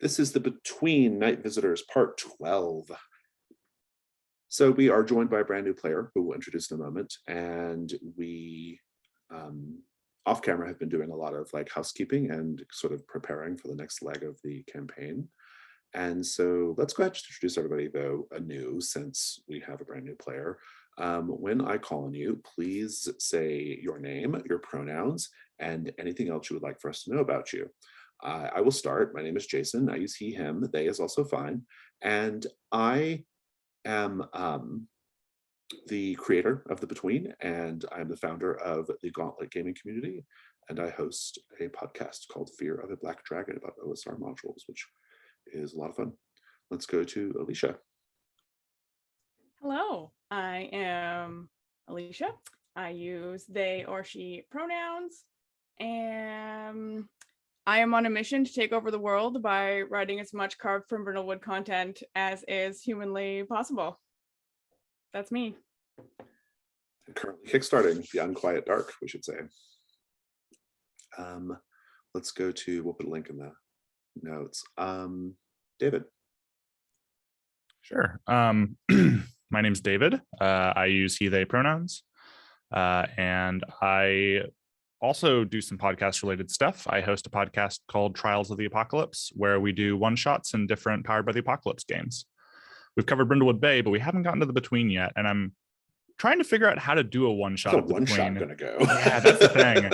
This is the Between Night Visitors Part 12. So we are joined by a brand new player who we'll introduce in a moment, and we off camera have been doing a lot of like housekeeping and sort of preparing for the next leg of the campaign. And so let's go ahead and just introduce everybody though anew, since we have a brand new player. When I call on you, please say your name, your pronouns, and anything else you would like for us to know about you. I will start. My name is Jason. I use he, him. They is also fine. And I am the creator of The Between, and I'm the founder of the Gauntlet gaming community. And I host a podcast called Fear of a Black Dragon about OSR modules, which is a lot of fun. Let's go to Alicia. Hello, I am Alicia. I use they or she pronouns, and I am on a mission to take over the world by writing as much carved from Brindlewood content as is humanly possible. That's me. Currently kickstarting The Unquiet Dark, we should say. Let's go to, we'll put a link in the notes. David. Sure. My name's David. I use he, they pronouns. And I also do some podcast related stuff. I host a podcast called Trials of the Apocalypse, where we do one-shots and different Powered by the Apocalypse games. We've covered Brindlewood Bay, but we haven't gotten to The Between yet. And I'm trying to figure out how to do a one-shot of The Between. Gonna go. Yeah, that's the thing.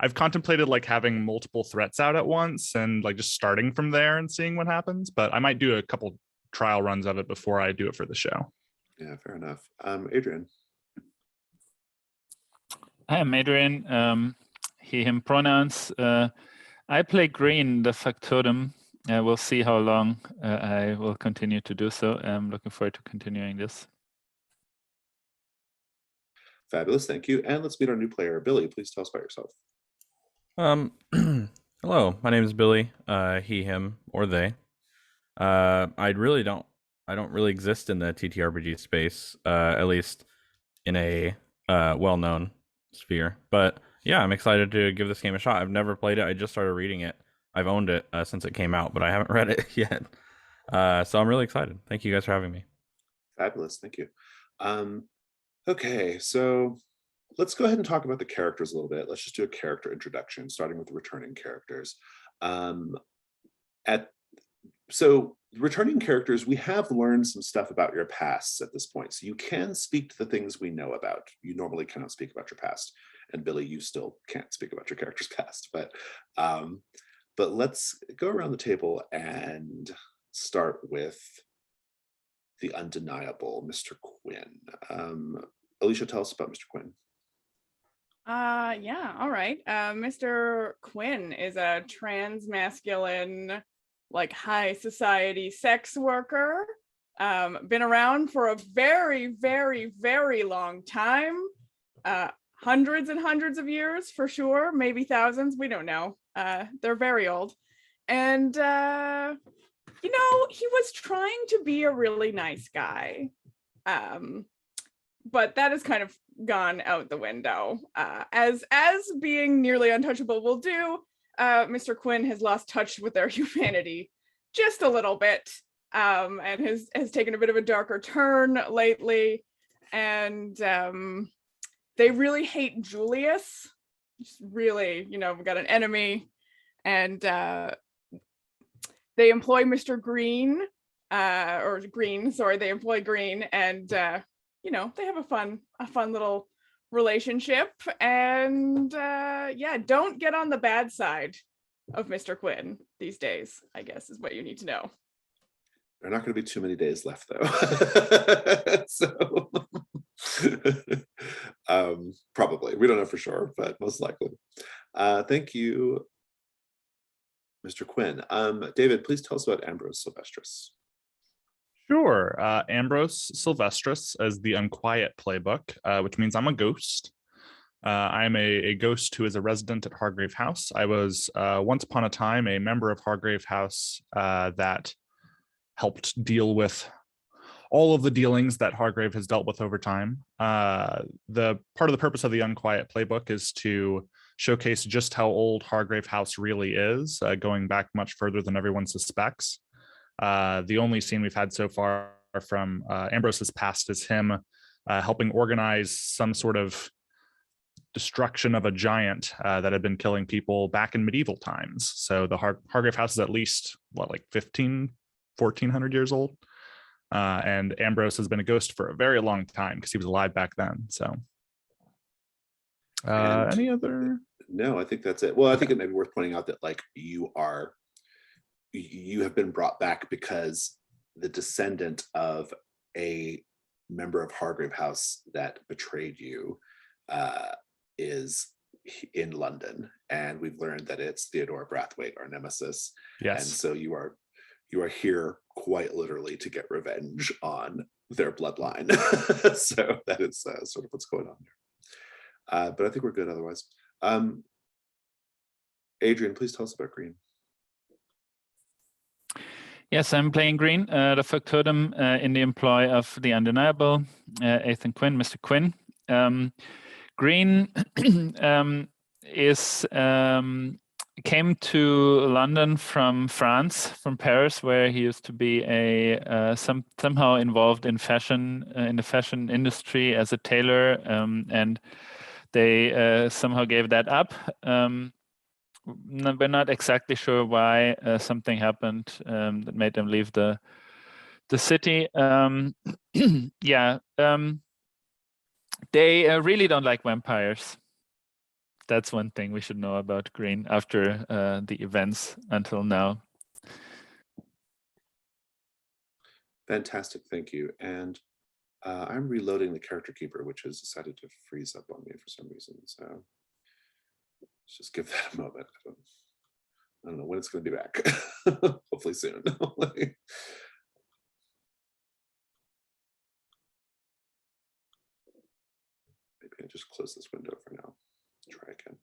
I've contemplated like having multiple threats out at once and like just starting from there and seeing what happens, but I might do a couple trial runs of it before I do it for the show. Yeah, fair enough. Adrian. Hi, I'm Adrian. He, him pronouns. I play Green, the factotum. We'll see how long I will continue to do so. I'm looking forward to continuing this. Fabulous, thank you. And let's meet our new player, Billy. Please tell us about yourself. Hello, my name is Billy. He, him, or they. I don't really exist in the TTRPG space, at least in a well-known sphere. But yeah, I'm excited to give this game a shot. I've never played it. I just started reading it. I've owned it since it came out, but I haven't read it yet. So I'm really excited. Thank you guys for having me. Fabulous, thank you. Okay, so let's go ahead and talk about the characters a little bit. Let's just do a character introduction, starting with the returning characters. So returning characters, we have learned some stuff about your pasts at this point. So you can speak to the things we know about. You normally cannot speak about your past. And Billy, you still can't speak about your character's past. But let's go around the table and start with the undeniable Mr. Quinn. Alicia, tell us about Mr. Quinn. Yeah, all right. Mr. Quinn is a trans-masculine, like high society sex worker. Been around for a very, very, very long time. Hundreds and hundreds of years for sure, maybe thousands, we don't know. They're very old. And he was trying to be a really nice guy. But that has kind of gone out the window. As being nearly untouchable will do, Mr. Quinn has lost touch with their humanity just a little bit, and has taken a bit of a darker turn lately. And they really hate Julius. Just really, we've got an enemy, and they employ Mr. Green, they employ Green, and they have a fun little relationship. And don't get on the bad side of Mr. Quinn these days, I guess, is what you need to know. There are not going to be too many days left, though. So probably, we don't know for sure, but most likely. Thank you, Mr. Quinn. David, please tell us about Ambrose Sylvestris. Sure. Ambrose Sylvestris as the Unquiet playbook, which means I'm a ghost. I'm a ghost who is a resident at Hargrave House. I was once upon a time a member of Hargrave House that helped deal with all of the dealings that Hargrave has dealt with over time. The part of the purpose of the Unquiet playbook is to showcase just how old Hargrave House really is, going back much further than everyone suspects. The only scene we've had so far from Ambrose's past is him helping organize some sort of destruction of a giant that had been killing people back in medieval times. So the Hargrave House is at least, like 1400 years old. And Ambrose has been a ghost for a very long time because he was alive back then. So any other? No, I think that's it. Well, I think it may be worth pointing out that like you have been brought back because the descendant of a member of Hargrave House that betrayed you is in London, and we've learned that it's Theodore Brathwaite, our nemesis. Yes. And so you are here quite literally to get revenge on their bloodline. So that is sort of what's going on there. But I think we're good otherwise. Adrian, please tell us about Green. Yes, I'm playing Green, the factotum in the employ of the undeniable Ethan Quinn, Mr. Quinn. Green came to London from France, from Paris, where he used to be somehow involved in fashion, in the fashion industry as a tailor, and they somehow gave that up. We're not exactly sure why. Something happened that made them leave the city. They really don't like vampires. That's one thing we should know about Green after the events until now. Fantastic, thank you. And I'm reloading the character keeper, which has decided to freeze up on me for some reason. So let's just give that a moment. I don't know when it's going to be back. Hopefully soon. Maybe I just close this window for now. Try again.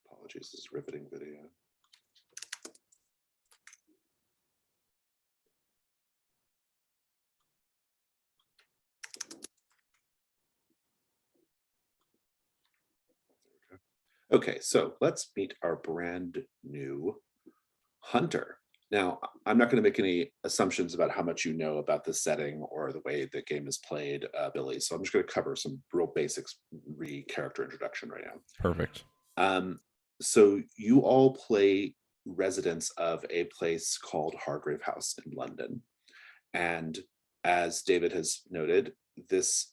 Apologies, this is riveting video. Okay, so let's meet our brand new hunter. Now, I'm not going to make any assumptions about how much you know about the setting or the way the game is played, Billy. So I'm just going to cover some real basics character introduction right now. Perfect. So you all play residents of a place called Hargrave House in London. And as David has noted, this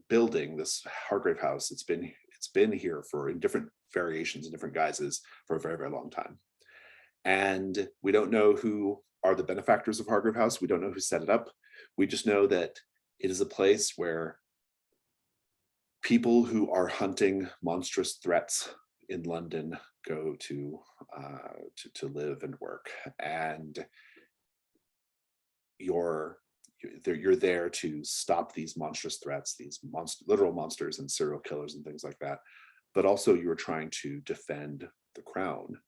building, this Hargrave House, it's been here for in different variations and different guises for a very, very long time. And we don't know who are the benefactors of Hargrave House. We don't know who set it up. We just know that it is a place where people who are hunting monstrous threats in London go to live and work. And you're there to stop these monstrous threats, these literal monsters and serial killers and things like that. But also you're trying to defend the crown.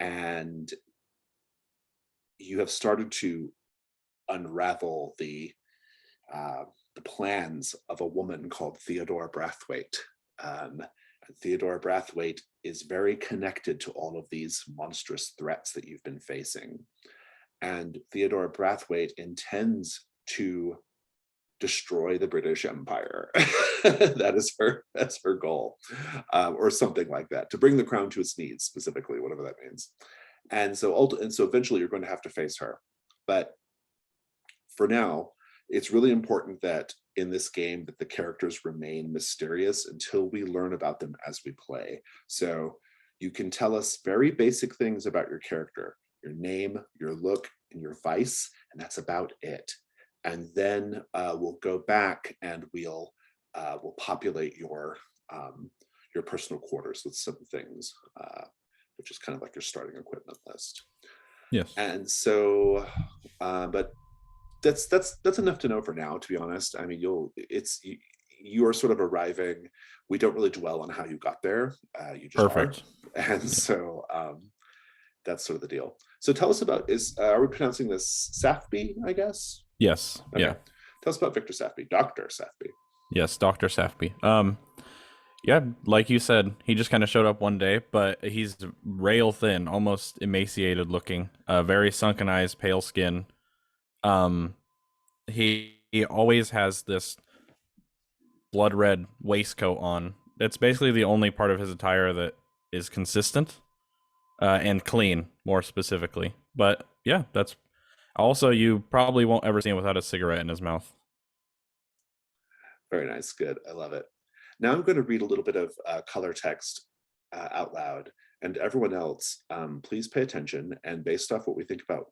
And you have started to unravel the plans of a woman called Theodore Brathwaite. Theodore Brathwaite is very connected to all of these monstrous threats that you've been facing. And Theodore Brathwaite intends to destroy the British Empire. That's her goal, or something like that, to bring the crown to its knees, specifically, whatever that means. And so eventually you're going to have to face her. But for now, it's really important that in this game that the characters remain mysterious until we learn about them as we play. So you can tell us very basic things about your character, your name, your look, and your vice, and that's about it. And then we'll go back and we'll populate your personal quarters with some things, which is kind of like your starting equipment list. Yes. And so, but that's enough to know for now, to be honest. I mean, you are sort of arriving. We don't really dwell on how you got there. You just Perfect. are. And so, that's sort of the deal. So tell us about, are we pronouncing this Safby, I guess? Yes. Okay. Yeah. Tell us about Victor Safby, Dr. Safby. Yes, Dr. Safby. Yeah, like you said, he just kind of showed up one day, but he's rail thin, almost emaciated looking, very sunken eyes, pale skin. He always has this blood red waistcoat on. It's basically the only part of his attire that is consistent and clean, more specifically. But yeah, that's also, you probably won't ever see him without a cigarette in his mouth. Very nice. Good. I love it. Now I'm going to read a little bit of color text out loud, and everyone else, please pay attention. And based off what we think about,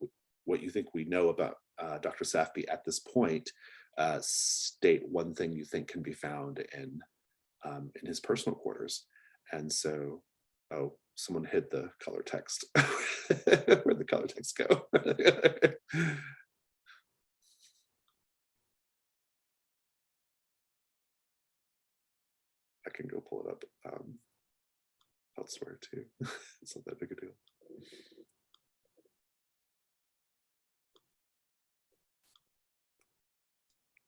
what you think we know about Dr. Safby at this point, state one thing you think can be found in his personal quarters. And so, oh, someone hid the color text. Where'd the color text go? I can go pull it up elsewhere too. It's not that big a deal.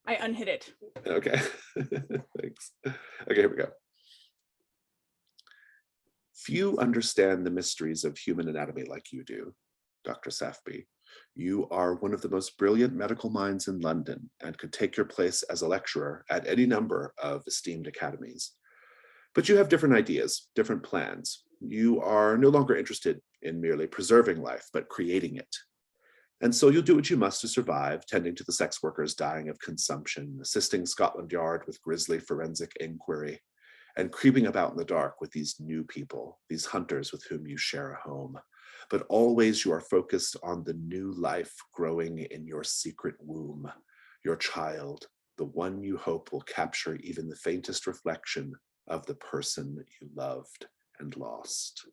I unhid it. Okay, thanks. Okay, here we go. Few understand the mysteries of human anatomy like you do, Dr. Safby. You are one of the most brilliant medical minds in London and could take your place as a lecturer at any number of esteemed academies. But you have different ideas, different plans. You are no longer interested in merely preserving life, but creating it. And so you'll do what you must to survive, tending to the sex workers dying of consumption, assisting Scotland Yard with grisly forensic inquiry, and creeping about in the dark with these new people, these hunters with whom you share a home. But always you are focused on the new life growing in your secret womb, your child, the one you hope will capture even the faintest reflection of the person you loved and lost.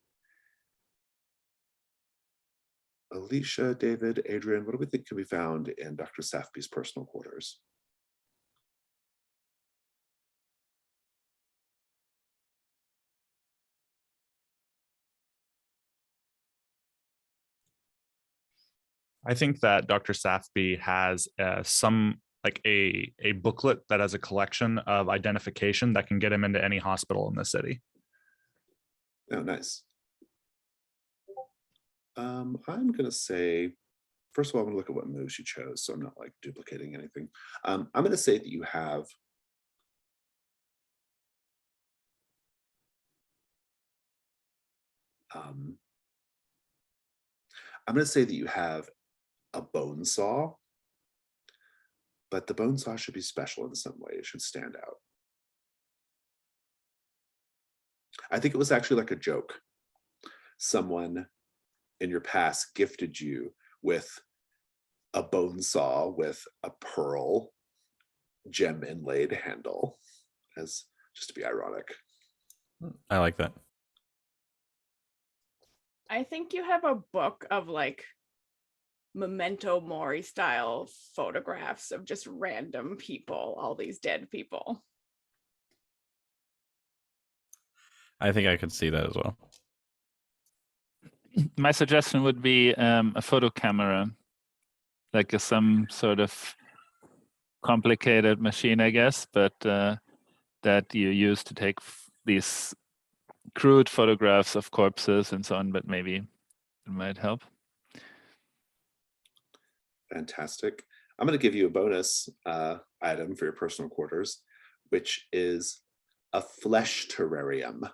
Alicia, David, Adrian, what do we think can be found in Dr. Safby's personal quarters? I think that Dr. Safby has a booklet that has a collection of identification that can get him into any hospital in the city. Oh, nice. I'm going to say, first of all, I'm going to look at what moves you chose, so I'm not like duplicating anything. I'm going to say that you have I'm going to say that you have a bone saw, but the bone saw should be special in some way. It should stand out. I think it was actually like a joke. Someone in your past gifted you with a bone saw with a pearl gem inlaid handle, as just to be ironic. I like that. I think you have a book of like Memento Mori style photographs of just random people, all these dead people. I think I could see that as well. My suggestion would be a photo camera, like some sort of complicated machine, I guess, but that you use to take these crude photographs of corpses and so on, but maybe it might help. Fantastic. I'm going to give you a bonus item for your personal quarters, which is a flesh terrarium.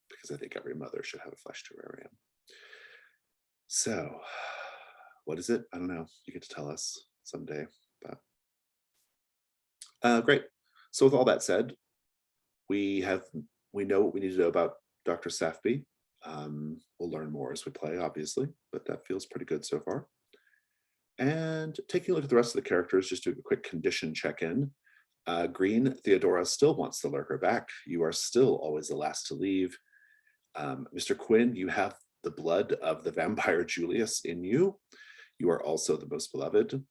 Because I think every mother should have a flesh terrarium. So, what is it? I don't know. You get to tell us someday. But great. So, with all that said, we know what we need to know about Dr. Safby. We'll learn more as we play, obviously, but that feels pretty good so far. And taking a look at the rest of the characters, just do a quick condition check-in. Green, Theodora still wants the lurker back. You are still always the last to leave. Mr. Quinn, you have the blood of the vampire Julius in you. You are also the most beloved.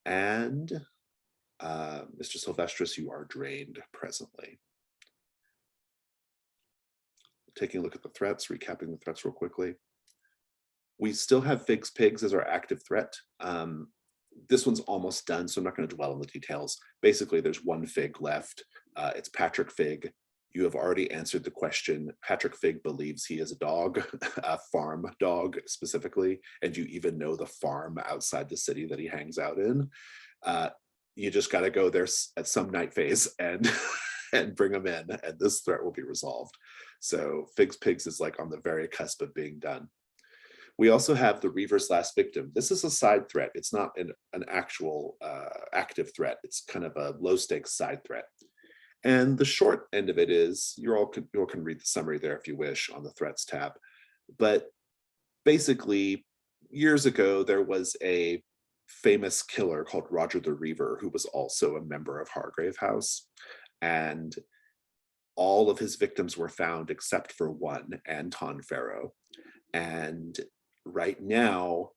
And Mr. Sylvestris, you are drained presently. taking a look at the threats, recapping the threats real quickly. We still have Fig's Pigs as our active threat. This one's almost done, so I'm not going to dwell on the details. Basically, there's one Fig left. It's Patrick Fig. You have already answered the question. Patrick Fig believes he is a dog, a farm dog specifically, and you even know the farm outside the city that he hangs out in. You just got to go there at some night phase and and bring him in, and this threat will be resolved. So Fig's Pigs is like on the very cusp of being done. We also have the Reaver's Last Victim. This is a side threat. It's not an actual active threat. It's kind of a low stakes side threat. And the short end of it is, you all can read the summary there if you wish on the threats tab. But basically, years ago, there was a famous killer called Roger the Reaver, who was also a member of Hargrave House. And all of his victims were found except for one, Anton Farrow. And right now,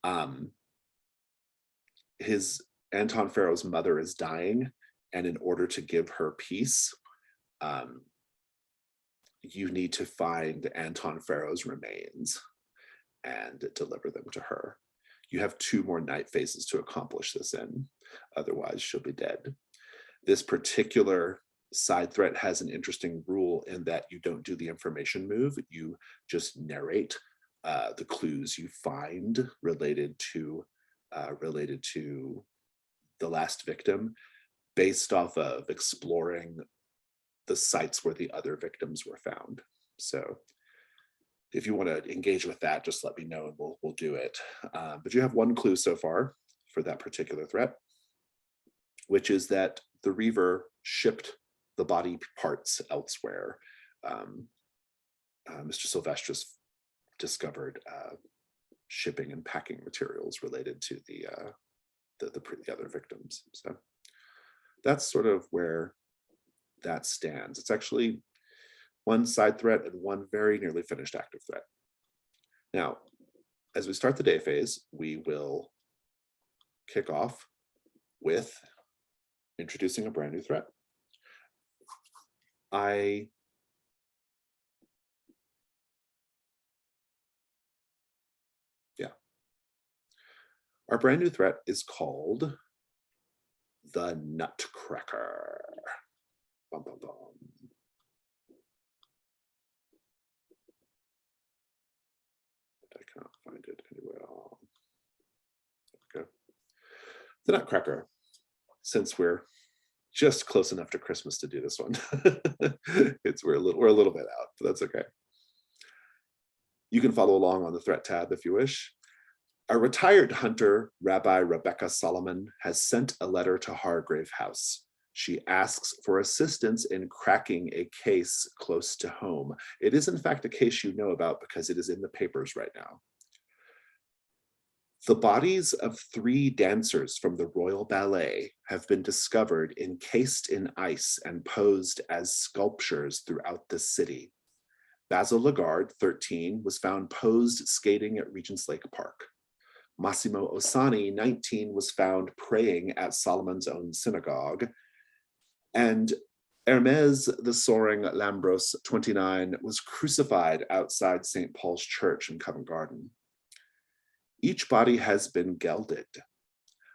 Anton Farrow's mother is dying. And in order to give her peace, you need to find Anton Farrow's remains and deliver them to her. You have 2 more night phases to accomplish this in, otherwise she'll be dead. This particular side threat has an interesting rule in that you don't do the information move, you just narrate the clues you find related to the last victim, based off of exploring the sites where the other victims were found. So if you want to engage with that, just let me know and we'll do it. But you have 1 clue so far for that particular threat, which is that the Reaver shipped the body parts elsewhere. Mr. Silvestris discovered shipping and packing materials related to the other victims. So that's sort of where that stands. It's actually 1 side threat and 1 very nearly finished active threat. Now, as we start the day phase, we will kick off with introducing a brand new threat. Our brand new threat is called the Nutcracker. Bum, bum, bum. I cannot find it anywhere. Okay. The Nutcracker. Since we're just close enough to Christmas to do this one, we're a little bit out, but that's okay. You can follow along on the threat tab if you wish. A retired hunter, Rabbi Rebecca Solomon, has sent a letter to Hargrave House. She asks for assistance in cracking a case close to home. It is in fact a case you know about because it is in the papers right now. The bodies of 3 dancers from the Royal Ballet have been discovered encased in ice and posed as sculptures throughout the city. Basil Lagarde, 13, was found posed skating at Regent's Lake Park. Massimo Osani, 19, was found praying at Solomon's own synagogue. And Hermes the Soaring Lambros, 29, was crucified outside St. Paul's Church in Covent Garden. Each body has been gelded.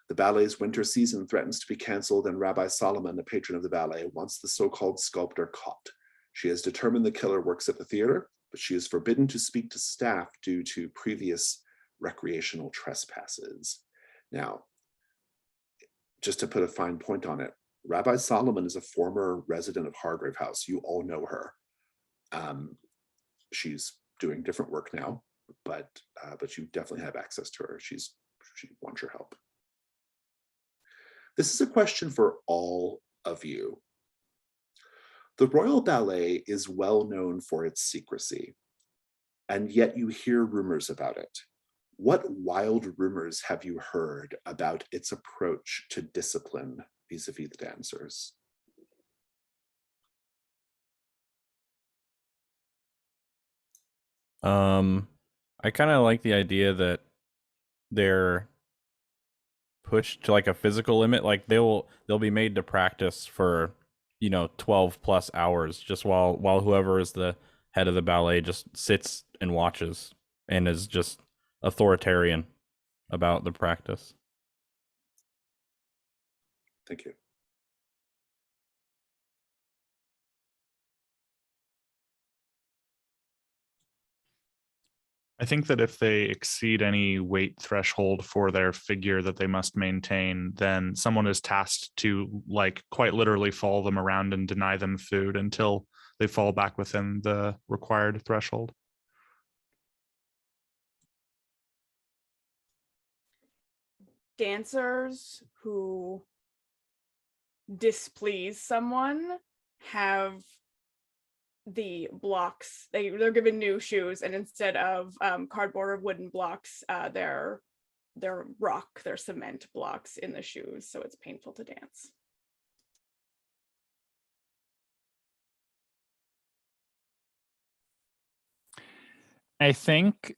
The ballet's winter season threatens to be canceled, and Rabbi Solomon, a patron of the ballet, wants the so-called sculptor caught. She has determined the killer works at the theater, but she is forbidden to speak to staff due to previous recreational trespasses. Now, just to put a fine point on it, Rabbi Solomon is a former resident of Hargrave House. You all know her. She's doing different work now, but you definitely have access to her. She wants your help. This is a question for all of you. The Royal Ballet is well known for its secrecy, and yet you hear rumors about it. What wild rumors have you heard about its approach to discipline vis-a-vis the dancers? I kind of like the idea that they're pushed to like a physical limit. Like they'll be made to practice for 12 plus hours just while whoever is the head of the ballet just sits and watches and is just authoritarian about the practice. Thank you. I think that if they exceed any weight threshold for their figure that they must maintain, then someone is tasked to like quite literally follow them around and deny them food until they fall back within the required threshold. Dancers who displease someone have the blocks, they're given new shoes, and instead of cardboard or wooden blocks, they're rock, they're cement blocks in the shoes, so it's painful to dance. I think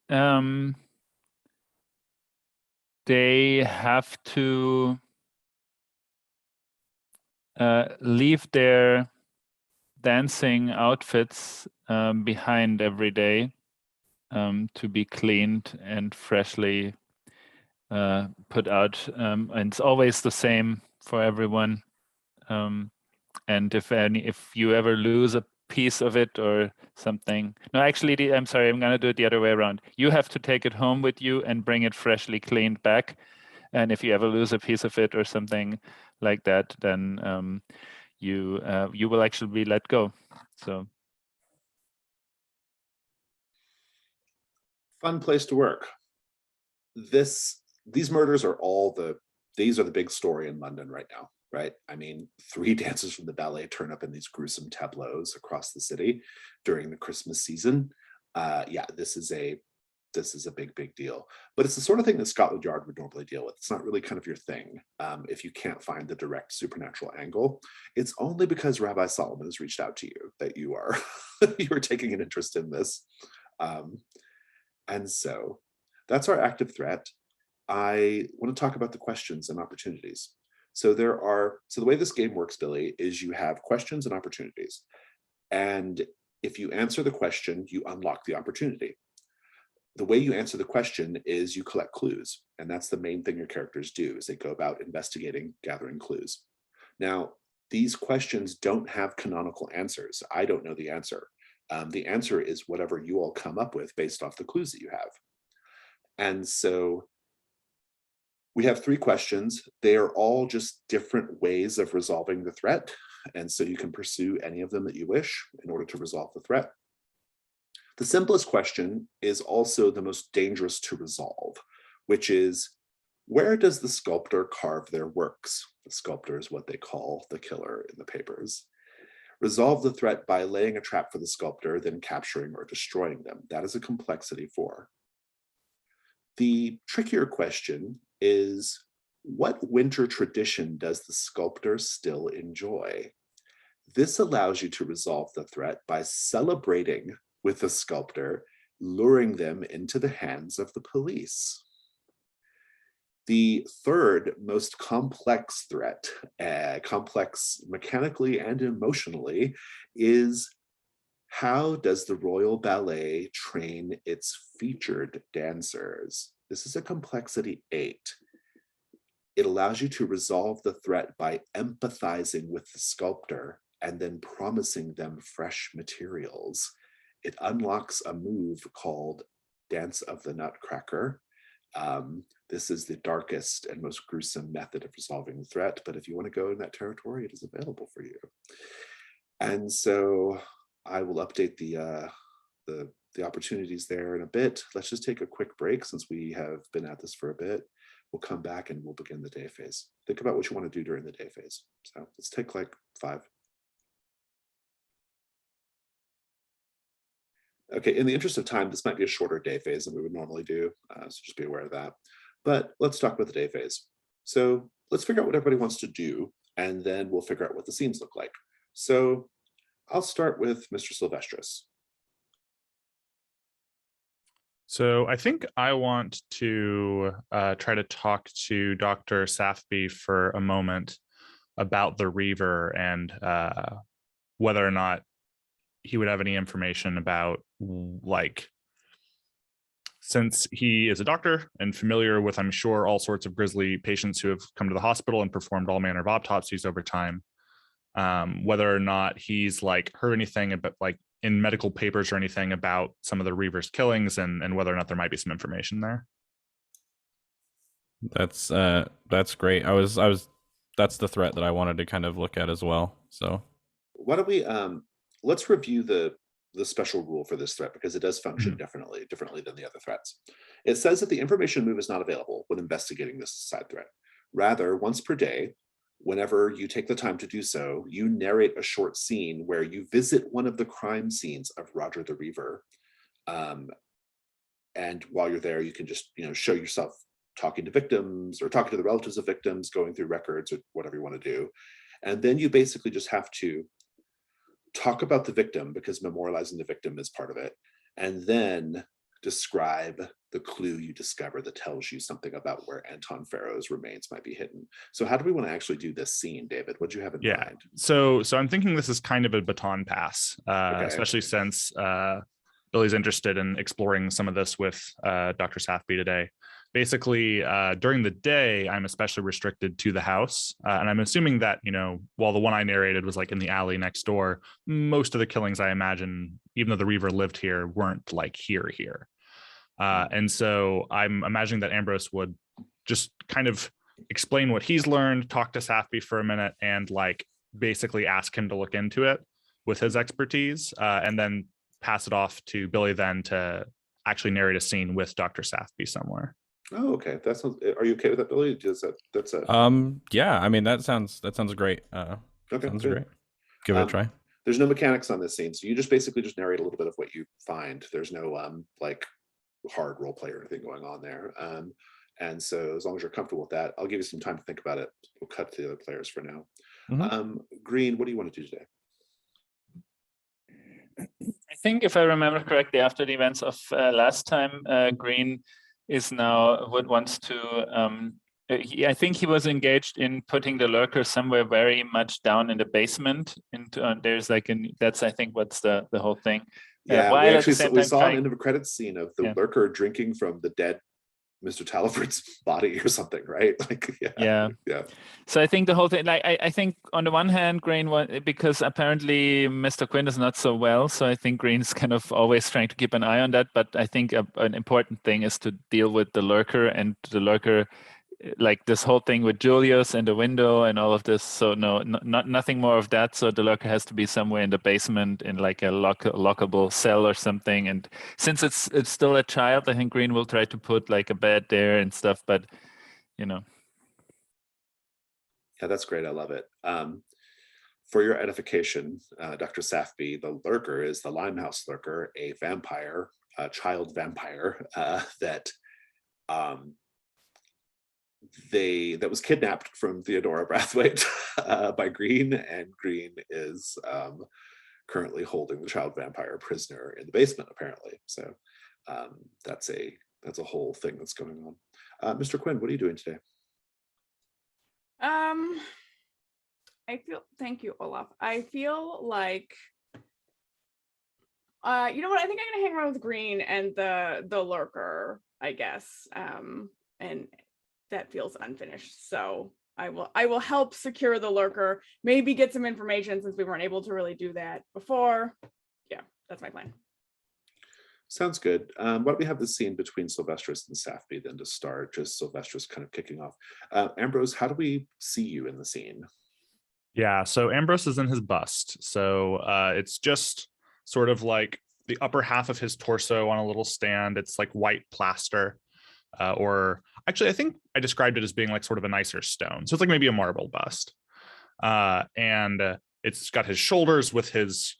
they have to leave their dancing outfits behind every day to be cleaned and freshly put out. And it's always the same for everyone. And if you ever lose a piece of it or something, no, actually, I'm sorry, I'm gonna do it the other way around. You have to take it home with you and bring it freshly cleaned back. And if you ever lose a piece of it or something like that, then you will actually be let go. So Fun place to work. These murders are these are the big story in London right now, right? I mean, 3 dancers from the ballet turn up in these gruesome tableaus across the city during the Christmas season. Yeah, this is a big deal, but it's the sort of thing that Scotland Yard would normally deal with. It's not really kind of your thing. If you can't find the direct supernatural angle, it's only because Rabbi Solomon has reached out to you that you are taking an interest in this. And so that's our active threat. I want to talk about the questions and opportunities. So the way this game works, Billy, is you have questions and opportunities. And if you answer the question, you unlock the opportunity. The way you answer the question is you collect clues. And that's the main thing your characters do, is they go about investigating, gathering clues. Now, these questions don't have canonical answers. I don't know the answer. The answer is whatever you all come up with based off the clues that you have. And so we have 3 questions. They are all just different ways of resolving the threat. And so you can pursue any of them that you wish in order to resolve the threat. The simplest question is also the most dangerous to resolve, which is, where does the sculptor carve their works? The sculptor is what they call the killer in the papers. Resolve the threat by laying a trap for the sculptor, then capturing or destroying them. That is a complexity 4. The trickier question is, what winter tradition does the sculptor still enjoy? This allows you to resolve the threat by celebrating with the sculptor, luring them into the hands of the police. The third most complex threat, complex mechanically and emotionally, is how does the Royal Ballet train its featured dancers? This is a complexity 8. It allows you to resolve the threat by empathizing with the sculptor and then promising them fresh materials. It unlocks a move called Dance of the Nutcracker. This is the darkest and most gruesome method of resolving the threat, but if you want to go in that territory, it is available for you. And so I will update the opportunities there in a bit. Let's just take a quick break since we have been at this for a bit. We'll come back and we'll begin the day phase. Think about what you want to do during the day phase. So let's take like 5. Okay, in the interest of time, this might be a shorter day phase than we would normally do, so just be aware of that. But let's talk about the day phase. So let's figure out what everybody wants to do, and then we'll figure out what the scenes look like. So I'll start with Mr. Silvestris. So I think I want to try to talk to Dr. Safby for a moment about the Reaver and whether or not he would have any information about, like, since he is a doctor and familiar with, I'm sure, all sorts of grisly patients who have come to the hospital and performed all manner of autopsies over time, whether or not he's like heard anything about, like, in medical papers or anything about some of the Reavers killings, and whether or not there might be some information there. That's great. That's the threat that I wanted to kind of look at as well. So Why don't we let's review the special rule for this threat, because it does function differently than the other threats. It says that the information move is not available when investigating this side threat. Rather, once per day, whenever you take the time to do so, you narrate a short scene where you visit one of the crime scenes of Roger the Reaver. And while you're there, you can just, show yourself talking to victims or talking to the relatives of victims, going through records or whatever you want to do. And then you basically just have to talk about the victim, because memorializing the victim is part of it. And then describe the clue you discover that tells you something about where Anton Farrow's remains might be hidden. So how do we want to actually do this scene, David? What do you have in mind? So I'm thinking this is kind of a baton pass, especially since Billy's interested in exploring some of this with Dr. Sathby today. Basically, during the day, I'm especially restricted to the house. And I'm assuming that, while the one I narrated was like in the alley next door, most of the killings, I imagine, even though the Reaver lived here, weren't like here. And so I'm imagining that Ambrose would just kind of explain what he's learned, talk to Sathby for a minute, and like basically ask him to look into it with his expertise, and then pass it off to Billy then to actually narrate a scene with Dr. Sathby somewhere. Oh, okay. That sounds. Are you okay with that, Billy? That's a. Yeah. I mean, that sounds great. Okay, sounds good. great. Give it a try. There's no mechanics on this scene, so you just basically just narrate a little bit of what you find. There's no like hard role play or anything going on there. And so as long as you're comfortable with that, I'll give you some time to think about it. We'll cut to the other players for now. Green, what do you want to do today? I think if I remember correctly, after the events of last time, Green is now wants to. I think he was engaged in putting the lurker somewhere very much down in the basement. Into there's like that's I think what's the whole thing. Yeah, we saw an end of a credits scene of the lurker drinking from the dead Mr. Taliford's body or something, right? Like, yeah. So I think the whole thing, like, I think on the one hand, Green, because apparently Mr. Quinn is not so well, so I think Green's kind of always trying to keep an eye on that. But I think an important thing is to deal with the lurker, and the lurker, like this whole thing with Julius and the window and all of this. So nothing more of that. So the lurker has to be somewhere in the basement in like a lockable cell or something. And since it's still a child, I think Green will try to put like a bed there and stuff. But yeah, that's great. I love it. For your edification, Dr. Sathby, the lurker is the Limehouse lurker, a vampire, a child vampire that was kidnapped from Theodore Brathwaite by Green, and Green is currently holding the child vampire prisoner in the basement, apparently. So that's a whole thing that's going on. Mr. Quinn, what are you doing today? Thank you, Olaf. I feel like you know what? I think I'm gonna hang around with Green and the lurker, I guess. And that feels unfinished. So I will help secure the lurker, maybe get some information since we weren't able to really do that before. Yeah, that's my plan. Sounds good. Why don't we have the scene between Sylvestris and Sathby then to start, just Sylvestris kind of kicking off. Ambrose, how do we see you in the scene? Yeah, so Ambrose is in his bust. So it's just sort of like the upper half of his torso on a little stand. It's like white plaster. Or actually, I think I described it as being like sort of a nicer stone. So it's like maybe a marble bust. And it's got his shoulders with his,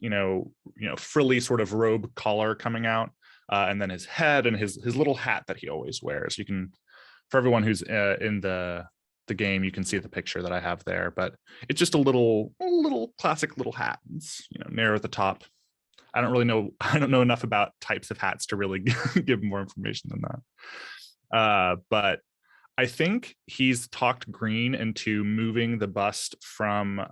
frilly sort of robe collar coming out. And then his head and his little hat that he always wears. You can, for everyone who's in the game, you can see the picture that I have there, but it's just a little classic little hat. It's, narrow at the top. I don't know enough about types of hats to really give more information than that. But I think he's talked Green into moving the bust from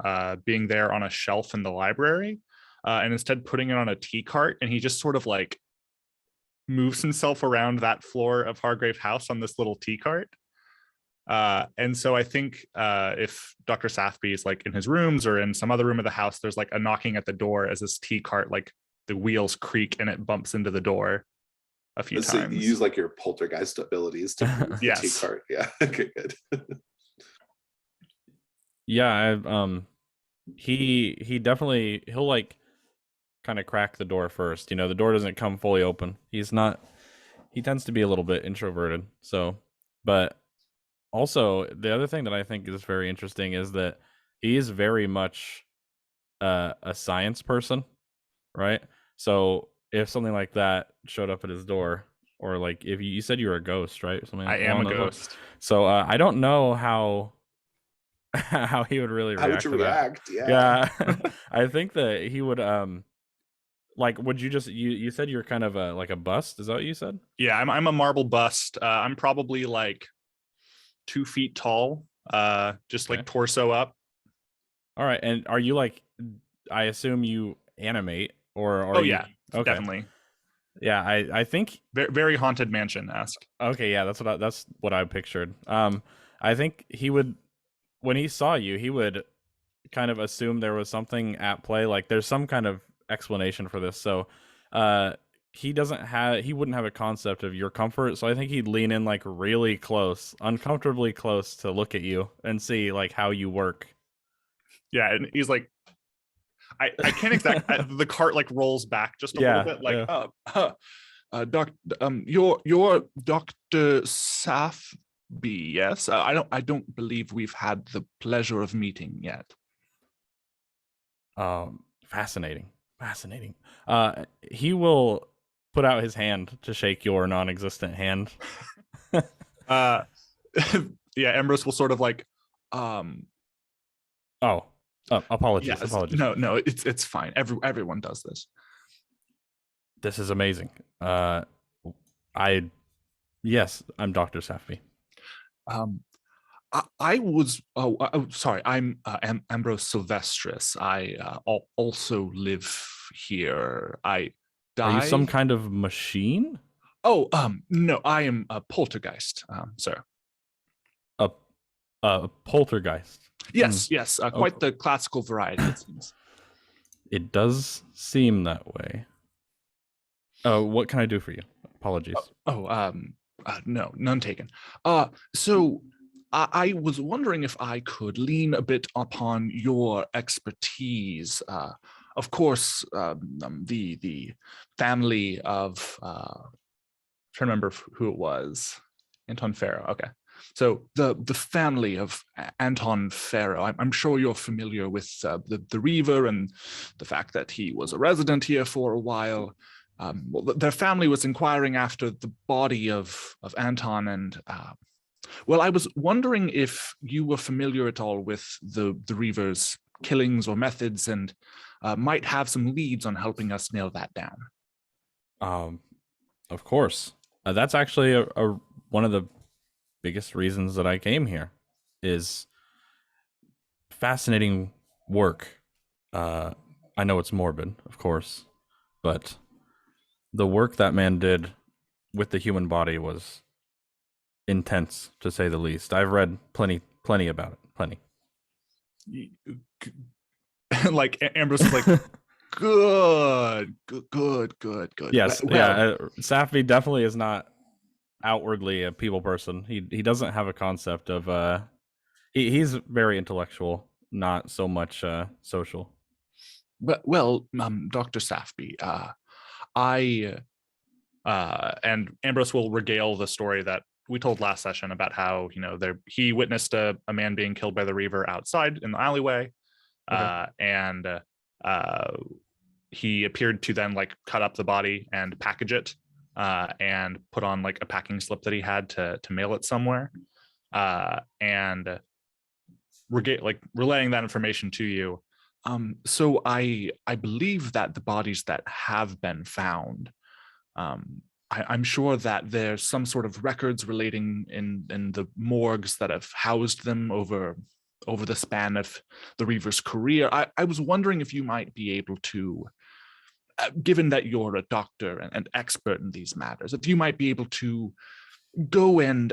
being there on a shelf in the library and instead putting it on a tea cart, and he just sort of like moves himself around that floor of Hargrave House on this little tea cart. And so I think if Dr. Sathby is like in his rooms or in some other room of the house, there's like a knocking at the door as this tea cart, like the wheels creak and it bumps into the door a few So times. you use like your poltergeist abilities to move the tea Yes. cart. Yeah. Okay, good. Yeah, he definitely, he'll like kind of crack the door first. You know, the door doesn't come fully open. He tends to be a little bit introverted. So, but also the other thing that I think is very interesting is that he is very much a science person, right? So if something like that showed up at his door, or like if you said you were a ghost, right? Something I am along a those lines. ghost. So I don't know how he would really How would react you to that. react? Yeah. I think that he would like, would you just, you said you're kind of like a bust, is that what you said? Yeah, I'm a marble bust. I'm probably like 2 feet tall, just like Okay. torso up. All right, and are you like, I assume you animate, or are Oh you? yeah, Okay. definitely. Yeah, I think, Very, very Haunted Mansion-esque. okay, yeah, that's what I pictured. I think he would, when he saw you, he would kind of assume there was something at play, like there's some kind of explanation for this. So he wouldn't have a concept of your comfort, so I think he'd lean in like really close, uncomfortably close, to look at you and see like how you work. Yeah, and he's like, I can't exactly. The cart like rolls back just a little bit, like, you're Dr. Sathby, yes? I don't believe we've had the pleasure of meeting yet. Fascinating. He will put out his hand to shake your non-existent hand. Yeah, Ambrose will sort of like, apologies. yes, Apologies. no, it's fine. Everyone does this. This is amazing. Yes, I'm Dr. Sathby. I was sorry, I'm Ambrose Silvestris. I also live here. I die. Are you some kind of machine? Oh, no, I am a poltergeist, sir. A poltergeist. Yes, yes, quite Okay. the classical variety, it seems. It does seem that way. What can I do for you? Apologies. No, none taken. So I was wondering if I could lean a bit upon your expertise. Of course, the family of trying to remember who it was. Anton Farrow. Okay. So the family of Anton Farrow, I'm sure you're familiar with the Reaver and the fact that he was a resident here for a while. Well, their family was inquiring after the body of Anton, and well, I was wondering if you were familiar at all with the Reaver's killings or methods, and might have some leads on helping us nail that down. Of course. That's actually a one of the biggest reasons that I came here, is fascinating work. I know it's morbid, of course, but the work that man did with the human body was intense, to say the least. I've read plenty about it. Plenty. Like Ambrose is like, good. Yes, Well, yeah. Sathby definitely is not outwardly a people person. He doesn't have a concept of he's very intellectual, not so much social. Well, Dr. Sathby, and Ambrose will regale the story that we told last session about how, you know, he witnessed a man being killed by the Reaver outside in the alleyway. Okay. And he appeared to then like cut up the body and package it, and put on like a packing slip that he had to mail it somewhere, and relaying that information to you. So I believe that the bodies that have been found, I'm sure that there's some sort of records relating in the morgues that have housed them over over the span of the Reaver's career. I was wondering if you might be able to, given that you're a doctor and expert in these matters, if you might be able to go and,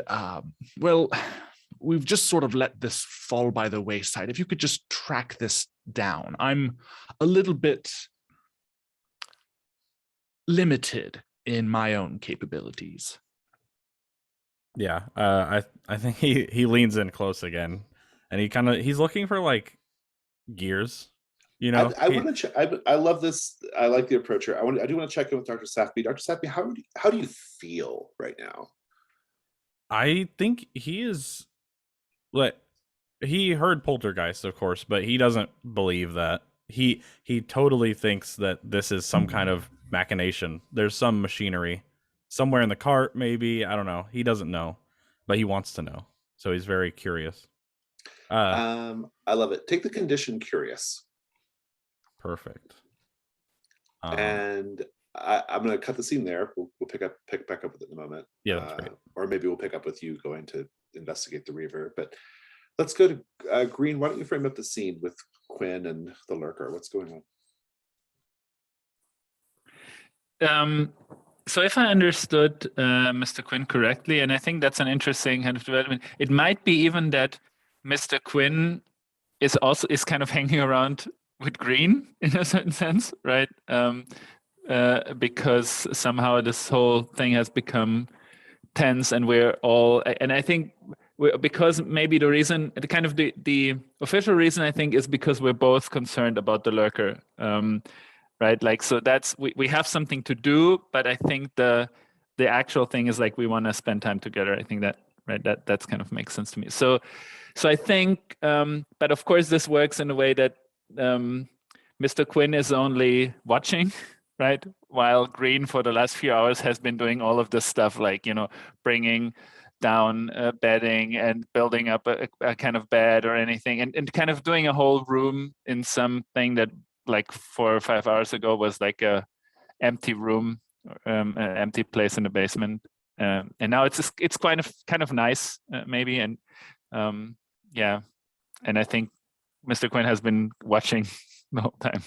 well, we've just sort of let this fall by the wayside. If you could just track this down. I'm a little bit limited in my own capabilities. Yeah, I think he leans in close again, and he's looking for like gears. You know, I want to check. I love this. I like the approach here. I do want to check in with Dr. Sathby. Dr. Sathby, how do you feel right now? I think he is. He heard poltergeist, of course, but he doesn't believe that. He totally thinks that this is some kind of machination. There's some machinery somewhere in the cart, maybe. I don't know. He doesn't know, but he wants to know. So he's very curious. I love it. Take the condition curious. Perfect. And I'm going to cut the scene there. We'll pick back up with it in a moment. Yeah, that's great. Or maybe we'll pick up with you going to investigate the Reaver. But let's go to Green. Why don't you frame up the scene with Quinn and the Lurker? What's going on? So if I understood Mr. Quinn correctly, and I think that's an interesting kind of development, it might be even that Mr. Quinn is kind of hanging around with Green in a certain sense, right? Because somehow this whole thing has become tense, and we're all, and I think because maybe the reason, the official reason, I think, is because we're both concerned about the Lurker, right? Like, so that's, we have something to do, but I think the actual thing is like we want to spend time together. I think that, right, that's kind of makes sense to me. So I think, but of course this works in a way that Mr. Quinn is only watching, right? While Green for the last few hours has been doing all of this stuff, like, you know, bringing down bedding and building up a kind of bed or anything, and kind of doing a whole room in something that like 4 or 5 hours ago was like a empty room, an empty place in the basement. And now it's kind of nice, maybe. And yeah, and I think Mr. Quinn has been watching the whole time.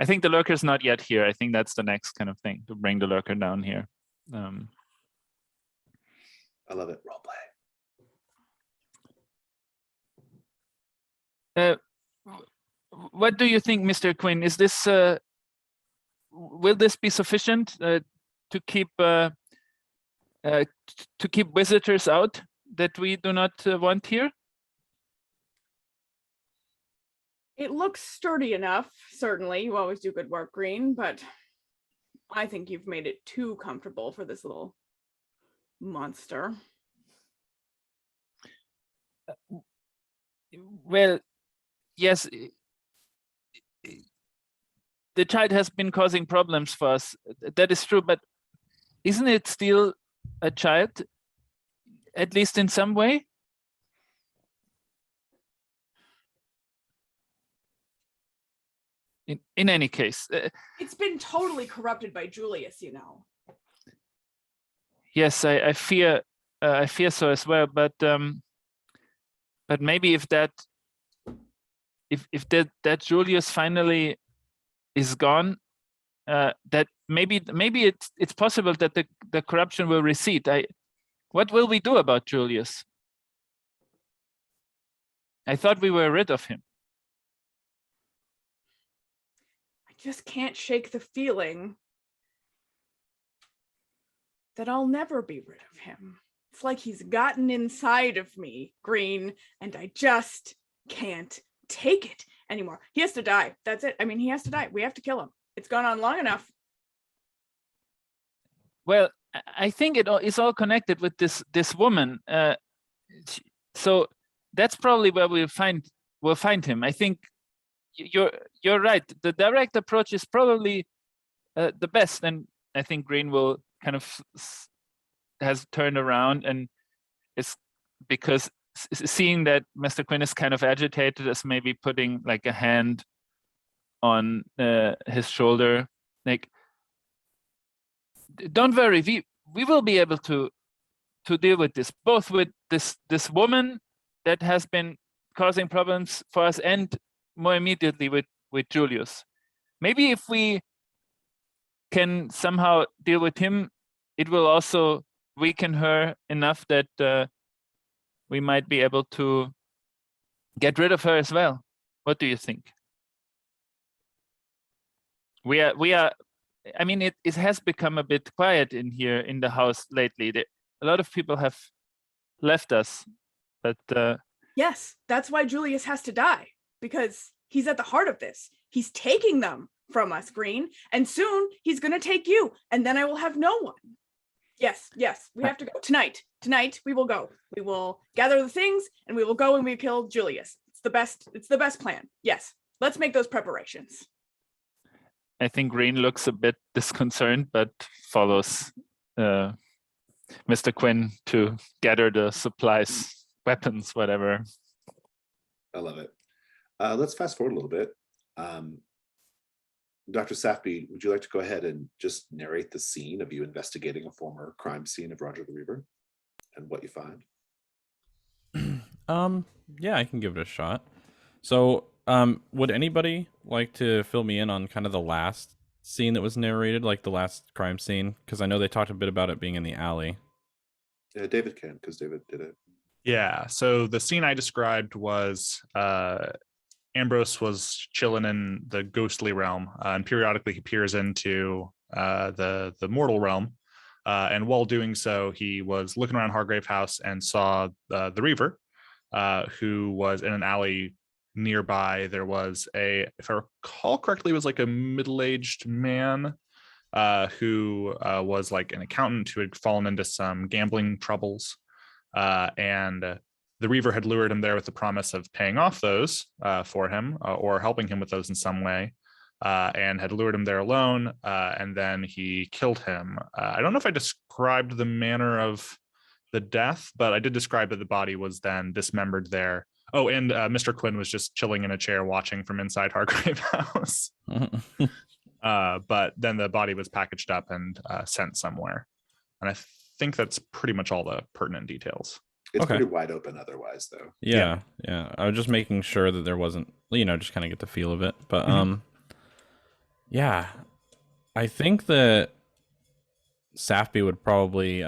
I think the Lurker's not yet here. I think that's the next kind of thing, to bring the Lurker down here. I love it. Role play. What do you think, Mr. Quinn? Is this will this be sufficient to keep visitors out that we do not want here? It looks sturdy enough, certainly. You always do good work, Green, but I think you've made it too comfortable for this little monster. Well, yes, the child has been causing problems for us. That is true, but isn't it still a child, at least in some way? In any case, it's been totally corrupted by Julius, you know. Yes, I fear so as well. But maybe if that Julius finally is gone, that maybe it's possible that the corruption will recede. What will we do about Julius? I thought we were rid of him. Just can't shake the feeling that I'll never be rid of him. It's like he's gotten inside of me, Green, and I just can't take it anymore. He has to die. That's it. I mean, he has to die. We have to kill him. It's gone on long enough. Well, I think it's all connected with this woman. So that's probably where we'll find him. I think you're right. The direct approach is probably the best, and I think Green will kind of has turned around, and it's because seeing that Mr. Quinn is kind of agitated, is maybe putting like a hand on his shoulder, like, don't worry, we will be able to deal with this, both with this woman that has been causing problems for us and more immediately with Julius. Maybe if we can somehow deal with him, it will also weaken her enough that we might be able to get rid of her as well. What do you think? We are. I mean, it has become a bit quiet in here in the house lately. A lot of people have left us, but Yes, that's why Julius has to die, because he's at the heart of this. He's taking them from us, Green, and soon he's going to take you, and then I will have no one. Yes, we have to go tonight. Tonight we will go. We will gather the things and we will go and we kill Julius. It's the best plan. Yes, let's make those preparations. I think Green looks a bit disconcerted, but follows Mr. Quinn to gather the supplies, weapons, whatever. I love it. Let's fast forward a little bit. Dr. Safby, would you like to go ahead and just narrate the scene of you investigating a former crime scene of Roger the Reaver and what you find? Yeah, I can give it a shot. So, would anybody like to fill me in on kind of the last scene that was narrated, like the last crime scene? Because I know they talked a bit about it being in the alley. Yeah, David can, because David did it. Yeah. So the scene I described was Ambrose was chilling in the ghostly realm, and periodically he peers into the mortal realm. And while doing so, he was looking around Hargrave House and saw the Reaver, who was in an alley nearby. There was if I recall correctly, it was like a middle-aged man who was like an accountant who had fallen into some gambling troubles. And the Reaver had lured him there with the promise of paying off those for him or helping him with those in some way, and had lured him there alone. And then he killed him. I don't know if I described the manner of the death, but I did describe that the body was then dismembered there. Oh, and Mr. Quinn was just chilling in a chair watching from inside Hargrave House. But then the body was packaged up and sent somewhere. And I think that's pretty much all the pertinent details. It's Okay. pretty wide open otherwise, though. Yeah. I was just making sure that there wasn't, just kind of get the feel of it. But yeah, I think that Safby would probably,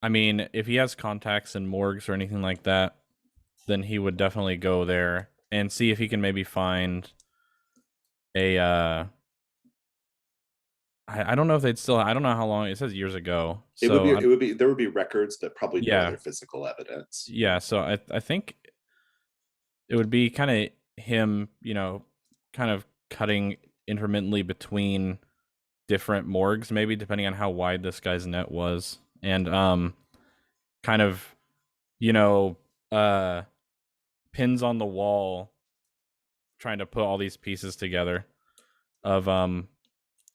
I mean, if he has contacts in morgues or anything like that, then he would definitely go there and see if he can maybe find a I don't know if they'd still. I don't know how long. It says years ago. It So would be there would be records, but probably no Yeah. other physical evidence. yeah. So I think it would be kind of him, kind of cutting intermittently between different morgues, maybe depending on how wide this guy's net was, and kind of, pins on the wall, trying to put all these pieces together, of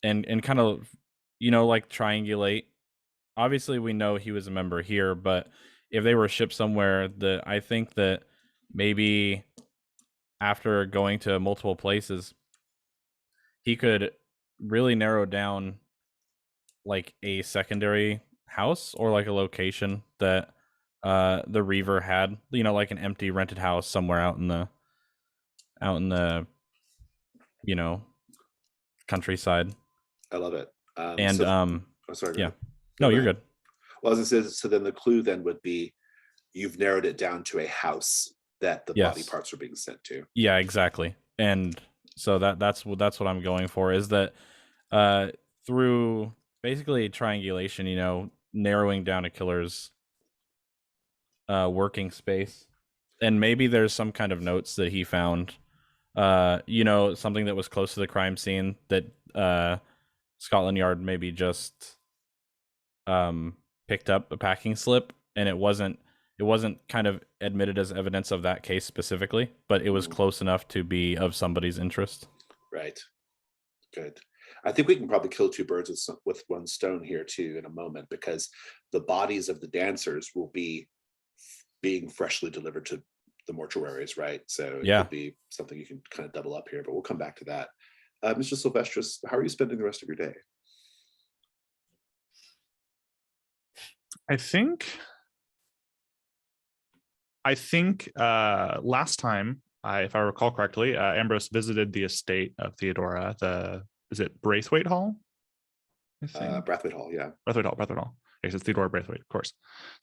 and kind of, like triangulate. Obviously, we know he was a member here, but if they were shipped somewhere, I think that maybe after going to multiple places, he could really narrow down like a secondary house or like a location that the Reaver had, like an empty rented house somewhere out in the countryside. I love it. And sorry. yeah. No, you're good. Well, as I said, so then the clue then would be you've narrowed it down to a house that the body Yes. parts are being sent to. Yeah, exactly. And so that's what I'm going for, is that through basically triangulation, narrowing down a killer's working space, and maybe there's some kind of notes that he found, something that was close to the crime scene that Scotland Yard maybe just picked up a packing slip, and it wasn't kind of admitted as evidence of that case specifically, but it was close enough to be of somebody's interest. Right. Good. I think we can probably kill two birds with one stone here too in a moment, because the bodies of the dancers will be being freshly delivered to the mortuaries, right? So it could be something you can kind of double up here, but we'll come back to that. Mr. Silvestris, how are you spending the rest of your day? I think I think last time, if I recall correctly, Ambrose visited the estate of Theodora. Is it Brathwaite Hall? I think. Brathwaite Hall, yeah. Brathwaite Hall. Yes, it's Theodore Brathwaite, of course.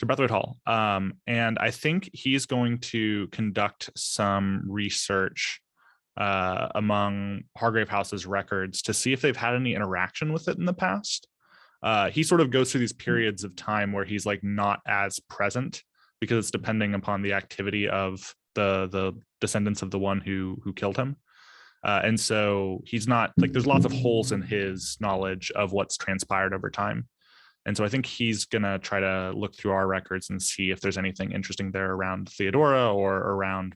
So Brathwaite Hall. And I think he's going to conduct some research among Hargrave House's records to see if they've had any interaction with it in the past. He sort of goes through these periods of time where he's like not as present because it's depending upon the activity of the descendants of the one who killed him. And so he's not like, there's lots of holes in his knowledge of what's transpired over time. And so I think he's going to try to look through our records and see if there's anything interesting there around Theodora or around,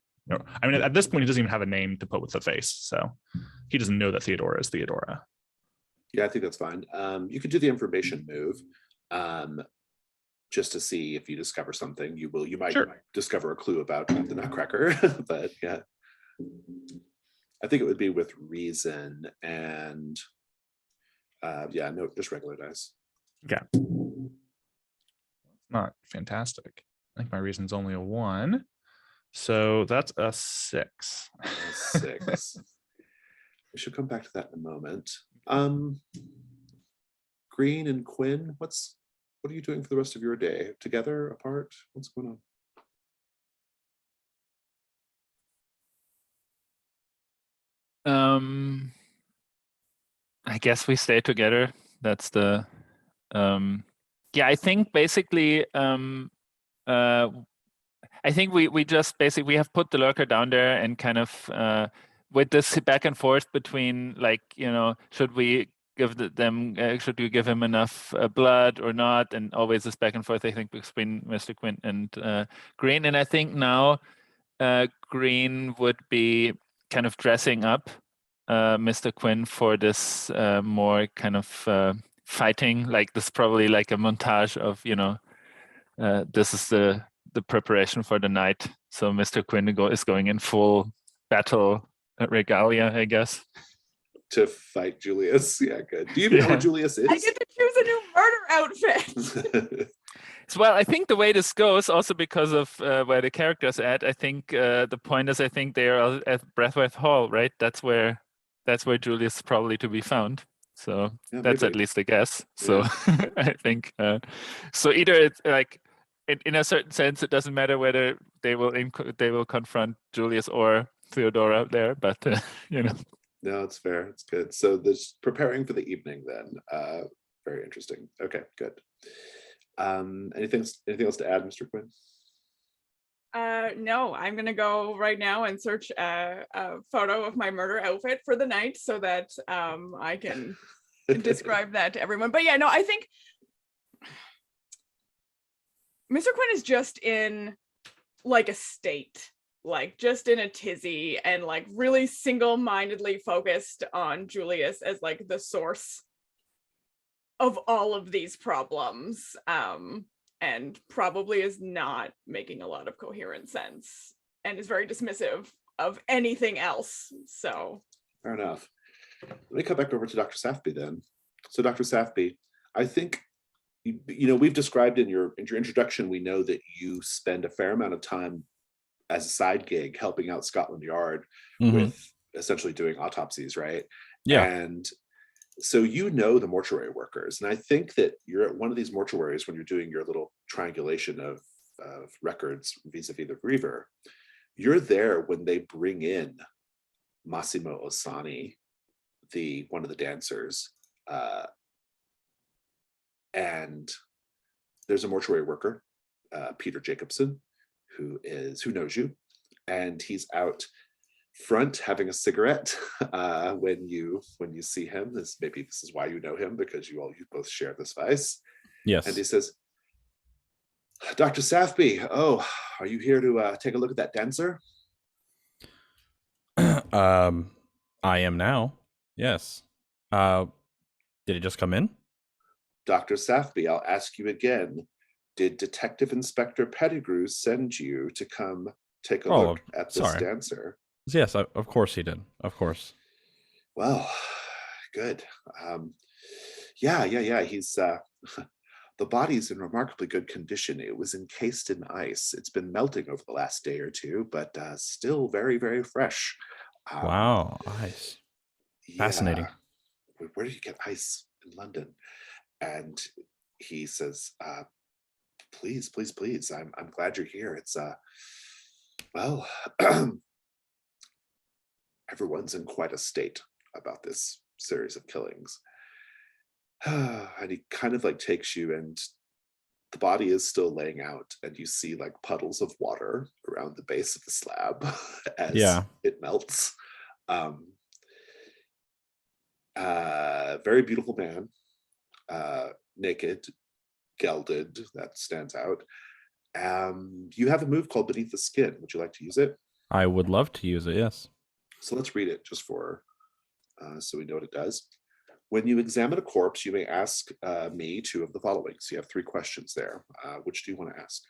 I mean, at this point, he doesn't even have a name to put with the face. So he doesn't know that Theodora is Theodora. Yeah, I think that's fine. You could do the information move just to see if you discover something. You might discover a clue about the Nutcracker, but yeah. I think it would be with reason and no, just regular dice. Okay. Not fantastic. I think my reason's only a 1. So that's a 6. 6. We should come back to that in a moment. Green and Quinn, what are you doing for the rest of your day? Together, apart? What's going on? I guess we stay together. That's the I think basically I think we just basically we have put the lurker down there and kind of with this back and forth between like, should we give should we give him enough blood or not, and always this back and forth I think between Mr. Quinn and Green. And I think now Green would be kind of dressing up Mr. Quinn for this more kind of fighting, like this probably like a montage of this is the preparation for the night. So Mr. Quinn is going in full battle regalia, I guess, to fight Julius. Yeah, good. Do you even know who Julius is? I get to choose a new murder outfit. So, well, I think the way this goes, also because of where the character's at, I think the point is, I think they are at Brathwaite Hall, right? That's where Julius is probably to be found. So that's maybe. At least a guess. So I think so. Either it's like in a certain sense, it doesn't matter whether they will confront Julius or Theodora out there, but No, it's fair. It's good. So this preparing for the evening then. Very interesting. Okay, good. Anything else to add, Mr. Quinn? No, I'm gonna go right now and search a photo of my murder outfit for the night so that I can describe that to everyone. But yeah, no, I think Mr. Quinn is just in like a state, like just in a tizzy, and like really single-mindedly focused on Julius as like the source of all of these problems. And probably is not making a lot of coherent sense and is very dismissive of anything else. So fair enough. Let me come back over to Dr. Safby then. So Dr. Safby, I think we've described in your introduction, we know that you spend a fair amount of time as a side gig helping out Scotland Yard with essentially doing autopsies, right? Yeah. And so the mortuary workers, and I think that you're at one of these mortuaries when you're doing your little triangulation of records vis-a-vis the griever. You're there when they bring in Massimo Osani, one of the dancers, and there's a mortuary worker, Peter Jacobson, who knows you, and he's out front having a cigarette when you see him. This is why you know him, because you both share this vice. Yes. And he says, Dr. Safby, are you here to take a look at that dancer? I am now. Yes. Did it just come in? Dr. Safby, I'll ask you again. Did Detective Inspector Pettigrew send you to come take a look at this dancer? Yes, of course he did. Of course. Well, good. Yeah. He's The body's in remarkably good condition. It was encased in ice. It's been melting over the last day or two, but still very, very fresh. Wow, ice. Fascinating. Yeah. Where do you get ice in London? And he says, please, please, please. I'm glad you're here. It's well, everyone's in quite a state about this series of killings. And he kind of like takes you, and the body is still laying out, and you see like puddles of water around the base of the slab as it melts. Very beautiful man, naked, gelded, that stands out. You have a move called Beneath the Skin. Would you like to use it? I would love to use it, yes. So let's read it just for, so we know what it does. When you examine a corpse, you may ask me two of the following. So you have 3 questions there. Which do you want to ask?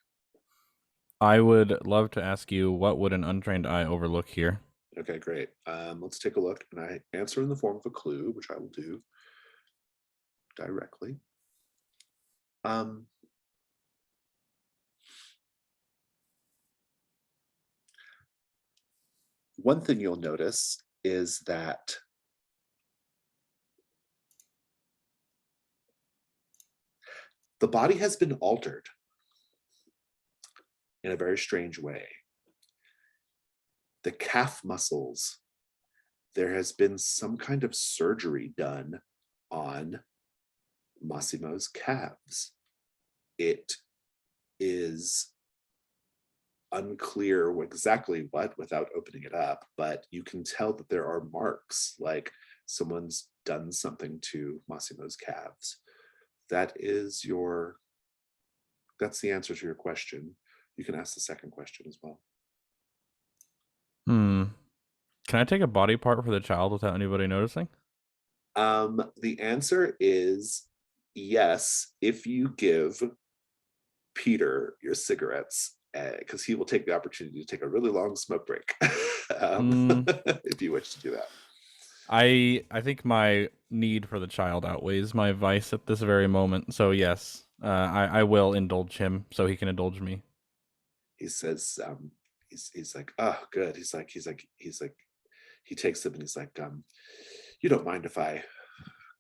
I would love to ask you, what would an untrained eye overlook here? Okay, great. Let's take a look. And I answer in the form of a clue, which I will do directly. One thing you'll notice is that the body has been altered in a very strange way. The calf muscles, there has been some kind of surgery done on Massimo's calves. It is unclear exactly what without opening it up, but you can tell that there are marks, like someone's done something to Massimo's calves. That's the answer to your question. You can ask the second question as well. Can I take a body part for the child without anybody noticing? The answer is yes, if you give Peter your cigarettes, because he will take the opportunity to take a really long smoke break if you wish to do that. I think my need for the child outweighs my vice at this very moment. So yes, I will indulge him so he can indulge me. He says, he's like, oh, good. He's like, he takes them and he's like, you don't mind if I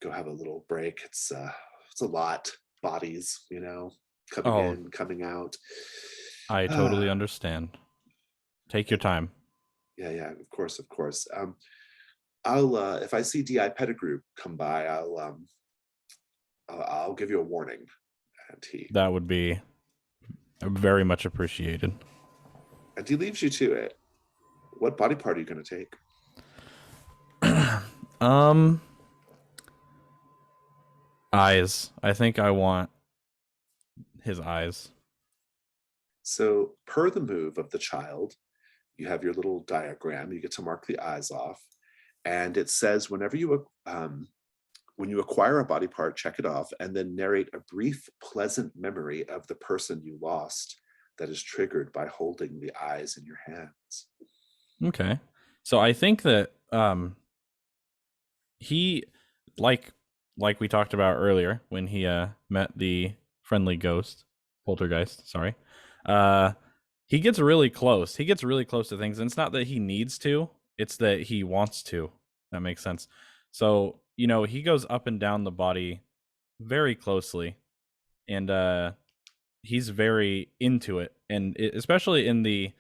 go have a little break? It's a lot, bodies, coming in, coming out. I totally understand. Take your time. Yeah, of course. I'll if I see DI Pettigrew come by, I'll give you a warning. And that would be very much appreciated. And he leaves you to it. What body part are you going to take? Eyes. I think I want his eyes. So per the move of the child, you have your little diagram. You get to mark the eyes off. And it says whenever you, when you acquire a body part, check it off and then narrate a brief, pleasant memory of the person you lost that is triggered by holding the eyes in your hands. Okay. So I think that he, like we talked about earlier when he met the friendly poltergeist, sorry. He gets really close. He gets really close to things. And it's not that he needs to, it's that he wants to. That makes sense. So, he goes up and down the body very closely. And he's very into it. And especially in the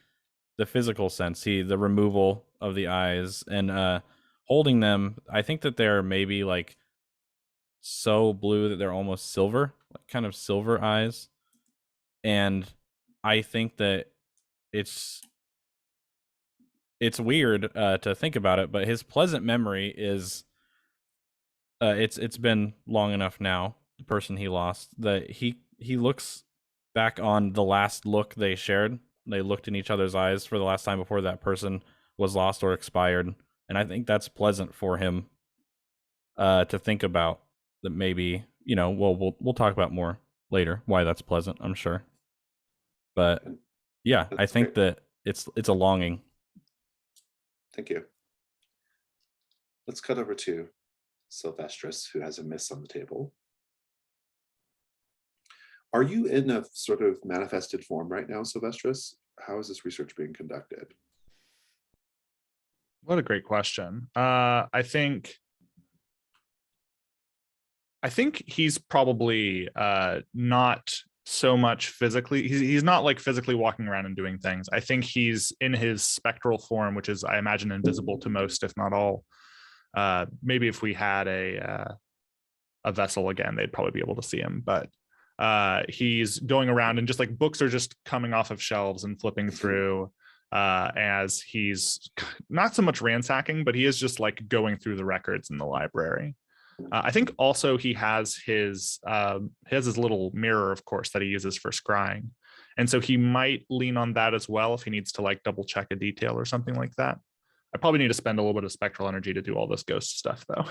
physical sense, the removal of the eyes and holding them. I think that they're maybe like so blue that they're almost silver, like kind of silver eyes. And I think that it's weird to think about it, but his pleasant memory is it's been long enough now, the person he lost, that he looks back on the last look they shared. They looked in each other's eyes for the last time before that person was lost or expired. And I think that's pleasant for him to think about. That maybe, we'll talk about more later why that's pleasant, I'm sure. But yeah, I think that it's a longing. Thank you. Let's cut over to Sylvestris, who has a miss on the table. Are you in a sort of manifested form right now, Sylvestris? How is this research being conducted? What a great question. I think he's probably not so much physically. He's not like physically walking around and doing things. I think he's in his spectral form, which is, I imagine, invisible to most, if not all. Maybe if we had a vessel again, they'd probably be able to see him. But he's going around, and just like books are just coming off of shelves and flipping through, as he's not so much ransacking, but he is just like going through the records in the library. I think also he has his little mirror, of course, that he uses for scrying, and so he might lean on that as well if he needs to like double check a detail or something like that. I probably need to spend a little bit of spectral energy to do all this ghost stuff, though.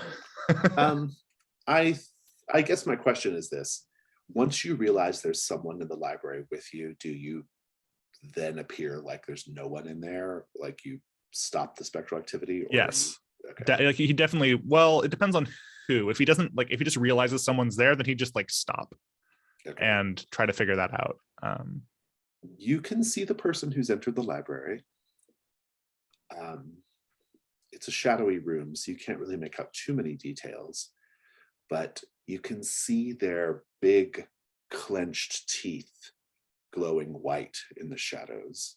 I guess my question is this: once you realize there's someone in the library with you, do you then appear like there's no one in there? Like you stop the spectral activity? Or Yes. Okay. Like he definitely, well, it depends on who. If he doesn't, like, if he just realizes someone's there, then he just like stop Okay. and try to figure that out. You can see the person who's entered the library. It's a shadowy room, so you can't really make out too many details, but you can see their big clenched teeth glowing white in the shadows.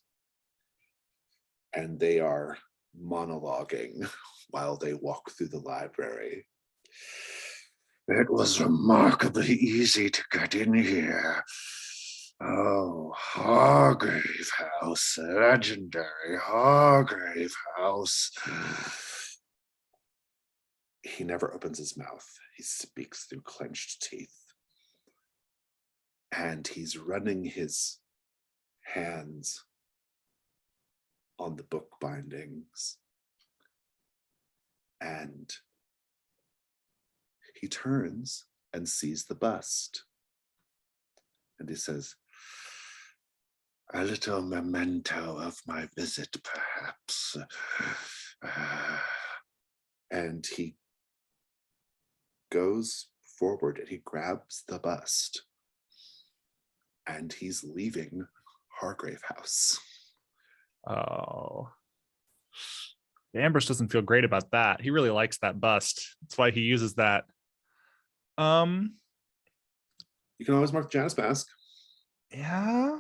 And they are monologuing while they walk through the library. It was remarkably easy to get in here. Oh, Hargrave House, legendary Hargrave House. He never opens his mouth. He speaks through clenched teeth. And he's running his hands on the book bindings. And he turns and sees the bust. And he says, "A little memento of my visit, perhaps." And he goes forward and he grabs the bust. And he's leaving Hargrave House. Oh. Ambrose doesn't feel great about that. He really likes that bust. That's why he uses that. You can always mark Janus mask. Yeah.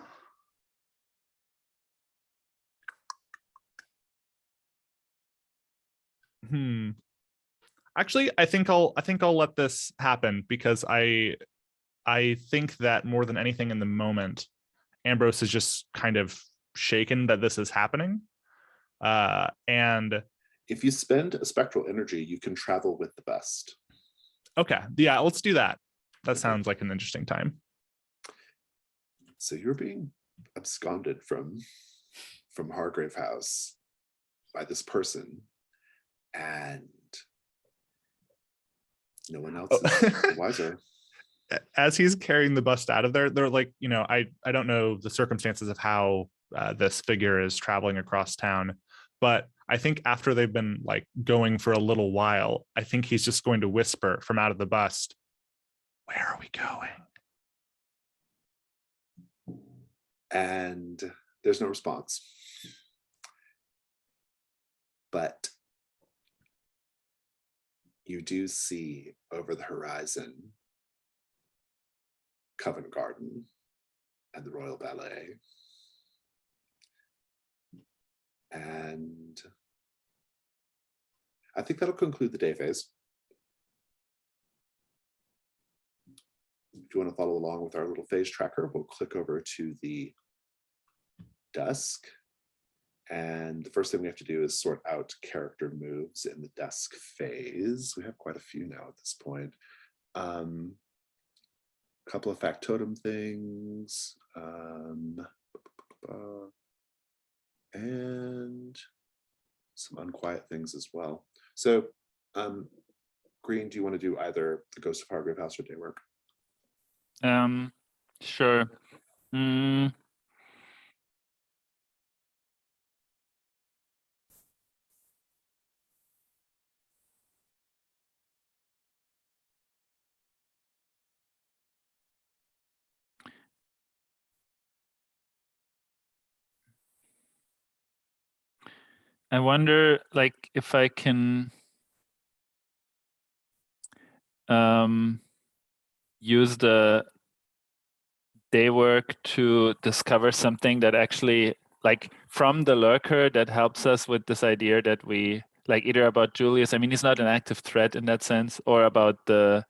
Actually, I think I'll let this happen, because I think that more than anything in the moment, Ambrose is just kind of shaken that this is happening. And if you spend a spectral energy, you can travel with the bust. Okay, yeah, let's do that. That sounds like an interesting time. So you're being absconded from Hargrave House by this person, and no one else is wiser. As he's carrying the bust out of there, they're like, I don't know the circumstances of how this figure is traveling across town, but I think after they've been like going for a little while, I think he's just going to whisper from out of the bust, "Where are we going?" And there's no response. But you do see over the horizon Covent Garden and the Royal Ballet. And I think that'll conclude the day phase. If you want to follow along with our little phase tracker, we'll click over to the dusk. And the first thing we have to do is sort out character moves in the dusk phase. We have quite a few now at this point. Couple of factotum things. And some unquiet things as well. So, Green, do you want to do either the Ghost of Hargrave House or day work? Sure. I wonder, like, if I can use the day work to discover something that actually, like, from the lurker that helps us with this idea that we like, either about Julius. I mean, he's not an active threat in that sense, or about Brathwaite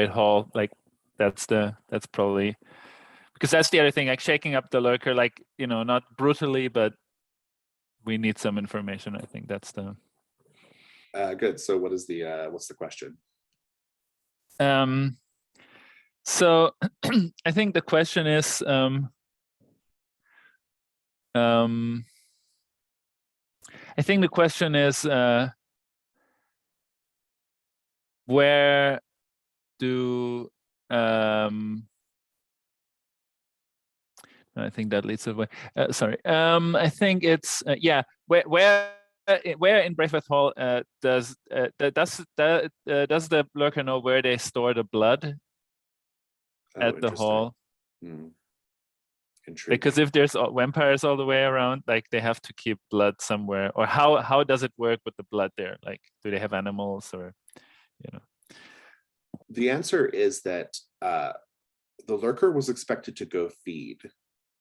Hall. Like, that's probably, because that's the other thing, like shaking up the lurker, like, not brutally, but we need some information. I think that's the Good. So what's the question? So I think the question is, where do I think that leads away. Sorry. I think it's where in Brathwaite Hall does the lurker know where they store the blood at the Interesting. hall? Intriguing. Because if there's vampires all the way around, like, they have to keep blood somewhere. Or how does it work with the blood there? Like, do they have animals, or The answer is that the lurker was expected to go feed.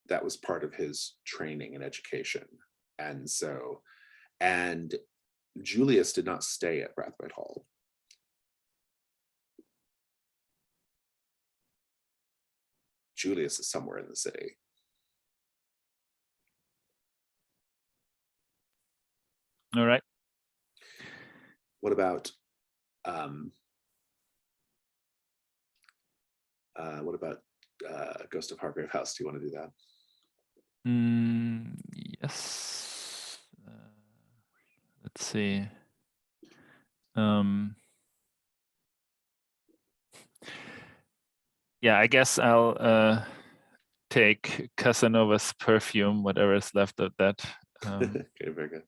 That was part of his training and education. And Julius did not stay at Brathwaite Hall. Julius is somewhere in the city. All right. What about Ghost of Hargrave House? Do you want to do that? Yes. Let's see. Yeah, I guess I'll take Casanova's perfume, whatever is left of that. Okay, very good.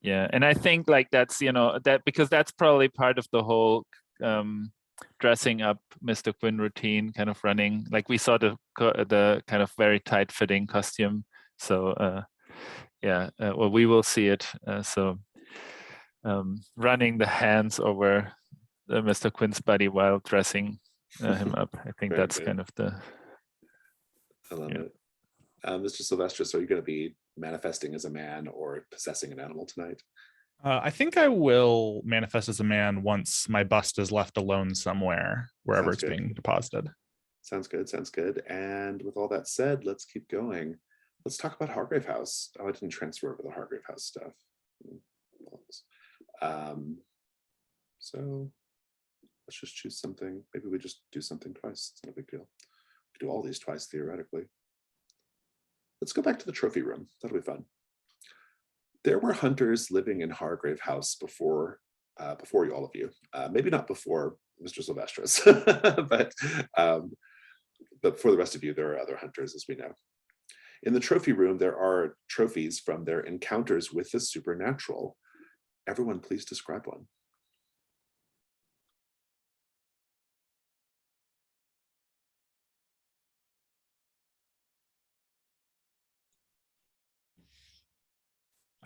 Yeah, and I think, like, that's that, because that's probably part of the whole dressing up Mr. Quinn routine, kind of running, like, we saw the kind of very tight fitting costume. So well, we will see it. So running the hands over Mr. Quinn's body while dressing him up. I think that's good. kind of the. I love it. Mr. Silvestris, are you going to be manifesting as a man or possessing an animal tonight? I think I will manifest as a man once my bust is left alone somewhere, wherever Sounds it's good. being deposited. Sounds good. And with all that said, let's keep going. Let's talk about Hargrave House. Oh, I didn't transfer over the Hargrave House stuff. So let's just choose something. Maybe we just do something twice. It's no big deal. We do all these twice, theoretically. Let's go back to the trophy room. That'll be fun. There were hunters living in Hargrave House before all of you. Maybe not before Mr. Silvestris, but for the rest of you, there are other hunters, as we know. In the trophy room, there are trophies from their encounters with the supernatural. Everyone, please describe one.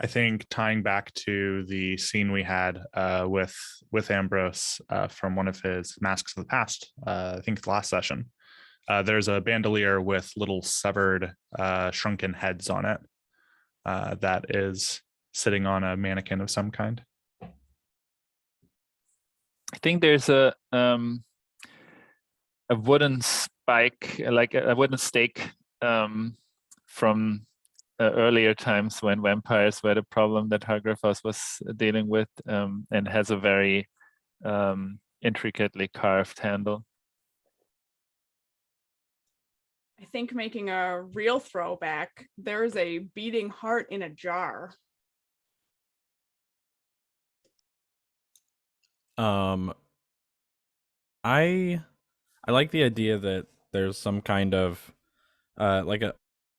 I think tying back to the scene we had with Ambrose from one of his Masks of the Past, I think the last session, there's a bandolier with little severed, shrunken heads on it that is sitting on a mannequin of some kind. I think there's a wooden spike, like a wooden stake from earlier times when vampires were the problem that Hargrave House was dealing with, and has a very intricately carved handle. I think, making a real throwback, there's a beating heart in a jar. I like the idea that there's some kind of like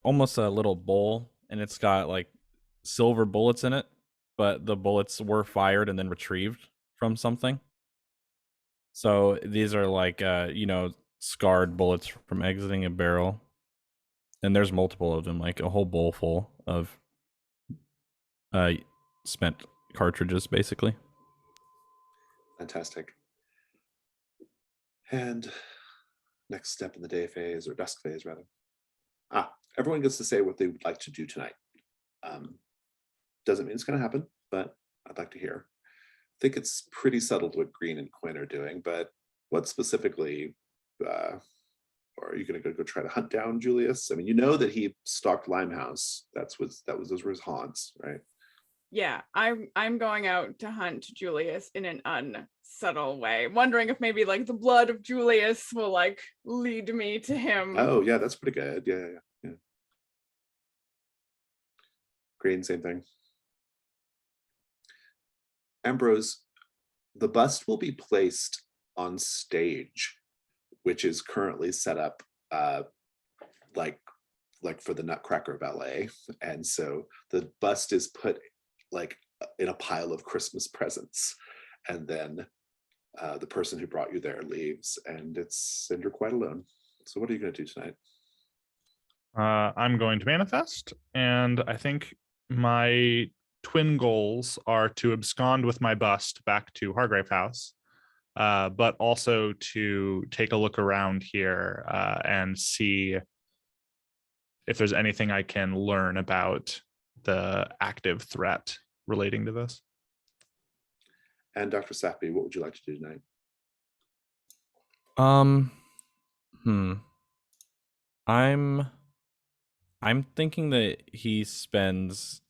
almost a little bowl, and it's got like silver bullets in it, but the bullets were fired and then retrieved from something. So these are like scarred bullets from exiting a barrel. and there's multiple of them, like a whole bowl full of spent cartridges, basically. Fantastic. And next step in the day phase, or dusk phase rather. Everyone gets to say what they would like to do tonight. Doesn't mean it's going to happen, but I'd like to hear. I think it's pretty settled what Green and Quinn are doing, but what specifically, or are you going to go try to hunt down Julius? I mean, you know that he stalked Limehouse. Those were his haunts, right? Yeah, I'm going out to hunt Julius in an unsubtle way, wondering if maybe like the blood of Julius will like lead me to him. Oh yeah, that's pretty good. Yeah. Green, same thing. Ambrose, the bust will be placed on stage, which is currently set up like for the Nutcracker ballet, and so the bust is put like in a pile of Christmas presents, and then the person who brought you there leaves, and you're quite alone. So what are you going to do tonight? I'm going to manifest, and I think my twin goals are to abscond with my bust back to Hargrave House, but also to take a look around here and see if there's anything I can learn about the active threat relating to this. And Dr. Sappy, what would you like to do tonight? I'm thinking that he spends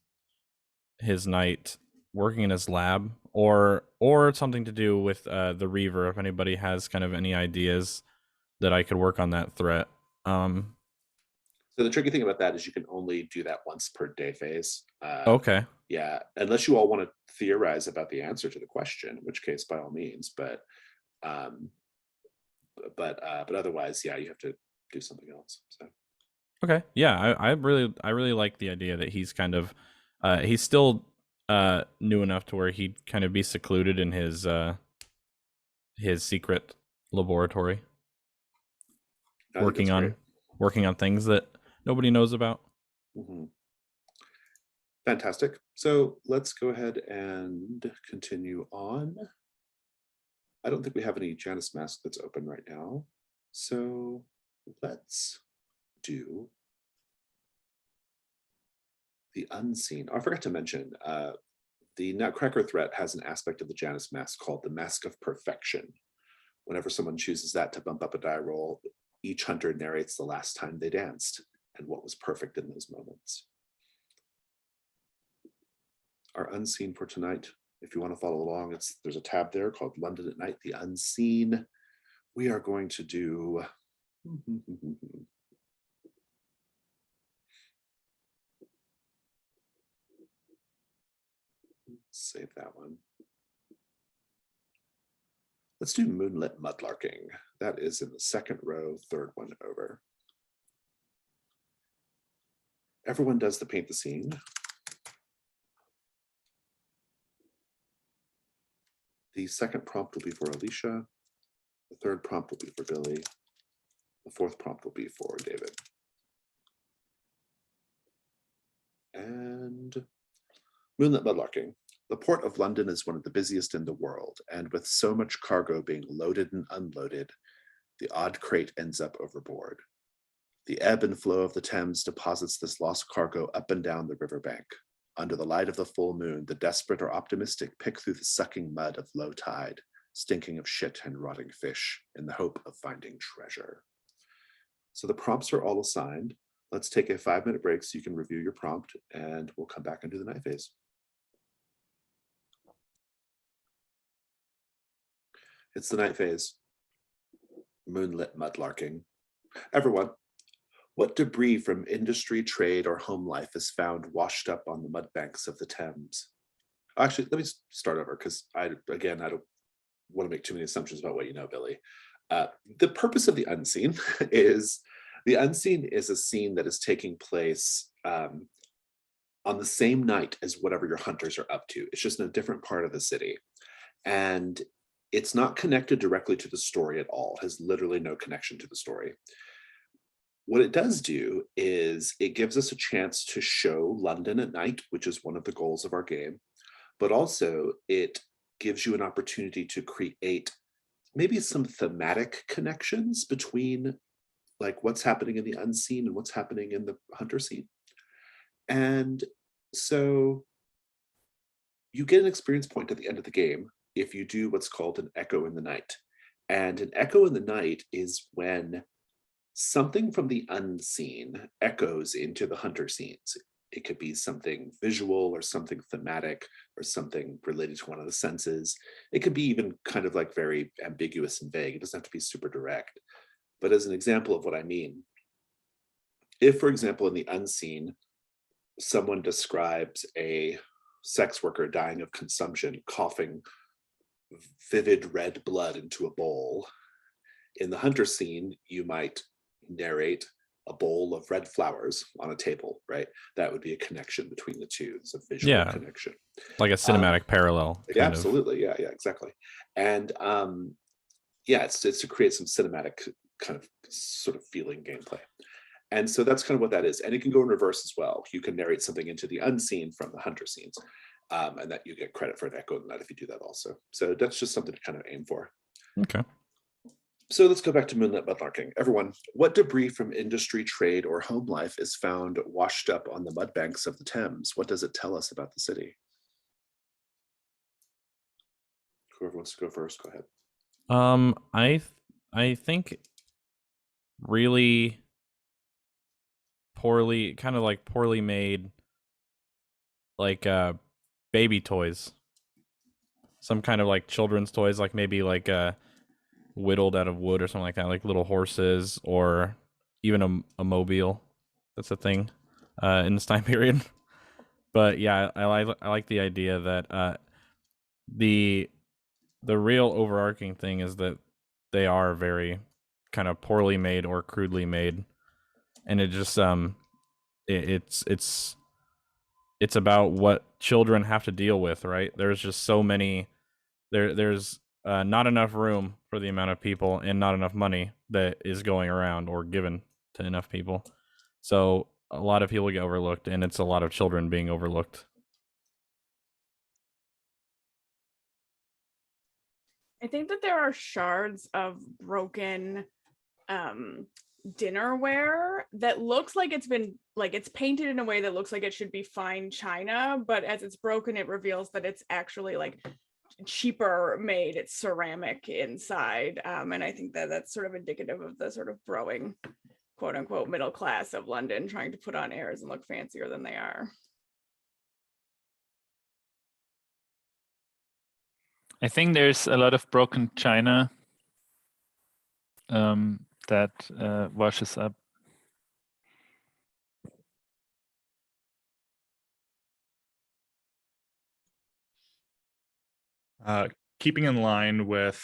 his night working in his lab, or something to do with the Reaver. If anybody has kind of any ideas that I could work on that threat. So the tricky thing about that is you can only do that once per day phase. Okay. Yeah, unless you all want to theorize about the answer to the question, in which case by all means. But otherwise, yeah, you have to do something else. So. Okay. Yeah, I really like the idea that he's kind of he's still new enough to where he'd kind of be secluded in his secret laboratory, working on things that nobody knows about. Mm-hmm. Fantastic. So let's go ahead and continue on. I don't think we have any Janus mask that's open right now. So let's do the unseen. Oh, I forgot to mention, the Nutcracker threat has an aspect of the Janus mask called the Mask of Perfection. Whenever someone chooses that to bump up a die roll, each hunter narrates the last time they danced and what was perfect in those moments. Our unseen for tonight, if you want to follow along, there's a tab there called London at Night, the Unseen. We are going to do save that one. Let's do Moonlit Mudlarking. That is in the second row, third one over. Everyone does the paint the scene. The second prompt will be for Alicia. The third prompt will be for Billy. The fourth prompt will be for David. And Moonlit Mudlarking. The port of London is one of the busiest in the world, and with so much cargo being loaded and unloaded, the odd crate ends up overboard. The ebb and flow of the Thames deposits this lost cargo up and down the riverbank. Under the light of the full moon, the desperate or optimistic pick through the sucking mud of low tide, stinking of shit and rotting fish, in the hope of finding treasure. So the prompts are all assigned. Let's take a 5-minute break so you can review your prompt, and we'll come back and do the night phase. It's the night phase. Moonlit Mudlarking. Everyone, what debris from industry, trade, or home life is found washed up on the mud banks of the Thames? Actually, let me start over, because I don't want to make too many assumptions about what you know, Billy. The purpose of the unseen is a scene that is taking place on the same night as whatever your hunters are up to. It's just in a different part of the city. And it's not connected directly to the story at all. It has literally no connection to the story. what it does do is it gives us a chance to show London at night, which is one of the goals of our game, but also it gives you an opportunity to create maybe some thematic connections between like what's happening in the unseen and what's happening in the hunter scene. And so you get an experience point at the end of the game if you do what's called an echo in the night. And an echo in the night is when something from the unseen echoes into the hunter scenes. It could be something visual or something thematic or something related to one of the senses. It could be even kind of like very ambiguous and vague. It doesn't have to be super direct. But as an example of what I mean, if, for example, in the unseen, someone describes a sex worker dying of consumption, coughing vivid red blood into a bowl, in the hunter scene, you might narrate a bowl of red flowers on a table, right? That would be a connection between the two. It's a visual connection. Like a cinematic parallel. Yeah, absolutely. Yeah, exactly. And it's to create some cinematic kind of sort of feeling gameplay. And so that's kind of what that is. And it can go in reverse as well. You can narrate something into the unseen from the hunter scenes, and that you get credit for an echo in that if you do that also. So that's just something to kind of aim for. Okay. So let's go back to Moonlit Mudlarking. Everyone, what debris from industry, trade, or home life is found washed up on the mud banks of the Thames? What does it tell us about the city? Whoever wants to go first, go ahead. I think really poorly made, like baby toys. Some kind of like children's toys, like maybe like whittled out of wood or something like that, like little horses or even a mobile. That's a thing in this time period. But yeah, I like the idea that the real overarching thing is that they are very kind of poorly made or crudely made, and it just it's about what children have to deal with, right? There's just so many there's not enough room for the amount of people and not enough money that is going around or given to enough people. So a lot of people get overlooked, and it's a lot of children being overlooked. I think that there are shards of broken dinnerware that looks like it's painted in a way that looks like it should be fine china, but as it's broken, it reveals that it's actually like cheaper made. It's ceramic inside, and I think that that's sort of indicative of the sort of growing quote unquote middle class of London trying to put on airs and look fancier than they are. I think there's a lot of broken china that washes up. Keeping in line with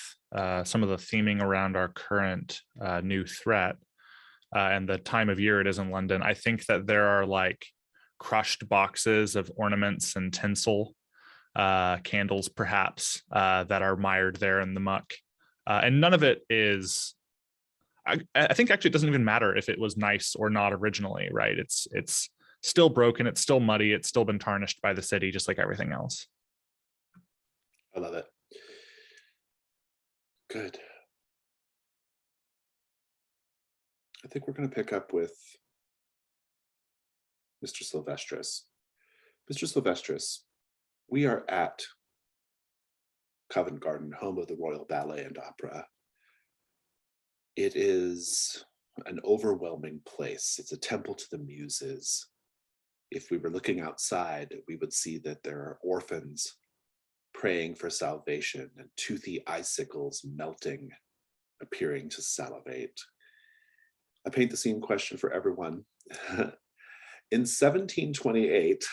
some of the theming around our current new threat and the time of year it is in London, I think that there are like crushed boxes of ornaments and tinsel, candles perhaps, that are mired there in the muck. And none of it is, I think actually it doesn't even matter if it was nice or not originally, right? It's still broken, it's still muddy, it's still been tarnished by the city, just like everything else. I love it. Good. I think we're going to pick up with Mr. Silvestris. Mr. Silvestris, we are at Covent Garden, home of the Royal Ballet and Opera. It is an overwhelming place. It's a temple to the muses. If we were looking outside, we would see that there are orphans praying for salvation and toothy icicles melting, appearing to salivate. A paint the scene question for everyone. In 1728,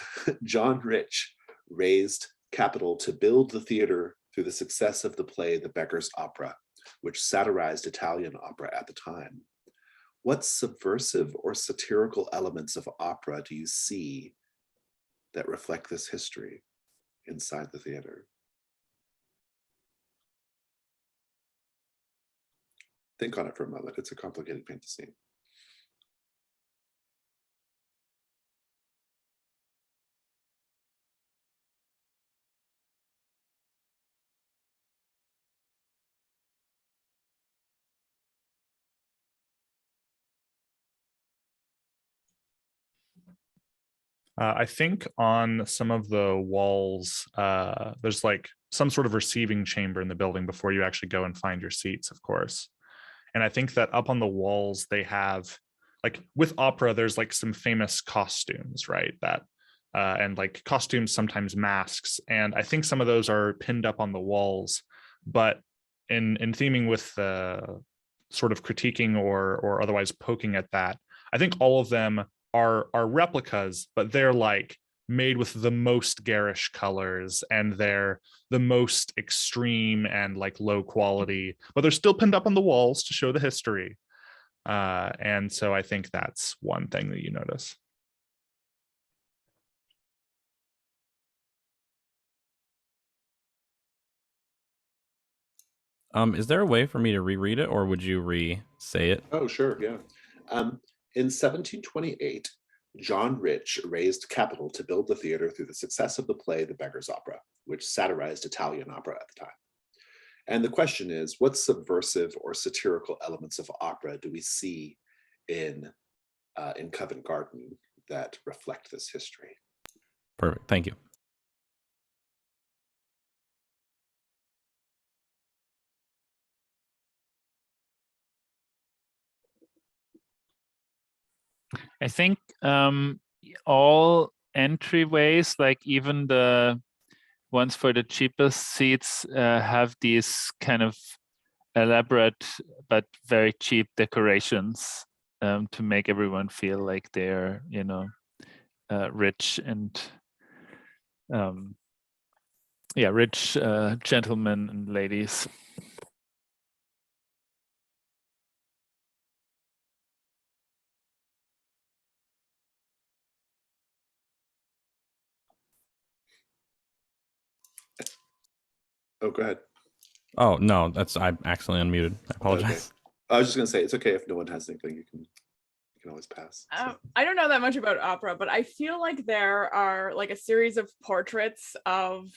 John Rich raised capital to build the theater through the success of the play The Beggar's Opera, which satirized Italian opera at the time. What subversive or satirical elements of opera do you see that reflect this history inside the theater? Think on it for a moment. It's a complicated paint the scene. I think on some of the walls, there's like some sort of receiving chamber in the building before you actually go and find your seats, of course. And I think that up on the walls, they have, like with opera, there's like some famous costumes, right? That and like costumes, sometimes masks. And I think some of those are pinned up on the walls. But in theming with the sort of critiquing or otherwise poking at that, I think all of them are replicas, but they're like made with the most garish colors, and they're the most extreme and like low quality, but they're still pinned up on the walls to show the history. And so I think that's one thing that you notice. Is there a way for me to reread it, or would you re-say it? Oh, sure, yeah. In 1728, John Rich raised capital to build the theater through the success of the play The Beggar's Opera, which satirized Italian opera at the time. And the question is, what subversive or satirical elements of opera do we see in Covent Garden that reflect this history? Perfect. Thank you. I think all entryways, like even the ones for the cheapest seats, have these kind of elaborate but very cheap decorations to make everyone feel like they're, rich and rich gentlemen and ladies. Oh, go ahead. Oh no, I'm accidentally unmuted. I apologize. Okay. I was just gonna say it's okay if no one has anything. You can always pass. So. I don't know that much about opera, but I feel like there are like a series of portraits of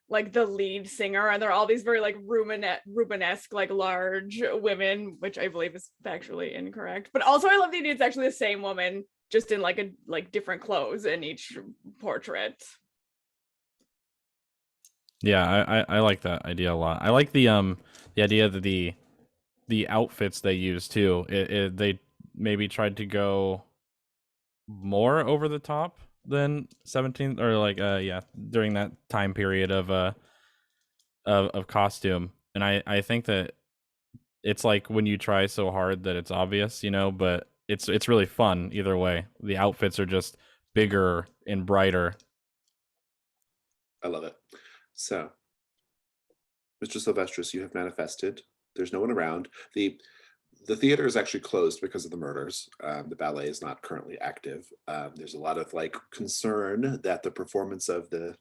like the lead singer, and they're all these very like Rubenesque, like large women, which I believe is factually incorrect. But also I love the idea it's actually the same woman, just in like different clothes in each portrait. Yeah, I like that idea a lot. I like the idea that the outfits they use too. They maybe tried to go more over the top than 17 or like during that time period of costume. And I think that it's like when you try so hard that it's obvious, but it's really fun either way. The outfits are just bigger and brighter. I love it. So, Mr. Silvestris, you have manifested. There's no one around. The theater is actually closed because of the murders. The ballet is not currently active. There's a lot of like concern that the performance of the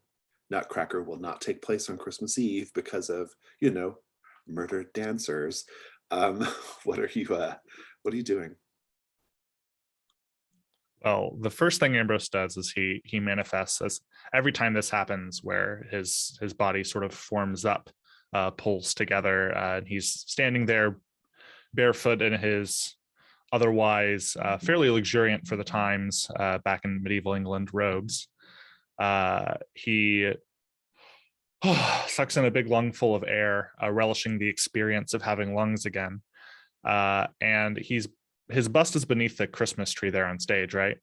Nutcracker will not take place on Christmas Eve because of, murdered dancers. What are you doing? Well, the first thing Ambrose does is he manifests, as every time this happens, where his body sort of forms up, pulls together, and he's standing there barefoot in his otherwise fairly luxuriant for the times back in medieval England robes. He sucks in a big lungful of air, relishing the experience of having lungs again. And his bust is beneath the Christmas tree there on stage, right?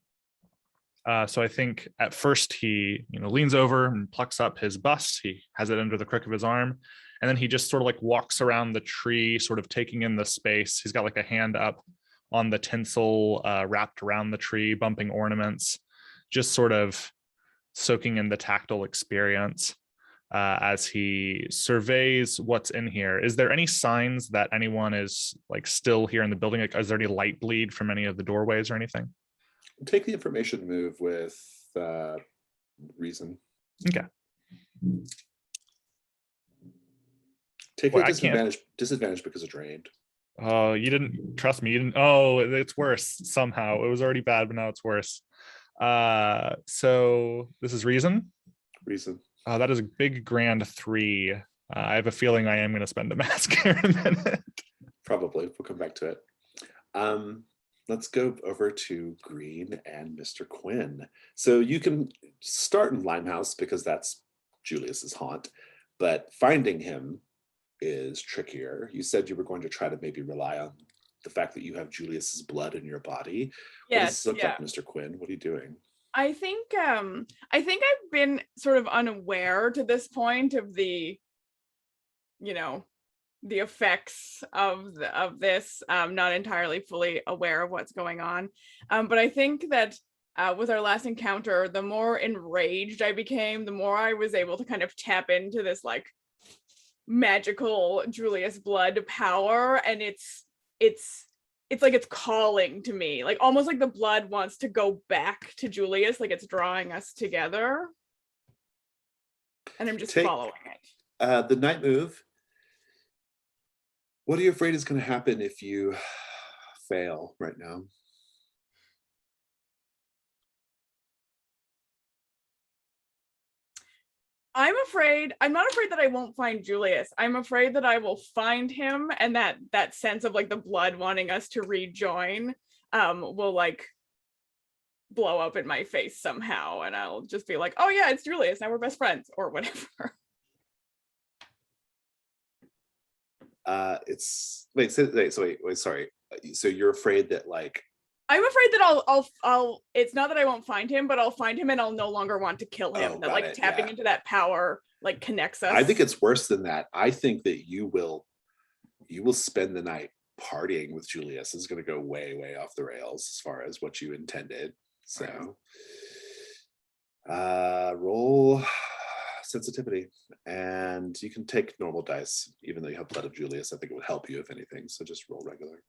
So I think at first he, leans over and plucks up his bust. He has it under the crook of his arm, and then he just sort of like walks around the tree, sort of taking in the space. He's got like a hand up on the tinsel wrapped around the tree, bumping ornaments, just sort of soaking in the tactile experience as he surveys what's in here. Is there any signs that anyone is like still here in the building? Like, is there any light bleed from any of the doorways or anything? Take the information move with reason. Okay. Take a disadvantage because it drained. Oh, you didn't trust me. You didn't. Oh, it's worse somehow. It was already bad, but now it's worse. So this is reason. Reason. That is a big grand 3. I have a feeling I am going to spend a mask here in a minute. Probably. We'll come back to it. let's go over to Green and Mr. Quinn. So you can start in Limehouse because that's Julius's haunt, but finding him is trickier. You said you were going to try to maybe rely on the fact that you have Julius's blood in your body. What does Yes, this look yeah. like, Mr. Quinn? What are you doing? I think I've been sort of unaware to this point of the, you know, the effects of this, not entirely fully aware of what's going on. But I think that with our last encounter, the more enraged I became, the more I was able to kind of tap into this like magical Julius blood power, and it's like it's calling to me, like almost like the blood wants to go back to Julius, like it's drawing us together, and I'm just following it. The night move. What are you afraid is going to happen if you fail right now? I'm not afraid that I won't find Julius. I'm afraid that I will find him, and that sense of like the blood wanting us to rejoin will like blow up in my face somehow, and I'll just be like, oh yeah, it's Julius, now we're best friends, or whatever. Wait, sorry. So you're afraid that like I'm afraid that I'll it's not that I won't find him, but I'll find him and I'll no longer want to kill him. That like tapping into that power like connects us. I think it's worse than that. I think that you will spend the night partying with Julius. Is going to go way, way off the rails as far as what you intended. So roll sensitivity, and you can take normal dice, even though you have blood of Julius. I think it would help you if anything. So just roll regular.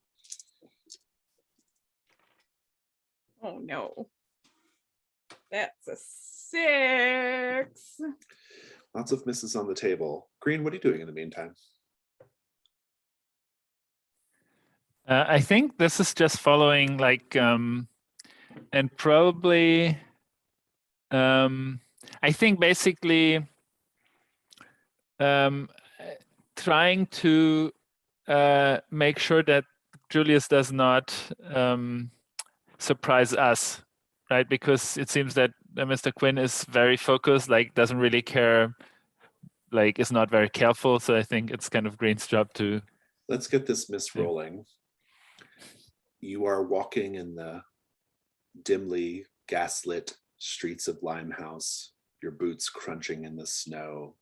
Oh no. That's a 6. Lots of misses on the table. Green, what are you doing in the meantime? I think this is just following like, and probably, I think basically trying to make sure that Julius does not surprise us, right? Because it seems that Mr. Quinn is very focused, like doesn't really care, like is not very careful. So I think it's kind of Green's job to. Let's get this miss rolling. You are walking in the dimly gaslit streets of Limehouse, your boots crunching in the snow,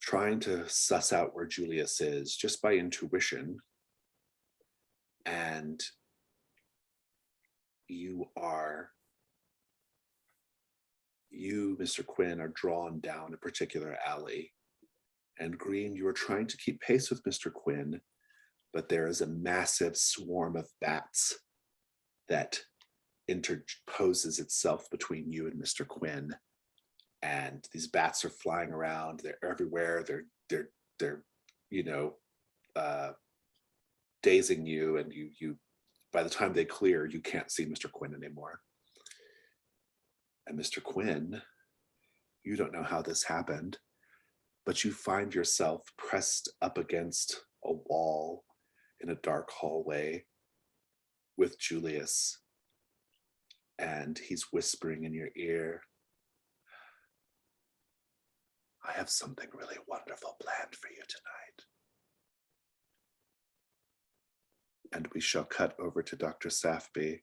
trying to suss out where Julius is just by intuition. And you, Mr. Quinn, are drawn down a particular alley. And Green, you are trying to keep pace with Mr. Quinn, but there is a massive swarm of bats that interposes itself between you and Mr. Quinn. And these bats are flying around. They're everywhere. They're dazing you, and you by the time they clear, you can't see Mr. Quinn anymore. And Mr. Quinn, you don't know how this happened, but you find yourself pressed up against a wall in a dark hallway with Julius. And he's whispering in your ear, I have something really wonderful planned for you tonight. And we shall cut over to Dr. Safby.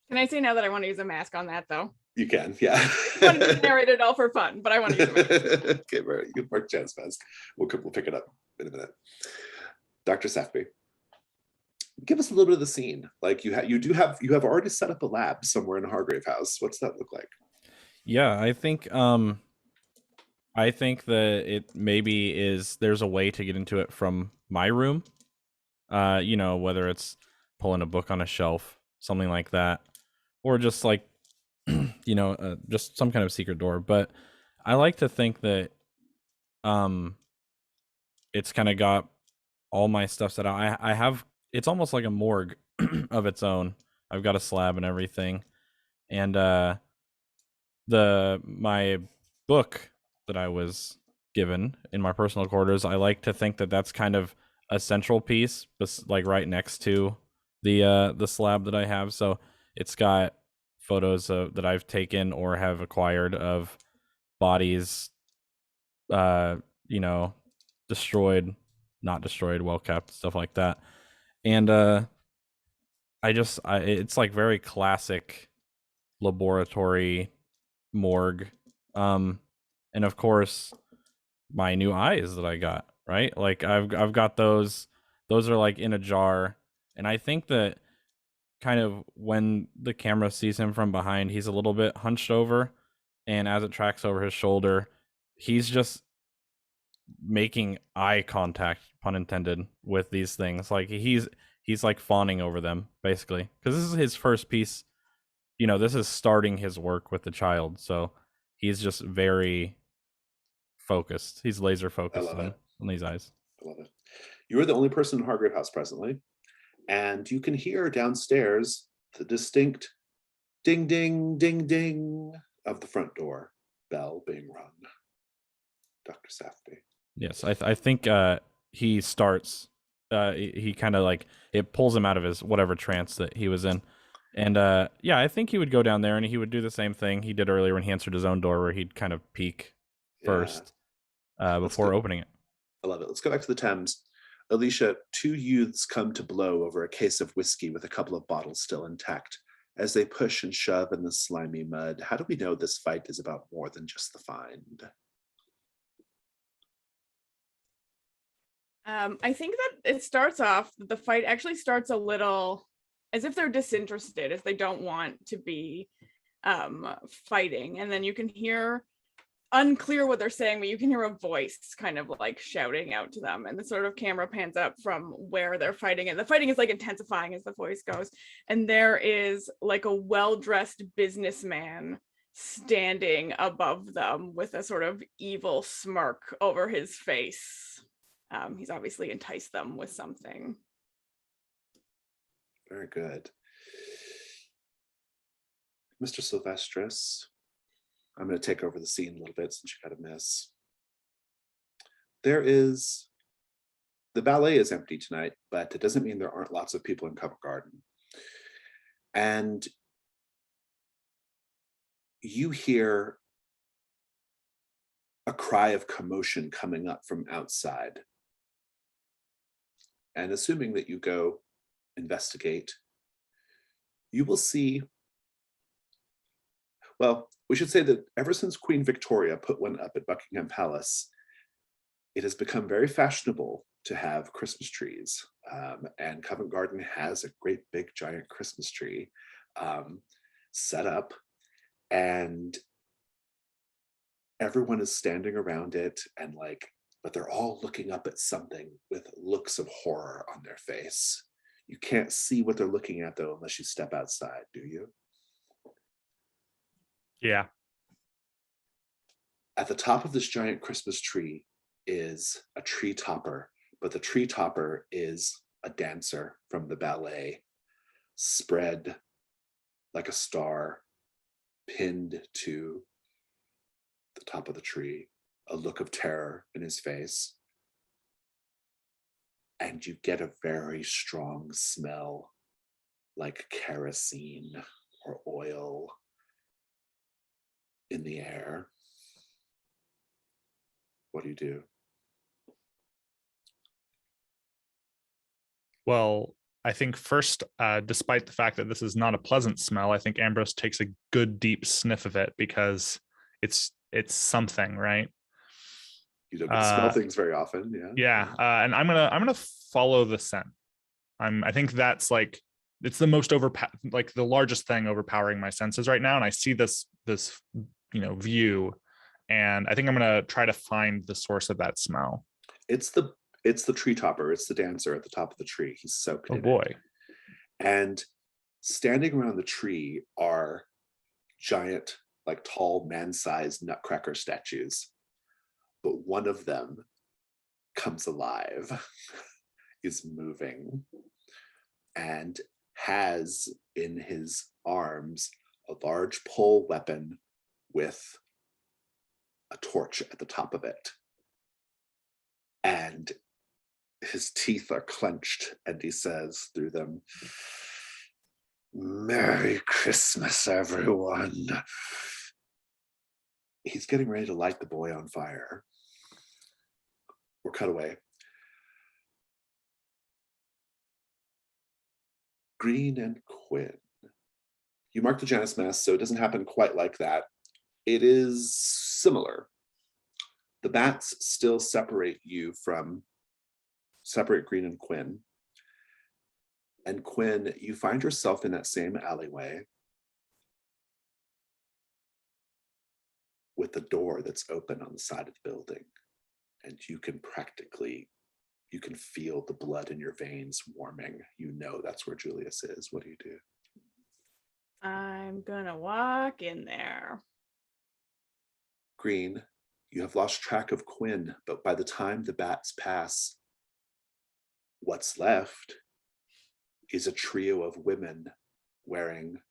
Can I say now that I want to use a mask on that though? You can, yeah. I wanted to narrate it all for fun, but I want to use a mask. Okay, right. You can mark Jan's mask. We'll pick it up in a minute. Dr. Safby, give us a little bit of the scene. Like you have already set up a lab somewhere in Hargrave House. What's that look like? Yeah, I think that it maybe is, there's a way to get into it from my room. Whether it's pulling a book on a shelf, something like that, or just like, just some kind of secret door. But I like to think that it's kind of got all my stuff set out. I have, it's almost like a morgue of its own. I've got a slab and everything. And my book that I was given in my personal quarters, I like to think that that's kind of a central piece, like right next to the slab that I have. So it's got photos that I've taken or have acquired of bodies, you know, destroyed, not destroyed, well kept, stuff like that. And it's like very classic laboratory morgue. And of course, my new eyes that I got, right? Like I've got those. Those are like in a jar, and I think that kind of when the camera sees him from behind, he's a little bit hunched over, and as it tracks over his shoulder, he's just making eye contact, pun intended, with these things. Like he's like fawning over them, basically, because this is his first piece. You know, this is starting his work with the child, so he's just very focused. He's laser focused on these eyes. I love it. You are the only person in Hargrave House presently, and you can hear downstairs the distinct ding, ding, ding, ding of the front door bell being rung. Dr. Safdie. Yes, I think he starts. He kind of like it pulls him out of his whatever trance that he was in, and yeah, I think he would go down there and he would do the same thing he did earlier when he answered his own door, where he'd kind of peek first before opening it. I love it. Let's go back to the Thames. Alicia, two youths come to blow over a case of whiskey with a couple of bottles still intact. As they push and shove in the slimy mud, how do we know this fight is about more than just the find? I think that it starts off, the fight actually starts a little as if they're disinterested, as they don't want to be fighting. And then you can hear, unclear what they're saying, but you can hear a voice kind of like shouting out to them. And the sort of camera pans up from where they're fighting. And the fighting is like intensifying as the voice goes. And there is like a well-dressed businessman standing above them with a sort of evil smirk over his face. He's obviously enticed them with something. Very good. Mr. Silvestris, I'm going to take over the scene a little bit since you got a miss. The ballet is empty tonight, but it doesn't mean there aren't lots of people in Covent Garden. And you hear a cry of commotion coming up from outside. And assuming that you go investigate, you will see, well, we should say that ever since Queen Victoria put one up at Buckingham Palace, it has become very fashionable to have Christmas trees. And Covent Garden has a great big giant Christmas tree set up, and everyone is standing around it and but they're all looking up at something with looks of horror on their face. You can't see what they're looking at though unless you step outside, do you? Yeah. At the top of this giant Christmas tree is a tree topper, but the tree topper is a dancer from the ballet, spread like a star, pinned to the top of the tree, a look of terror in his face. And you get a very strong smell, like kerosene or oil, in the air. What do you do? Well, I think first, despite the fact that this is not a pleasant smell, I think Ambrose takes a good deep sniff of it because it's something, right? You don't get to smell things very often, yeah. Yeah, and I'm gonna follow the scent. I think that's like it's the most the largest thing overpowering my senses right now, and I see this view, and I think I'm gonna try to find the source of that smell. It's the tree topper. It's the dancer at the top of the tree. He's soaked in boy. it. And standing around the tree are giant, like tall, man-sized Nutcracker statues. But one of them comes alive, is moving, and has in his arms a large pole weapon with a torch at the top of it. And his teeth are clenched, and he says through them, "Merry Christmas, everyone." He's getting ready to light the boy on fire. We're cut away. Green and Quinn. You mark the Janus Mass, so it doesn't happen quite like that. It is similar. The bats still separate Green and Quinn. And Quinn, you find yourself in that same alleyway with the door that's open on the side of the building. And you can feel the blood in your veins warming. You know that's where Julius is. What do you do? I'm gonna walk in there. Green, you have lost track of Quinn, but by the time the bats pass, what's left is a trio of women wearing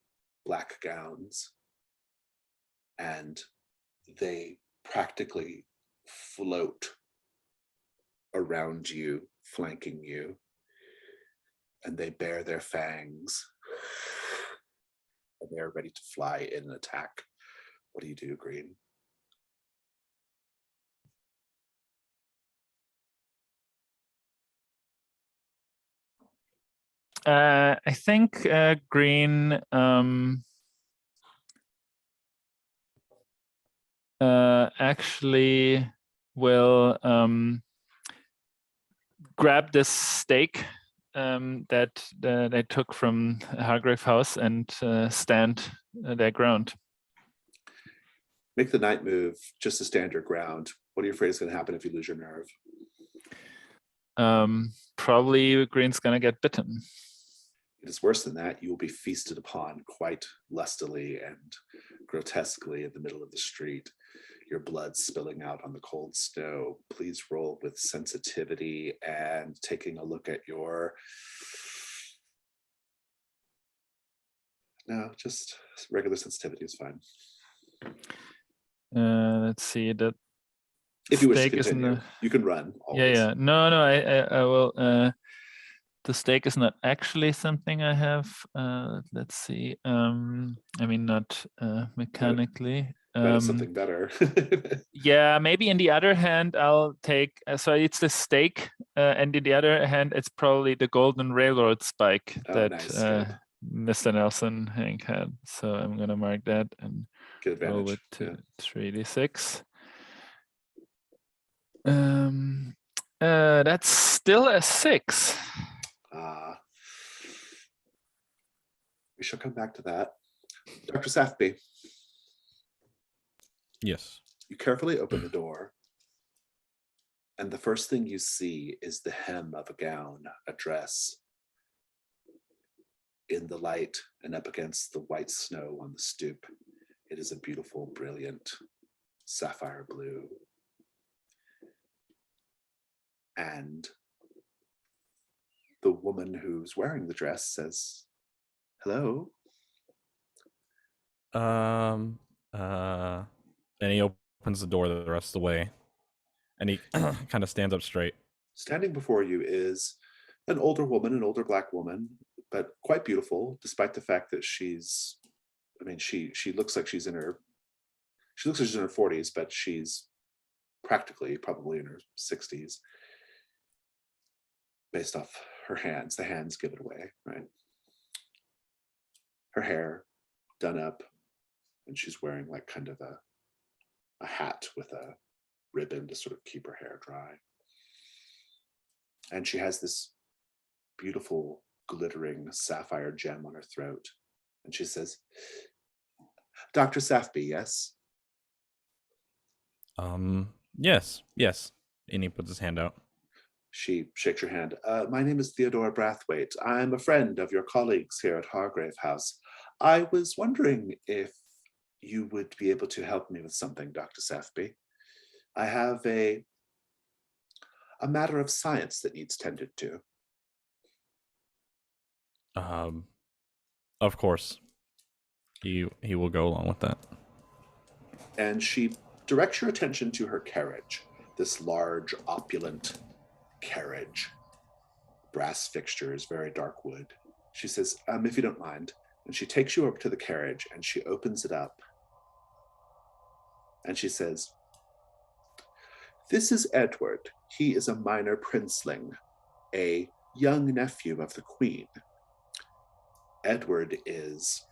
black gowns, and they practically float around you, flanking you, and they bare their fangs, and they're ready to fly in and attack. What do you do, Green? I think Green actually will grab this stake that they took from Hargrave House and stand their ground. Make the night move just to stand your ground. What are you afraid is going to happen if you lose your nerve? Probably Green's gonna get bitten. It is worse than that. You will be feasted upon quite lustily and grotesquely in the middle of the street, your blood spilling out on the cold snow. Please roll with sensitivity and taking a look at your... No, just regular sensitivity is fine. Let's see. That if you wish to stake is continue, you can run. Always. Yeah. No. I will. The stake is not actually something I have. Let's see. I mean, not mechanically. That is something better. Yeah, maybe in the other hand, I'll take. So it's the stake, and in the other hand, it's probably the golden railroad spike that nice. Mr. Nelson Hank had. So I'm gonna mark that and get advantage. Roll it to 3d6. That's still a 6. We shall come back to that. Dr. Safby. Yes. You carefully open the door, and the first thing you see is the hem of a gown, a dress. In the light and up against the white snow on the stoop, it is a beautiful, brilliant sapphire blue. And the woman who's wearing the dress says, "Hello." And he opens the door the rest of the way, and he kind of stands up straight. Standing before you is an older woman, an older black woman, but quite beautiful, despite the fact that she's, I mean, she looks like she's in her 40s, but she's practically probably in her 60s, based off her hands. The hands give it away, right? Her hair done up, and she's wearing like kind of a hat with a ribbon to sort of keep her hair dry. And she has this beautiful glittering sapphire gem on her throat. And she says, "Dr. Safby, yes?" Yes. And he puts his hand out. She shakes your hand. "My name is Theodore Brathwaite. I'm a friend of your colleagues here at Hargrave House. I was wondering if you would be able to help me with something, Dr. Safby. I have a matter of science that needs tended to." Of course. He will go along with that. And she directs your attention to her carriage, this large, opulent carriage brass fixtures, very dark wood. She says, if you don't mind. And she takes you over to the carriage and she opens it up. And she says, "This is Edward. He is a minor princeling, a young nephew of the Queen." Edward is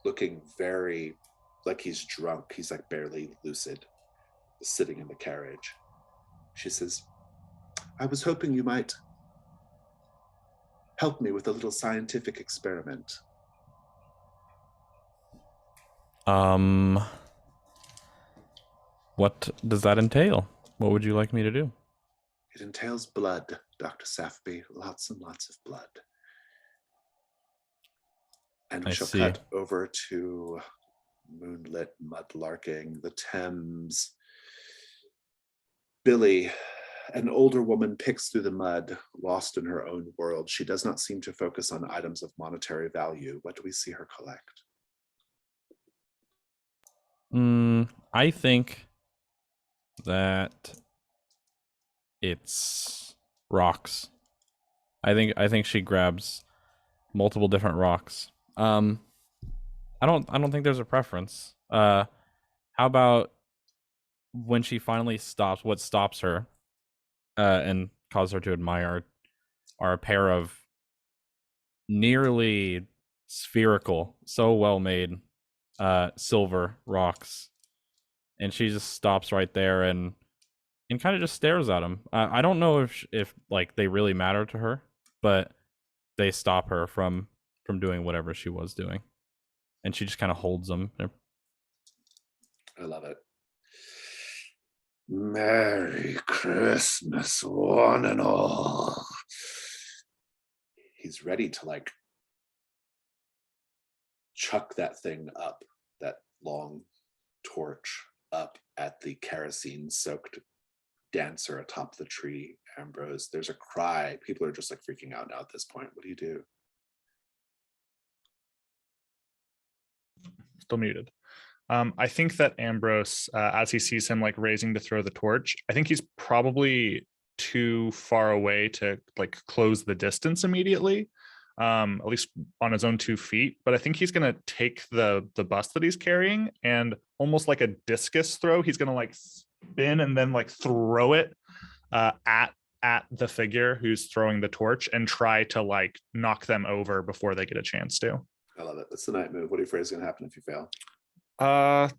looking very like he's drunk. He's like barely lucid, sitting in the carriage. She says, "I was hoping you might help me with a little scientific experiment." What does that entail? What would you like me to do? It entails blood, Dr. Safby, lots and lots of blood. And we I shall see. cut over to moonlit mudlarking, the Thames. Billy, an older woman, picks through the mud, lost in her own world. She does not seem to focus on items of monetary value. What do we see her collect? I think that it's rocks. I think she grabs multiple different rocks. I don't think there's a preference. How about when she finally stops, what stops her and causes her to admire are a pair of nearly spherical, so well made silver rocks. And she just stops right there and kind of just stares at him. I don't know if like they really matter to her, but they stop her from doing whatever she was doing, and she just kind of holds them. I love it. Merry Christmas, one and all. He's ready to like chuck that thing up, that long torch up at the kerosene-soaked dancer atop the tree, Ambrose. There's a cry. People are just like freaking out now at this point. What do you do? Still muted. I think that Ambrose, as he sees him like raising to throw the torch, I think he's probably too far away to like close the distance immediately, at least on his own 2 feet. But I think he's gonna take the bust that he's carrying and almost like a discus throw. He's gonna like spin and then like throw it at the figure who's throwing the torch and try to like knock them over before they get a chance to. I love it. That's the night move. What are you afraid is going to happen if you fail? I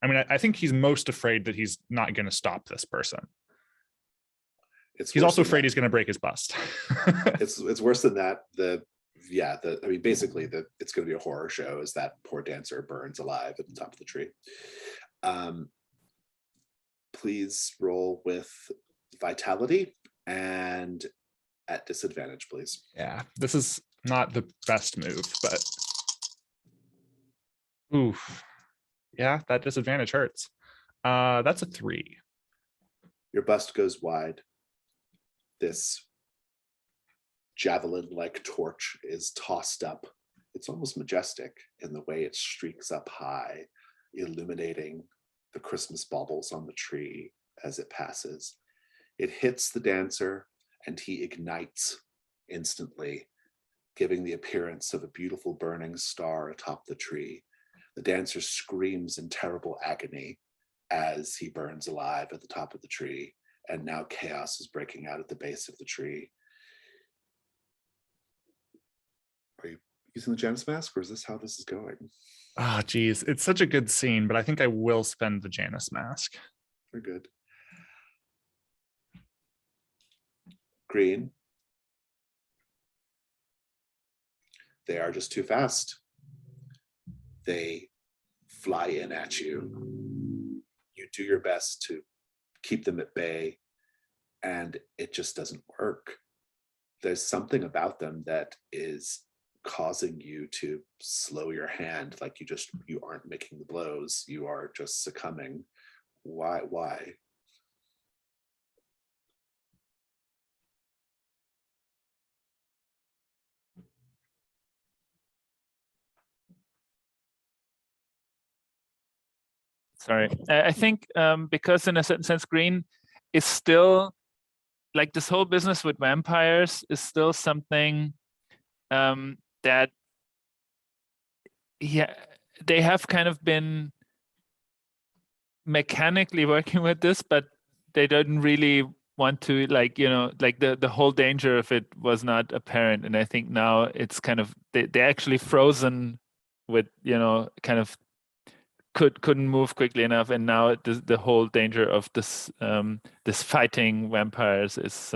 mean, I think he's most afraid that he's not going to stop this person. He's also afraid he's going to break his bust. It's worse than that. I mean, basically, it's going to be a horror show as that poor dancer burns alive at the top of the tree. Please roll with vitality and at disadvantage, please. Yeah, this is not the best move, but oof. Yeah, that disadvantage hurts. That's a 3. Your bust goes wide. This javelin-like torch is tossed up. It's almost majestic in the way it streaks up high, illuminating the Christmas baubles on the tree as it passes. It hits the dancer and he ignites instantly, giving the appearance of a beautiful burning star atop the tree. The dancer screams in terrible agony as he burns alive at the top of the tree, and now chaos is breaking out at the base of the tree. Are you using the Janus mask, or is this how this is going? Oh, geez, it's such a good scene, but I think I will spend the Janus mask. Very good. Green. They are just too fast. They fly in at you. You do your best to keep them at bay, and it just doesn't work. There's something about them that is causing you to slow your hand, like you aren't making the blows, you are just succumbing. Why? Sorry, I think because in a certain sense, green is still like this whole business with vampires is still something that they have kind of been mechanically working with this, but they didn't really want to, like, like the whole danger of it was not apparent. And I think now it's kind of they're actually frozen with, kind of couldn't move quickly enough, and now the whole danger of this this fighting vampires is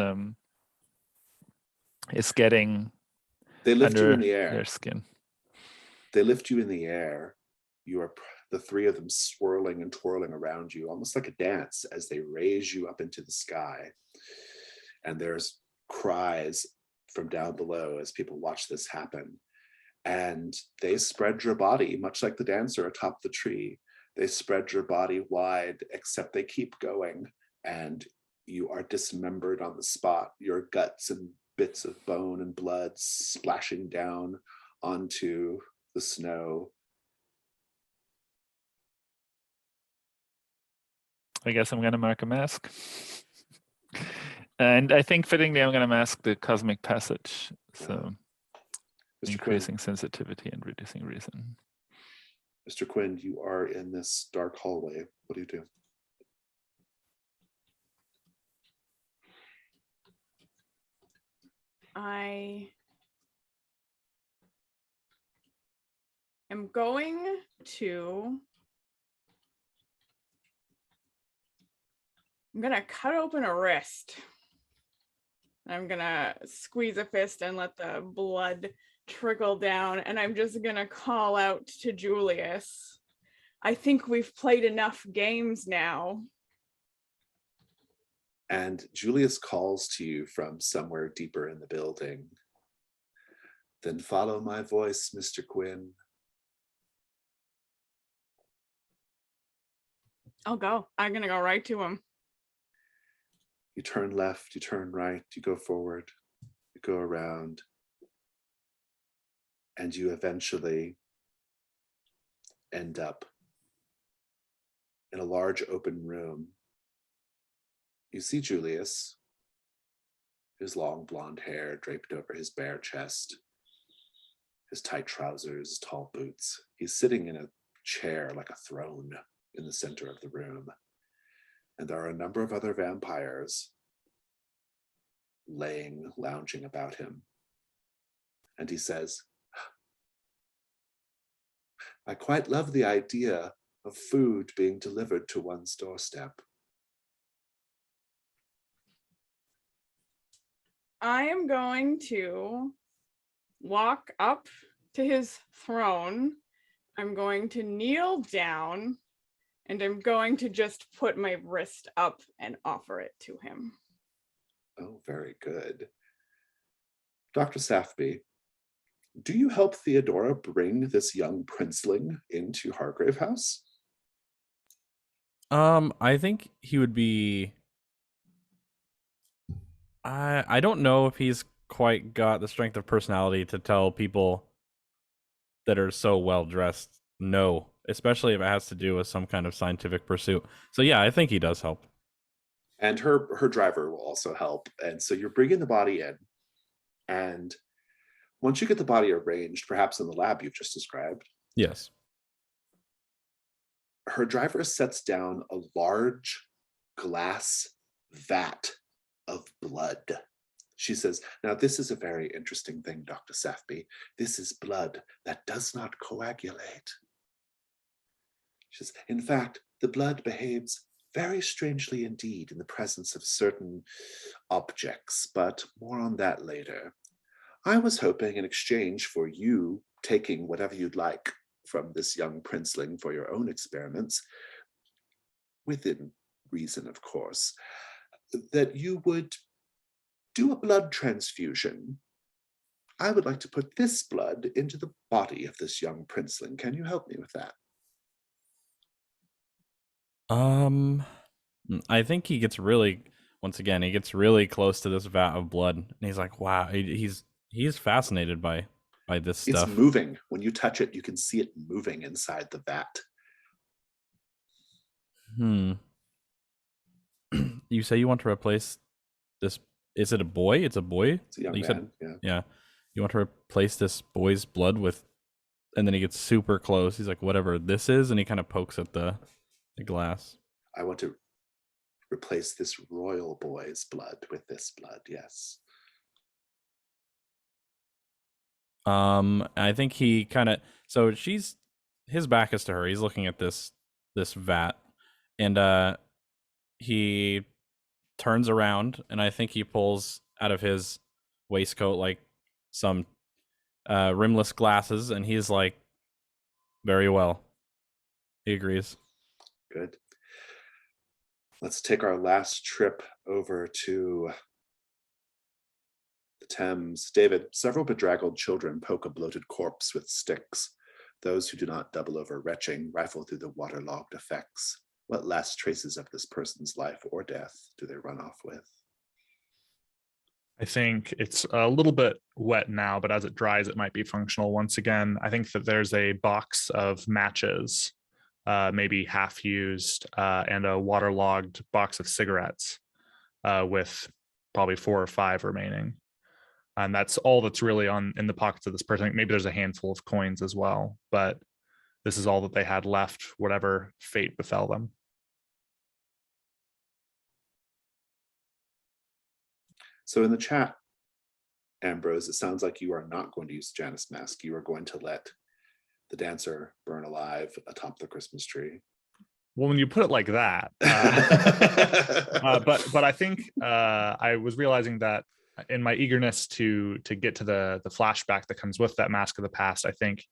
getting They lift you under in the air. their skin. They lift you in the air. You are the three of them swirling and twirling around you, almost like a dance, as they raise you up into the sky. And there's cries from down below as people watch this happen. And they spread your body, much like the dancer atop the tree. They spread your body wide, except they keep going. And you are dismembered on the spot. Your guts and bits of bone and blood splashing down onto the snow. I guess I'm gonna mark a mask. And I think fittingly, I'm gonna mask the cosmic passage. So Mr. increasing sensitivity and reducing reason. Mr. Quinn, you are in this dark hallway. What do you do? I am going to. I'm gonna cut open a wrist. I'm gonna squeeze a fist and let the blood trickle down, and I'm just gonna call out to Julius. I think we've played enough games now. And Julius calls to you from somewhere deeper in the building. Then follow my voice, Mr. Quinn. I'll go. I'm gonna go right to him. You turn left, you turn right, you go forward, you go around, and you eventually end up in a large open room. You see Julius, his long blonde hair draped over his bare chest, his tight trousers, tall boots. He's sitting in a chair like a throne in the center of the room. And there are a number of other vampires lounging about him. And he says, I quite love the idea of food being delivered to one's doorstep. I am going to walk up to his throne. I'm going to kneel down, and I'm going to just put my wrist up and offer it to him. Oh, very good. Dr. Safby, do you help Theodora bring this young princeling into Hargrave House? I think he would be. I don't know if he's quite got the strength of personality to tell people that are so well dressed no, especially if it has to do with some kind of scientific pursuit. So yeah, I think he does help. And her driver will also help. And so you're bringing the body in, and once you get the body arranged, perhaps in the lab you've just described, Yes. her driver sets down a large glass vat of blood. She says, now this is a very interesting thing, Dr. Safby. This is blood that does not coagulate. She says, in fact, the blood behaves very strangely indeed in the presence of certain objects, but more on that later. I was hoping in exchange for you taking whatever you'd like from this young princeling for your own experiments, within reason, of course, that you would do a blood transfusion. I would like to put this blood into the body of this young princeling. Can you help me with that? I think he gets really, once again, he gets really close to this vat of blood, and he's like, wow, he's fascinated by this stuff. It's moving. When you touch it, you can see it moving inside the vat. You say you want to replace this. Is it a boy? It's a boy. It's a young You man. said- Yeah. Yeah. You want to replace this boy's blood with, and then he gets super close. He's like, whatever this is, and he kind of pokes at the glass. I want to replace this royal boy's blood with this blood. Yes. I think he kind of, so his back is to her. He's looking at this vat, and he turns around, and I think he pulls out of his waistcoat like some rimless glasses, and he's like, very well. He agrees. Good. Let's take our last trip over to the Thames. David, several bedraggled children poke a bloated corpse with sticks. Those who do not double over retching rifle through the waterlogged effects. What last traces of this person's life or death do they run off with? I think it's a little bit wet now, but as it dries, it might be functional once again. I think that there's a box of matches, maybe half used, and a waterlogged box of cigarettes with probably 4 or 5 remaining. And that's all that's really in the pockets of this person. Maybe there's a handful of coins as well, but this is all that they had left, whatever fate befell them. So in the chat, Ambrose, it sounds like you are not going to use the Janus mask. You are going to let the dancer burn alive atop the Christmas tree. Well, when you put it like that, but I think I was realizing that in my eagerness to get to the flashback that comes with that Mask of the Past, I think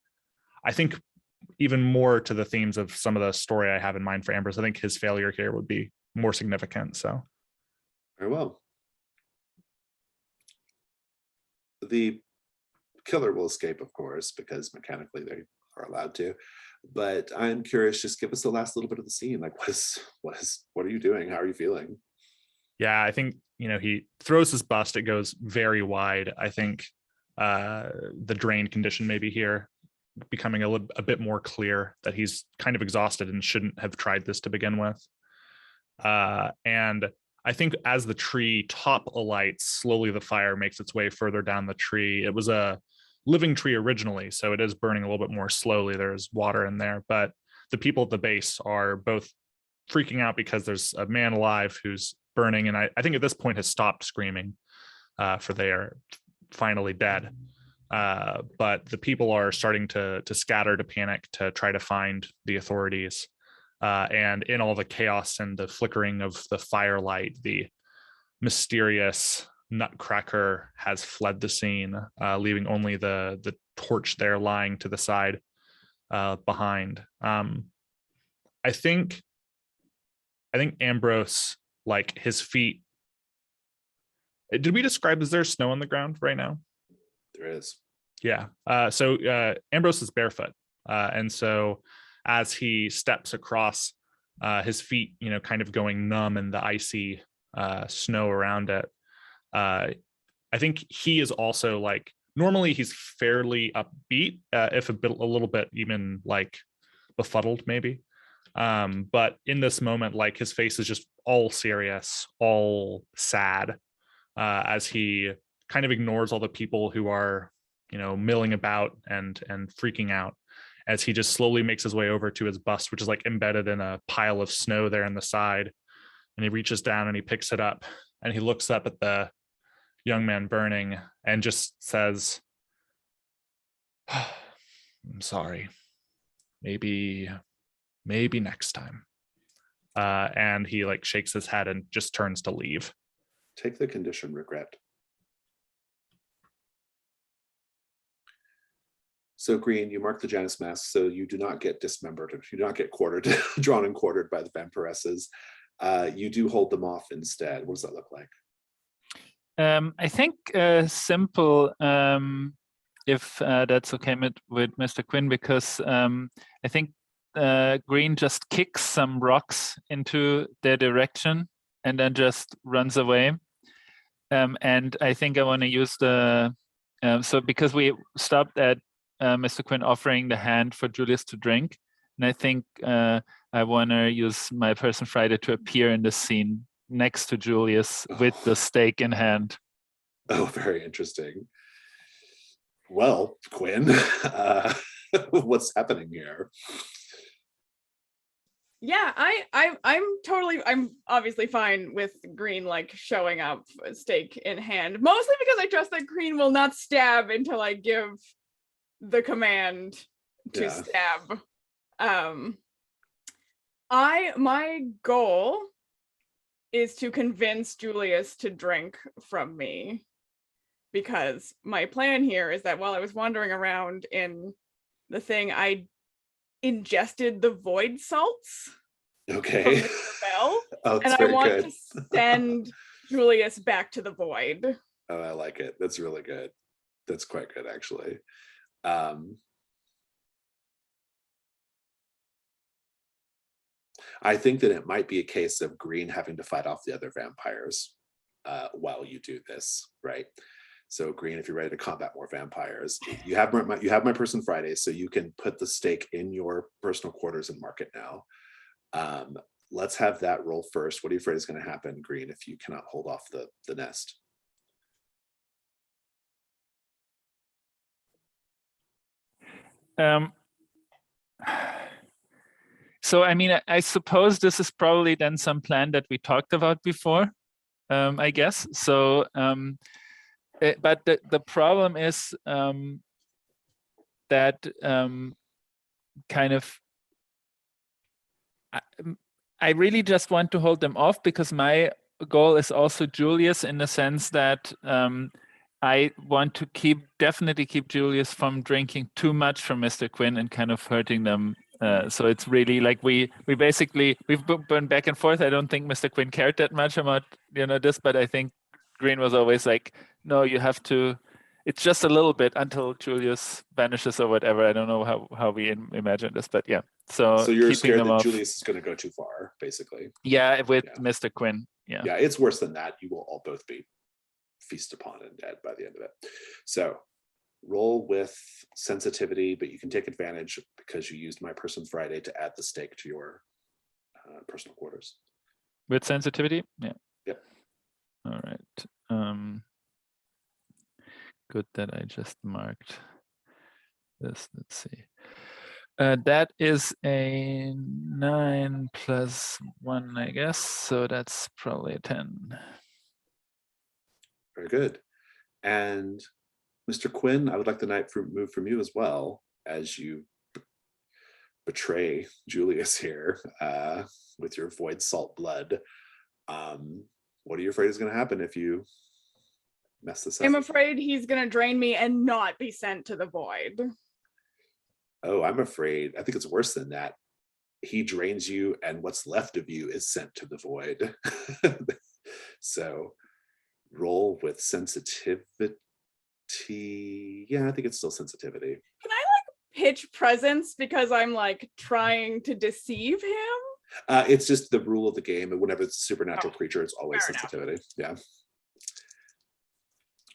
even more to the themes of some of the story I have in mind for Ambrose. I think his failure here would be more significant. So very well. The killer will escape, of course, because mechanically they are allowed to. But I'm curious, just give us the last little bit of the scene. Like, what are you doing? How are you feeling? Yeah, I think, he throws his bust. It goes very wide. I think the drain condition maybe here becoming a bit more clear that he's kind of exhausted and shouldn't have tried this to begin with. And I think as the tree top alights, slowly the fire makes its way further down the tree. It was a living tree originally, so it is burning a little bit more slowly. There's water in there, but the people at the base are both freaking out because there's a man alive who's burning, and I think at this point has stopped screaming, for they are finally dead. But the people are starting to scatter, to panic, to try to find the authorities. And in all the chaos and the flickering of the firelight, the mysterious Nutcracker has fled the scene, leaving only the torch there lying to the side behind. I think Ambrose, like his feet. Did we describe, is there snow on the ground right now? There is. Yeah. So Ambrose is barefoot. And so as he steps across, his feet, kind of going numb in the icy snow around it. I think he is also like, normally he's fairly upbeat, if a little bit even like befuddled maybe. But in this moment, like his face is just all serious, all sad, as he kind of ignores all the people who are, milling about and freaking out, as he just slowly makes his way over to his bust, which is like embedded in a pile of snow there on the side. And he reaches down and he picks it up and he looks up at the young man burning and just says, I'm sorry, maybe next time. And he like shakes his head and just turns to leave. Take the condition regret. So Green, you mark the Janus mask, so you do not get dismembered, you do not get quartered, drawn and quartered by the vampiresses. You do hold them off instead. What does that look like? I think simple, if that's okay with Mr. Quinn, because I think Green just kicks some rocks into their direction and then just runs away. And I think I want to use the, so because we stopped at Mr. Quinn offering the hand for Julius to drink, and I think I want to use my person Friday to appear in the scene next to Julius with the stake in hand. Oh, very interesting. Well, Quinn, what's happening here? Yeah, I'm obviously fine with Green like showing up stake in hand, mostly because I trust that Green will not stab until I give the command to Yeah. stab. My goal is to convince Julius to drink from me, because my plan here is that while I was wandering around in the thing, I ingested the void salts from Okay. the spell, Oh, and that's I very want good. to send Julius back to the void. Oh, I like it. That's really good. That's quite good, actually. I think that it might be a case of Green having to fight off the other vampires while you do this, right? So Green, if you're ready to combat more vampires, you have my person Friday, so you can put the stake in your personal quarters and mark it now. Let's have that roll first. What are you afraid is going to happen, Green, if you cannot hold off the nest? So, I mean, I suppose this is probably then some plan that we talked about before, I guess. So, but the problem is that kind of, I really just want to hold them off, because my goal is also Julius, in the sense that I want to definitely keep Julius from drinking too much from Mr. Quinn and kind of hurting them. So it's really like we've been back and forth. I don't think Mr. Quinn cared that much about this, but I think Green was always like, no, you have to. It's just a little bit until Julius vanishes or whatever. I don't know how we imagine this, but yeah. So you're keeping scared them that off. Julius is going to go too far, basically. Yeah, with Mr. Quinn. Yeah. Yeah, it's worse than that. You will all both be feasted upon and dead by the end of it. So roll with sensitivity, but you can take advantage because you used my person Friday to add the stake to your personal quarters. With sensitivity? Yeah. Yep. All right. Good that I just marked this. Let's see. That is a 9 plus 1, I guess. So that's probably a 10. Very good. And Mr. Quinn, I would like the night move from you as well, as you betray Julius here with your void salt blood. What are you afraid is going to happen if you mess this up? I'm afraid he's going to drain me and not be sent to the void. Oh, I'm afraid. I think it's worse than that. He drains you, and what's left of you is sent to the void. So roll with sensitivity. Yeah, I think it's still sensitivity. Can I like pitch presence because I'm like trying to deceive him? It's just the rule of the game, and whenever it's a supernatural creature, it's always Fair sensitivity. Enough.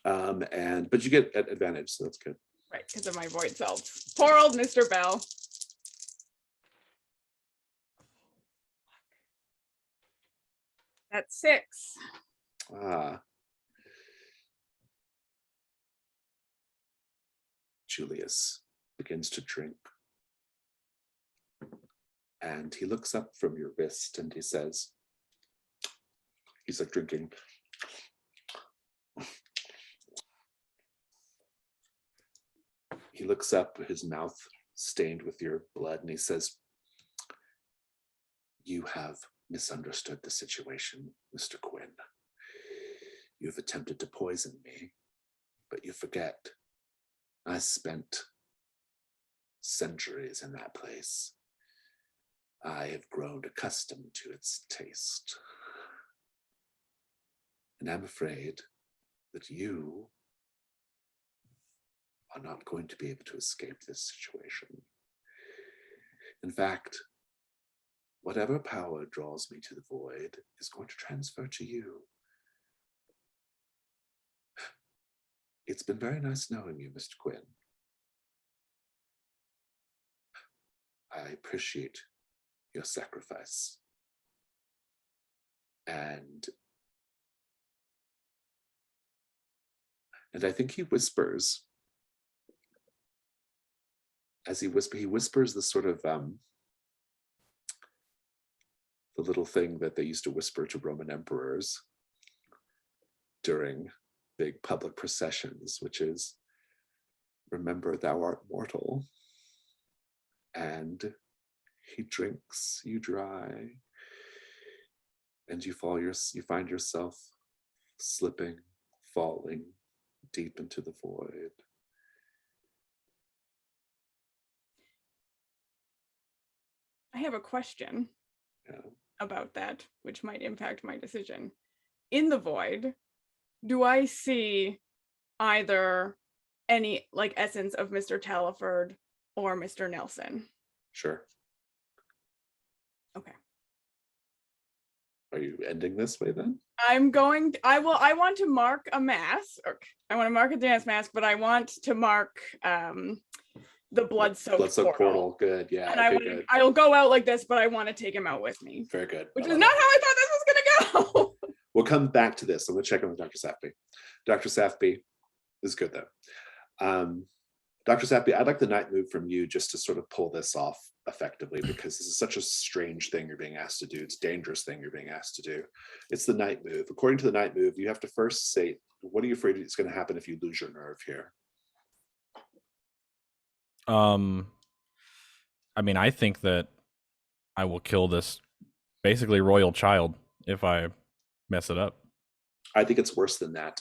Yeah. But you get advantage, so that's good. Right, because of my void self. Poor old Mr. Bell. That's 6. Julius begins to drink. And he looks up from your wrist and he says, he's like drinking. He looks up, his mouth stained with your blood, and he says, "You have misunderstood the situation, Mr. Quinn. You've attempted to poison me, but you forget I spent centuries in that place. I have grown accustomed to its taste. And I'm afraid that you are not going to be able to escape this situation. In fact, whatever power draws me to the void is going to transfer to you. It's been very nice knowing you, Mr. Quinn. I appreciate your sacrifice. And I think he whispers. As he whispers the sort of the little thing that they used to whisper to Roman emperors during big public processions, which is, "Remember, thou art mortal." And he drinks you dry, and you find yourself slipping, falling deep into the void. I have a question Yeah. about that, which might impact my decision. In the void, do I see either any like essence of Mr. Taliford or Mr. Nelson? Sure. Okay. Are you ending this way then? I want to mark a mask. I want to mark a dance mask, but I want to mark the blood-soaked portal. Good. Yeah. And Okay, good. I'll go out like this, but I want to take him out with me. Very good. Which I is love not it. how I thought this was gonna go. We'll come back to this. I'm gonna check in with Dr. Sathby. Dr. Sathby, this is good though. Dr. Sathby, I'd like the night move from you just to sort of pull this off effectively, because this is such a strange thing you're being asked to do. It's a dangerous thing you're being asked to do. It's the night move. According to the night move, you have to first say, what are you afraid is going to happen if you lose your nerve here? I mean, I think that I will kill this basically royal child if I mess it up. I think it's worse than that.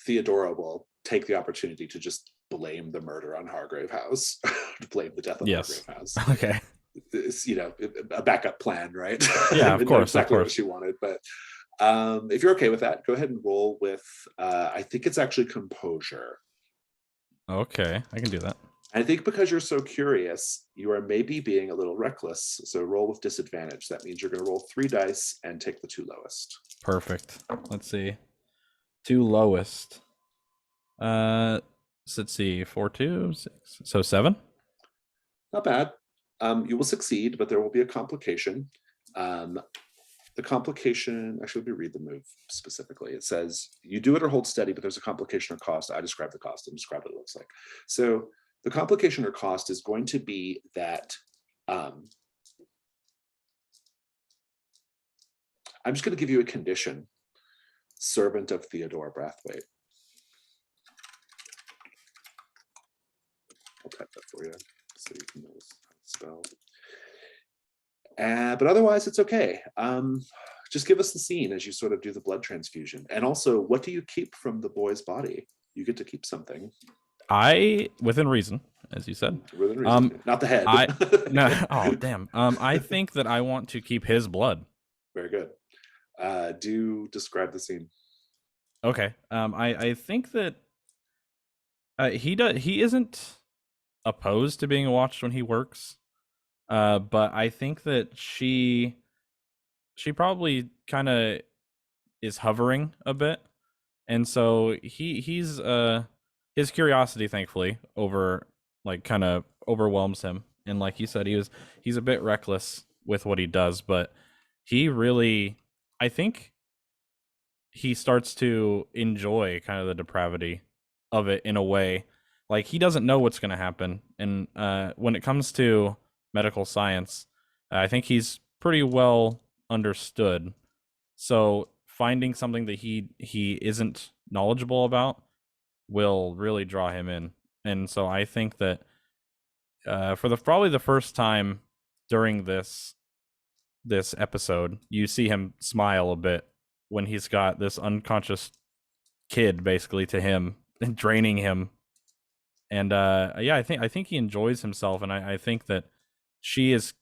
Theodora will take the opportunity to just blame the murder on Hargrave House, to blame the death of Hargrave House. Okay. It's, a backup plan, right? Yeah, of course. Exactly of course. what she wanted, but if you're okay with that, go ahead and roll with. I think it's actually composure. Okay, I can do that. I think because you're so curious, you are maybe being a little reckless. So roll with disadvantage. That means you're going to roll 3 dice and take the 2 lowest. Perfect. Let's see. 2 lowest. So let's see. 4, 2, 6. So 7. Not bad. You will succeed, but there will be a complication. The complication, actually, let me read the move specifically. It says, you do it or hold steady, but there's a complication or cost. I describe the cost and describe what it looks like. So the complication or cost is going to be that I'm just going to give you a condition. Servant of Theodore Brathwaite. I'll type that for you so you can know how it's spelled. But otherwise, it's okay. Just give us the scene as you sort of do the blood transfusion. And also, what do you keep from the boy's body? You get to keep something. Within reason, as you said. Within reason. Not the head. No. Oh, damn. I think that I want to keep his blood. Very good. Do describe the scene. Okay. I think that he isn't opposed to being watched when he works. But I think that she probably kind of is hovering a bit. And so he's his curiosity, thankfully, kind of overwhelms him. And like you said, he's a bit reckless with what he does, but he really, I think he starts to enjoy kind of the depravity of it in a way. Like, he doesn't know what's going to happen. And when it comes to medical science, I think he's pretty well understood. So finding something that he isn't knowledgeable about will really draw him in. And so I think that for probably the first time during this episode, you see him smile a bit when he's got this unconscious kid basically to him and draining him. And I think he enjoys himself, and I think that she is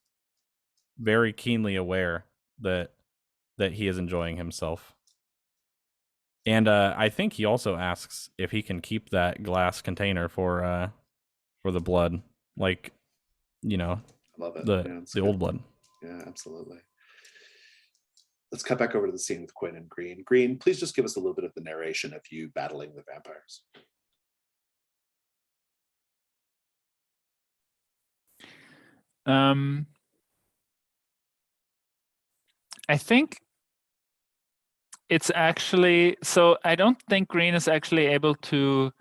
very keenly aware that he is enjoying himself. And I think he also asks if he can keep that glass container for the blood, like, I love it. the old blood. Yeah, absolutely. Let's cut back over to the scene with Quinn and Green. Green, please just give us a little bit of the narration of you battling the vampires. I think it's actually, so I don't think green is actually able to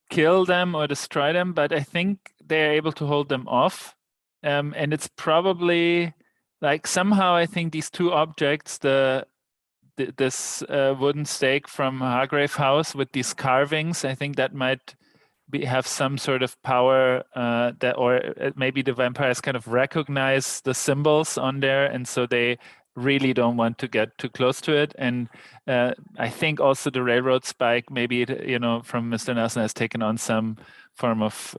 kill them or destroy them, but I think they're able to hold them off. And it's probably like somehow I think these two objects, this wooden stake from Hargrave House with these carvings, I think that might have some sort of power that, or maybe the vampires kind of recognize the symbols on there, and so they really don't want to get too close to it. And I think also the railroad spike, maybe from Mr. Nelson, has taken on some form of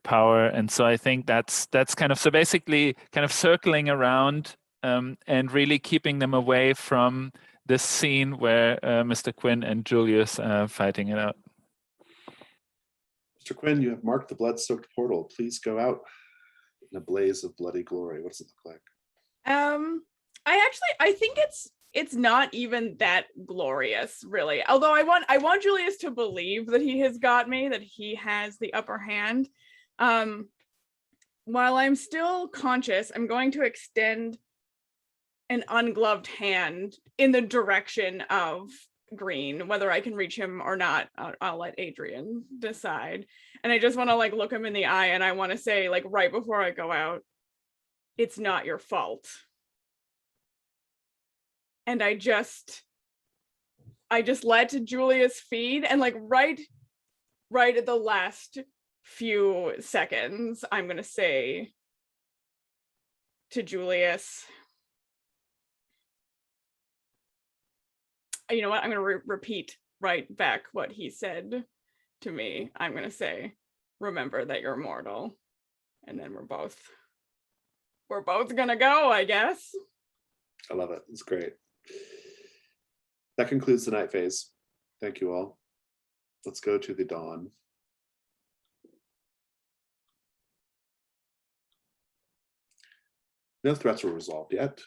power, and so I think that's kind of, so basically kind of circling around and really keeping them away from this scene where Mr. Quinn and Julius are fighting it out. Mr. Quinn, you have marked the blood-soaked portal. Please go out in a blaze of bloody glory. What does it look like? I think it's not even that glorious, really. Although I want Julius to believe that he has got me, that he has the upper hand. While I'm still conscious, I'm going to extend an ungloved hand in the direction of Green. Whether I can reach him or not, I'll let Adrian decide. And I just want to look him in the eye, and I want to say, right before I go out, it's not your fault. And I just let Julius feed, and right at the last few seconds, I'm gonna say to Julius, you know what, I'm gonna repeat right back what he said to me. I'm gonna say, remember that you're mortal. And then we're both gonna go, I guess. I love it. It's great. That concludes the night phase. Thank you all. Let's go to the dawn. No threats were resolved yet,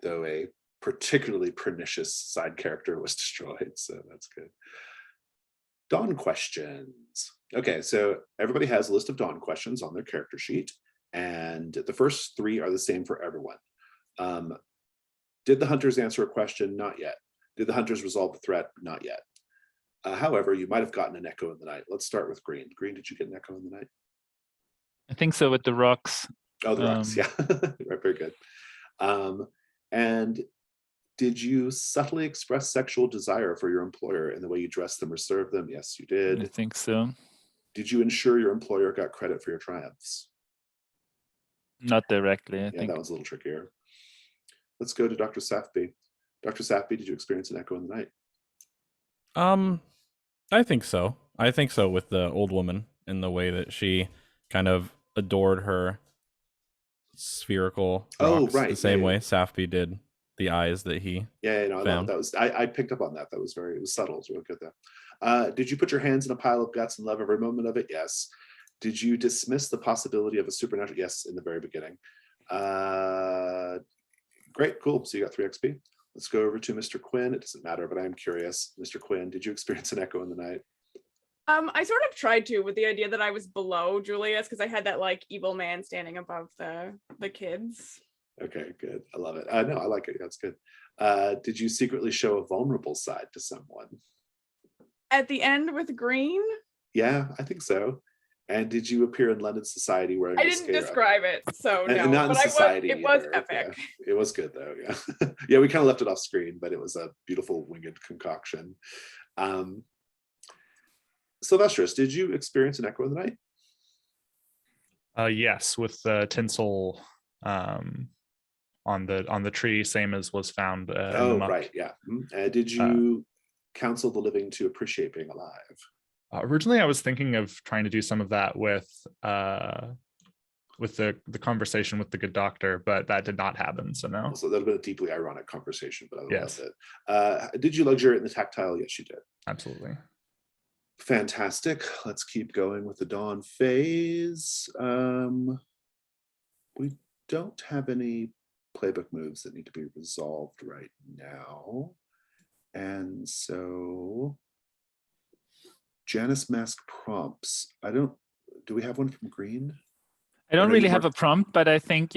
though a particularly pernicious side character was destroyed, so that's good. Dawn questions. Okay, so everybody has a list of dawn questions on their character sheet, and the first three are the same for everyone. Did the hunters answer a question? Not yet. Did the hunters resolve the threat? Not yet. However, you might have gotten an echo in the night. Let's start with Green. Green, did you get an echo in the night? I think so, with the rocks. Oh, the rocks, yeah. Right, very good. And did you subtly express sexual desire for your employer in the way you dress them or serve them? Yes, you did. I think so. Did you ensure your employer got credit for your triumphs? Not directly, I Yeah, think. that was a little trickier. Let's go to Dr. Safby. Dr. Safby, did you experience an echo in the night? I think so. I think so, with the old woman, in the way that she kind of adored her spherical rocks, right, the same yeah. way Safby did the eyes that he Yeah, no, found. that was, I picked up on that. It was subtle. It was really good though. Did you put your hands in a pile of guts and love every moment of it? Yes. Did you dismiss the possibility of a supernatural? Yes, in the very beginning. Great, cool. So you got 3 XP. Let's go over to Mr. Quinn. It doesn't matter, but I am curious. Mr. Quinn, did you experience an echo in the night? I sort of tried to, with the idea that I was below Julius, because I had that evil man standing above the kids. Okay, good. I love it. No, I like it. That's good. Did you secretly show a vulnerable side to someone? At the end with Green? Yeah, I think so. And did you appear in London society wearing I a didn't mascara? Describe it, so no. And not in but society it was either. epic. Yeah, it was good though. Yeah, yeah. We kind of left it off screen, but it was a beautiful winged concoction. Sylvestrus, did you experience an echo in the night? Yes, with the tinsel on the tree, same as was found in the muck. Right, yeah. Did you counsel the living to appreciate being alive? Originally, I was thinking of trying to do some of that with the conversation with the good doctor, but that did not happen. So no. So that would have been a deeply ironic conversation, but I Yes. loved it. Did you luxuriate in the tactile? Yes, you did. Absolutely. Fantastic. Let's keep going with the dawn phase. We don't have any playbook moves that need to be resolved right now. And so Janus Mask prompts. Do we have one from Green? I don't really have a prompt, but I think,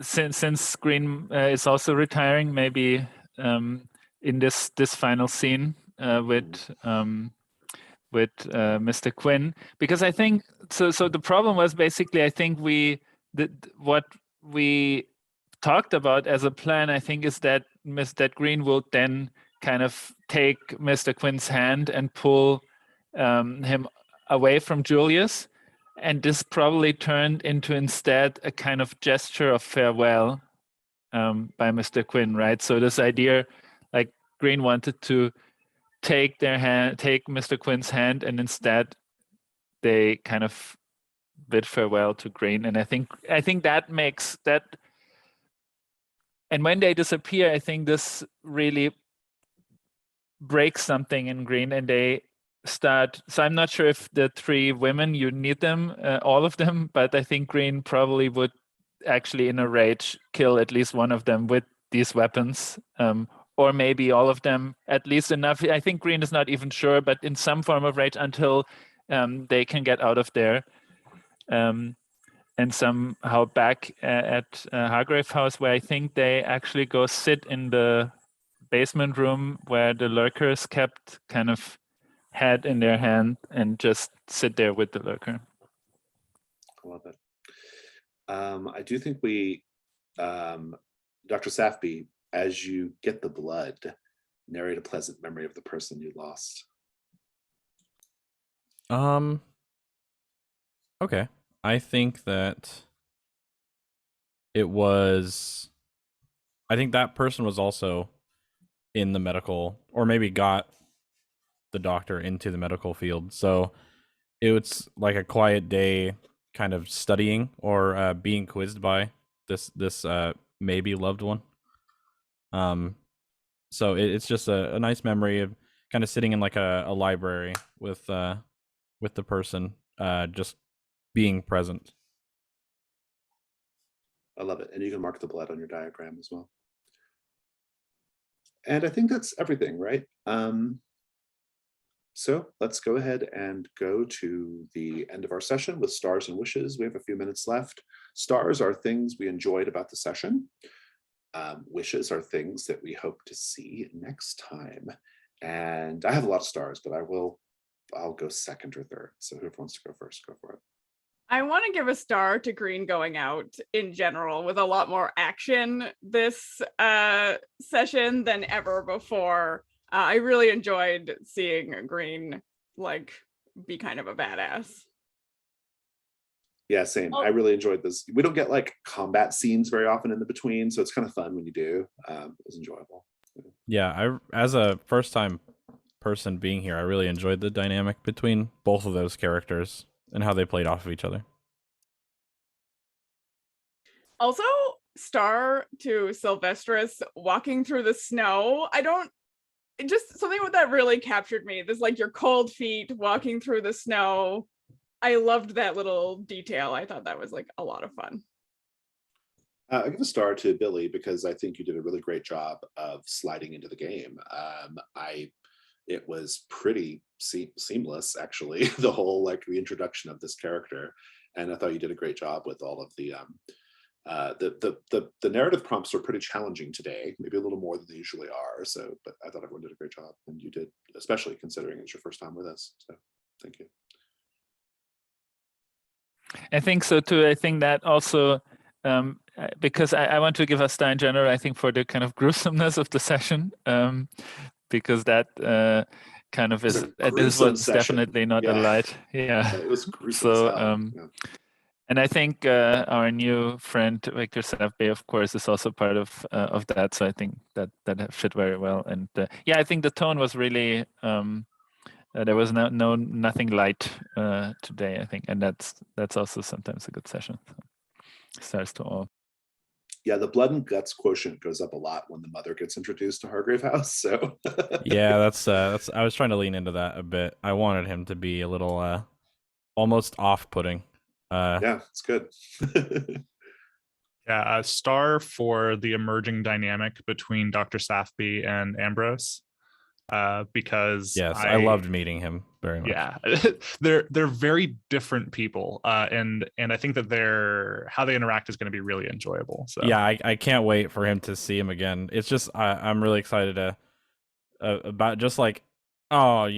since Green is also retiring, maybe in this final scene with Mr. Quinn, because I think so. So the problem was basically, I think what we talked about as a plan, I think, is that that Green will then kind of take Mr. Quinn's hand and pull him away from Julius, and this probably turned into instead a kind of gesture of farewell by Mr. Quinn, right? So this idea, like Green wanted to take Mr. Quinn's hand, and instead they kind of bid farewell to Green. And I think that makes that. And when they disappear, I think this really breaks something in Green, and they start. So I'm not sure if the three women, you need them, all of them, but I think Green probably would actually in a rage kill at least one of them with these weapons, or maybe all of them, at least enough. I think Green is not even sure, but in some form of rage until they can get out of there. And somehow back at Hargrave House, where I think they actually go sit in the basement room where the lurkers kept kind of head in their hand and just sit there with the lurker. I love it. I do think we, Dr. Safby, as you get the blood, narrate a pleasant memory of the person you lost. Okay. I think that I think that person was also in the medical, or maybe got the doctor into the medical field. So it was like a quiet day kind of studying or being quizzed by this maybe loved one. So it's just a nice memory of kind of sitting in like a library with the person just being present. I love it. And you can mark the blood on your diagram as well. And I think that's everything, right? So let's go ahead and go to the end of our session with stars and wishes. We have a few minutes left. Stars are things we enjoyed about the session. Wishes are things that we hope to see next time. And I have a lot of stars, but I'll go second or third. So whoever wants to go first, go for it. I want to give a star to Green going out in general with a lot more action this session than ever before. I really enjoyed seeing Green like be kind of a badass. Yeah, same. I really enjoyed this. We don't get like combat scenes very often in the between, so it's kind of fun when you do. It was enjoyable. Yeah, as a first time person being here, I really enjoyed the dynamic between both of those characters and how they played off of each other. Also, star to Sylvestris walking through the snow. Just something with that really captured me. This like your cold feet walking through the snow. I loved that little detail. I thought that was like a lot of fun. I give a star to Billy because I think you did a really great job of sliding into the game. It was pretty seamless, actually, the whole like reintroduction of this character, and I thought you did a great job with all of the narrative prompts were pretty challenging today, maybe a little more than they usually are. So, but I thought everyone did a great job, and you did, especially considering it's your first time with us. So, thank you. I think so too. I think that also. Because I want to give a star in general, I think, for the kind of gruesomeness of the session, because that kind of is, this was definitely not a light. Yeah. It was gruesome. So, and I think our new friend Victor Savbe, of course, is also part of that. So I think that fit very well. And yeah, I think the tone was really there was nothing light today, I think, and that's also sometimes a good session. So, stars to all. Yeah, the blood and guts quotient goes up a lot when the mother gets introduced to Hargrave House. So yeah, that's I was trying to lean into that a bit. I wanted him to be a little almost off-putting. Yeah, it's good. Yeah, a star for the emerging dynamic between Dr. Safby and Ambrose. Because yes, I loved meeting him very much. Yeah, they're very different people, and I think that how they interact is going to be really enjoyable. So yeah, I can't wait for him to see him again. It's just I'm really excited to about just like, oh,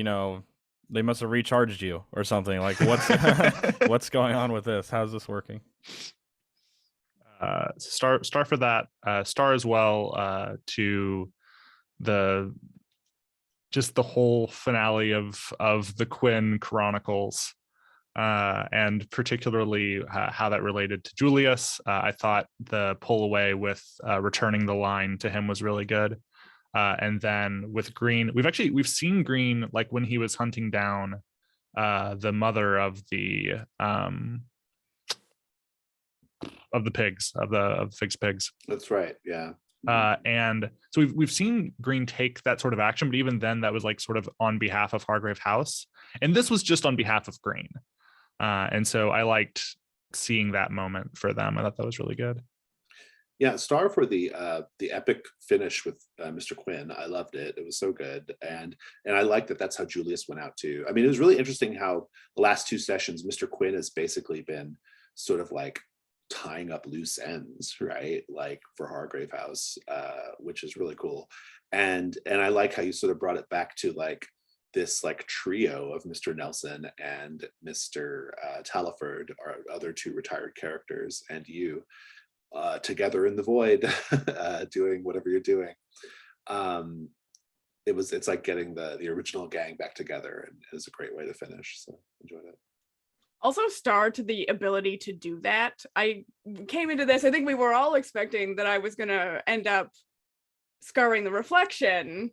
they must have recharged you or something. Like, what's what's going on with this? How's this working? Star for that. Star as well to the whole finale of the Quinn Chronicles, and particularly how that related to Julius. I thought the pull away with returning the line to him was really good. And then with Green, we've seen Green like when he was hunting down the mother of the pigs, of the Fig's pigs. That's right. Yeah. And so we've seen Green take that sort of action, but even then that was like sort of on behalf of Hargrave House, and this was just on behalf of Green. And so I liked seeing that moment for them. I thought that was really good. Yeah, star for the epic finish with Mr. Quinn. I loved it. It was so good, and I like that. That's how Julius went out too. I mean, it was really interesting how the last two sessions, Mr. Quinn has basically been sort of like tying up loose ends, right? Like for Hargrave House, which is really cool. And I like how you sort of brought it back to like this like trio of Mr. Nelson and Mr. Taliford, our other two retired characters, and you. Together in the void, doing whatever you're doing. It's like getting the original gang back together, and it was a great way to finish. So enjoyed it. Also, star to the ability to do that. I came into this, I think we were all expecting that I was gonna end up scarring the reflection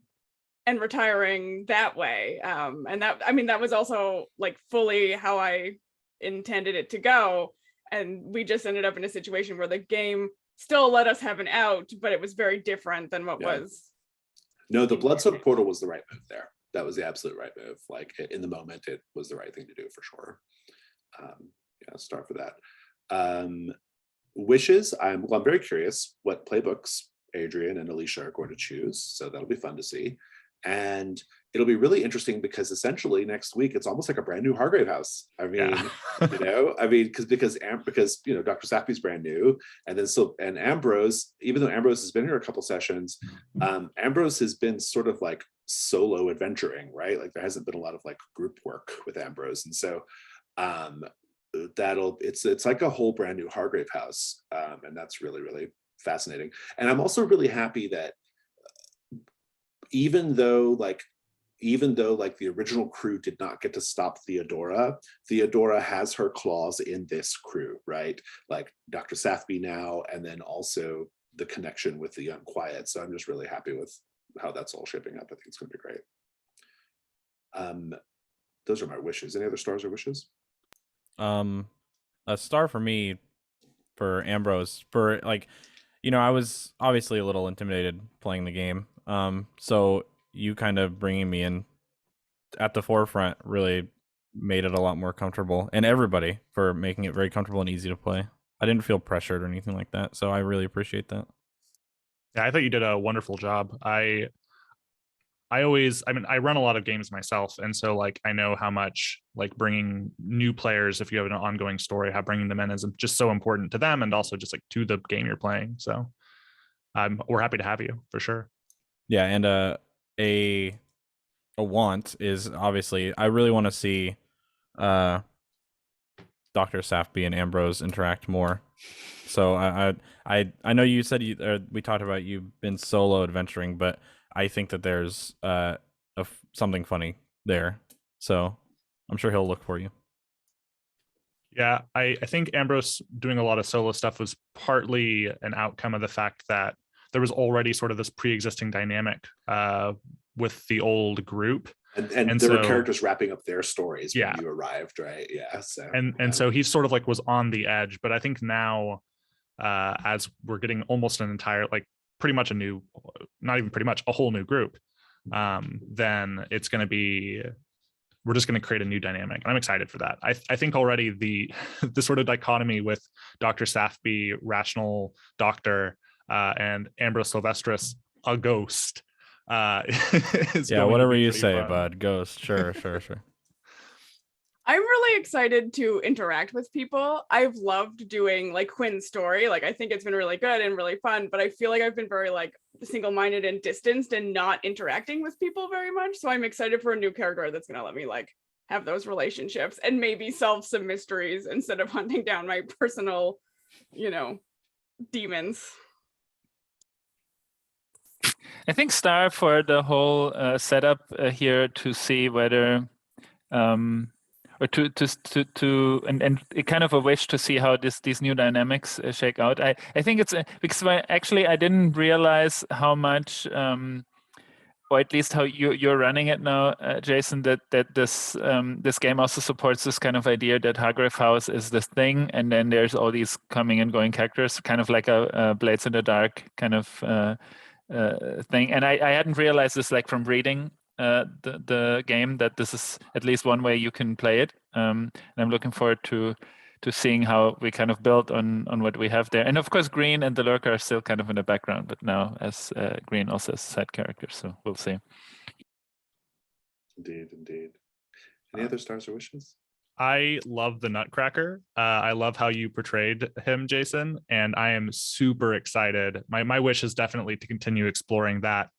and retiring that way. And that was also like fully how I intended it to go. And we just ended up in a situation where the game still let us have an out, but it was very different than what was. No, the Bloodsoaked Portal was the right move there. That was the absolute right move. Like in the moment, it was the right thing to do for sure. Star for that. Wishes. I'm very curious what playbooks Adrian and Alicia are going to choose. So that'll be fun to see. And it'll be really interesting because essentially next week it's almost like a brand new Hargrave House. I mean, because Dr. Sappy's brand new, and then Ambrose, even though Ambrose has been here a couple sessions, Ambrose has been sort of like solo adventuring, right? Like there hasn't been a lot of like group work with Ambrose, and so it's like a whole brand new Hargrave House, and that's really, really fascinating. And I'm also really happy that even though the original crew did not get to stop Theodora has her claws in this crew, right? Like Dr. Sathby now, and then also the connection with the Unquiet. So I'm just really happy with how that's all shaping up. I think it's going to be great. Those are my wishes. Any other stars or wishes? A star for me, for Ambrose, for like, I was obviously a little intimidated playing the game. So you kind of bringing me in at the forefront really made it a lot more comfortable, and everybody for making it very comfortable and easy to play. I didn't feel pressured or anything like that, so I really appreciate that. Yeah, I thought you did a wonderful job. I run a lot of games myself, and so like I know how much like bringing new players, if you have an ongoing story, how bringing them in is just so important to them and also just like to the game you're playing. So we're happy to have you for sure. Yeah, and a want is obviously I really want to see Dr. Sathby and Ambrose interact more. So I know you said we talked about you've been solo adventuring, but I think that there's something funny there. So I'm sure he'll look for you. Yeah, I think Ambrose doing a lot of solo stuff was partly an outcome of the fact that there was already sort of this pre-existing dynamic with the old group. And there were characters wrapping up their stories when you arrived, right? Yeah. So and so he sort of like was on the edge. But I think now as we're getting almost an entire, like pretty much a whole new group, then it's going to be, we're just going to create a new dynamic. I'm excited for that. I think already the sort of dichotomy with Dr. Sathby, rational doctor, and Ambrose Sylvestris, a ghost. Whatever you say, bud. Ghost. Sure. I'm really excited to interact with people. I've loved doing like Quinn's story. Like I think it's been really good and really fun, but I feel like I've been very like single-minded and distanced and not interacting with people very much. So I'm excited for a new character that's going to let me like have those relationships and maybe solve some mysteries instead of hunting down my personal, demons. I think Star for the whole setup here to see whether or and it kind of a wish to see how these new dynamics shake out. I think it's because I didn't realize how much or at least how you're running it now, Jason, that this game also supports this kind of idea that Hargrave House is this thing, and then there's all these coming and going characters, kind of like a Blades in the Dark kind of thing. And I hadn't realized this like from reading the game, that this is at least one way you can play it. And I'm looking forward to seeing how we kind of build on what we have there. And of course, Green and the Lurker are still kind of in the background, but now as Green also as side characters, so we'll see. Indeed. Any other stars or wishes? I love the Nutcracker. I love how you portrayed him, Jason, and I am super excited. My wish is definitely to continue exploring that,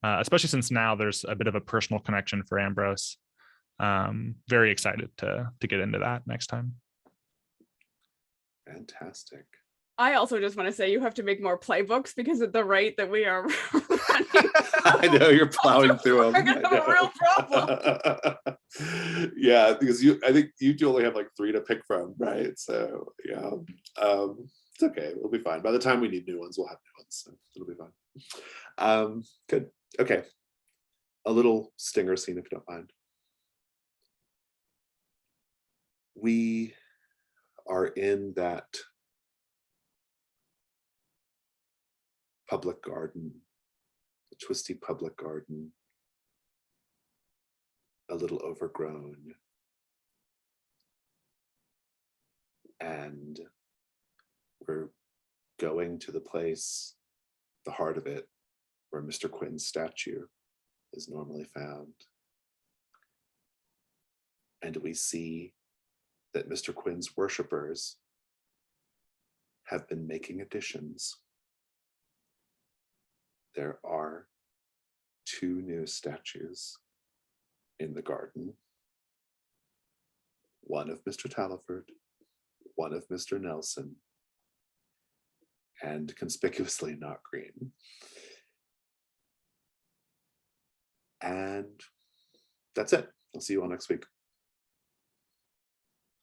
especially since now there's a bit of a personal connection for Ambrose. Very excited to get into that next time. Fantastic. I also just want to say you have to make more playbooks, because at the rate that we are running, I know you're plowing through them. we're gonna have a real problem. Yeah, because I think you do only have like 3 to pick from, right? So yeah, it's okay. We'll be fine. By the time we need new ones, we'll have new ones, so it'll be fine. Good. Okay. A little stinger scene, if you don't mind. We are in that public garden, the twisty public garden, a little overgrown. And we're going to the place, the heart of it, where Mr. Quinn's statue is normally found. And we see that Mr. Quinn's worshippers have been making additions. There are 2 new statues in the garden. One of Mr. Taliford, one of Mr. Nelson, and conspicuously not Green. And that's it. I'll see you all next week.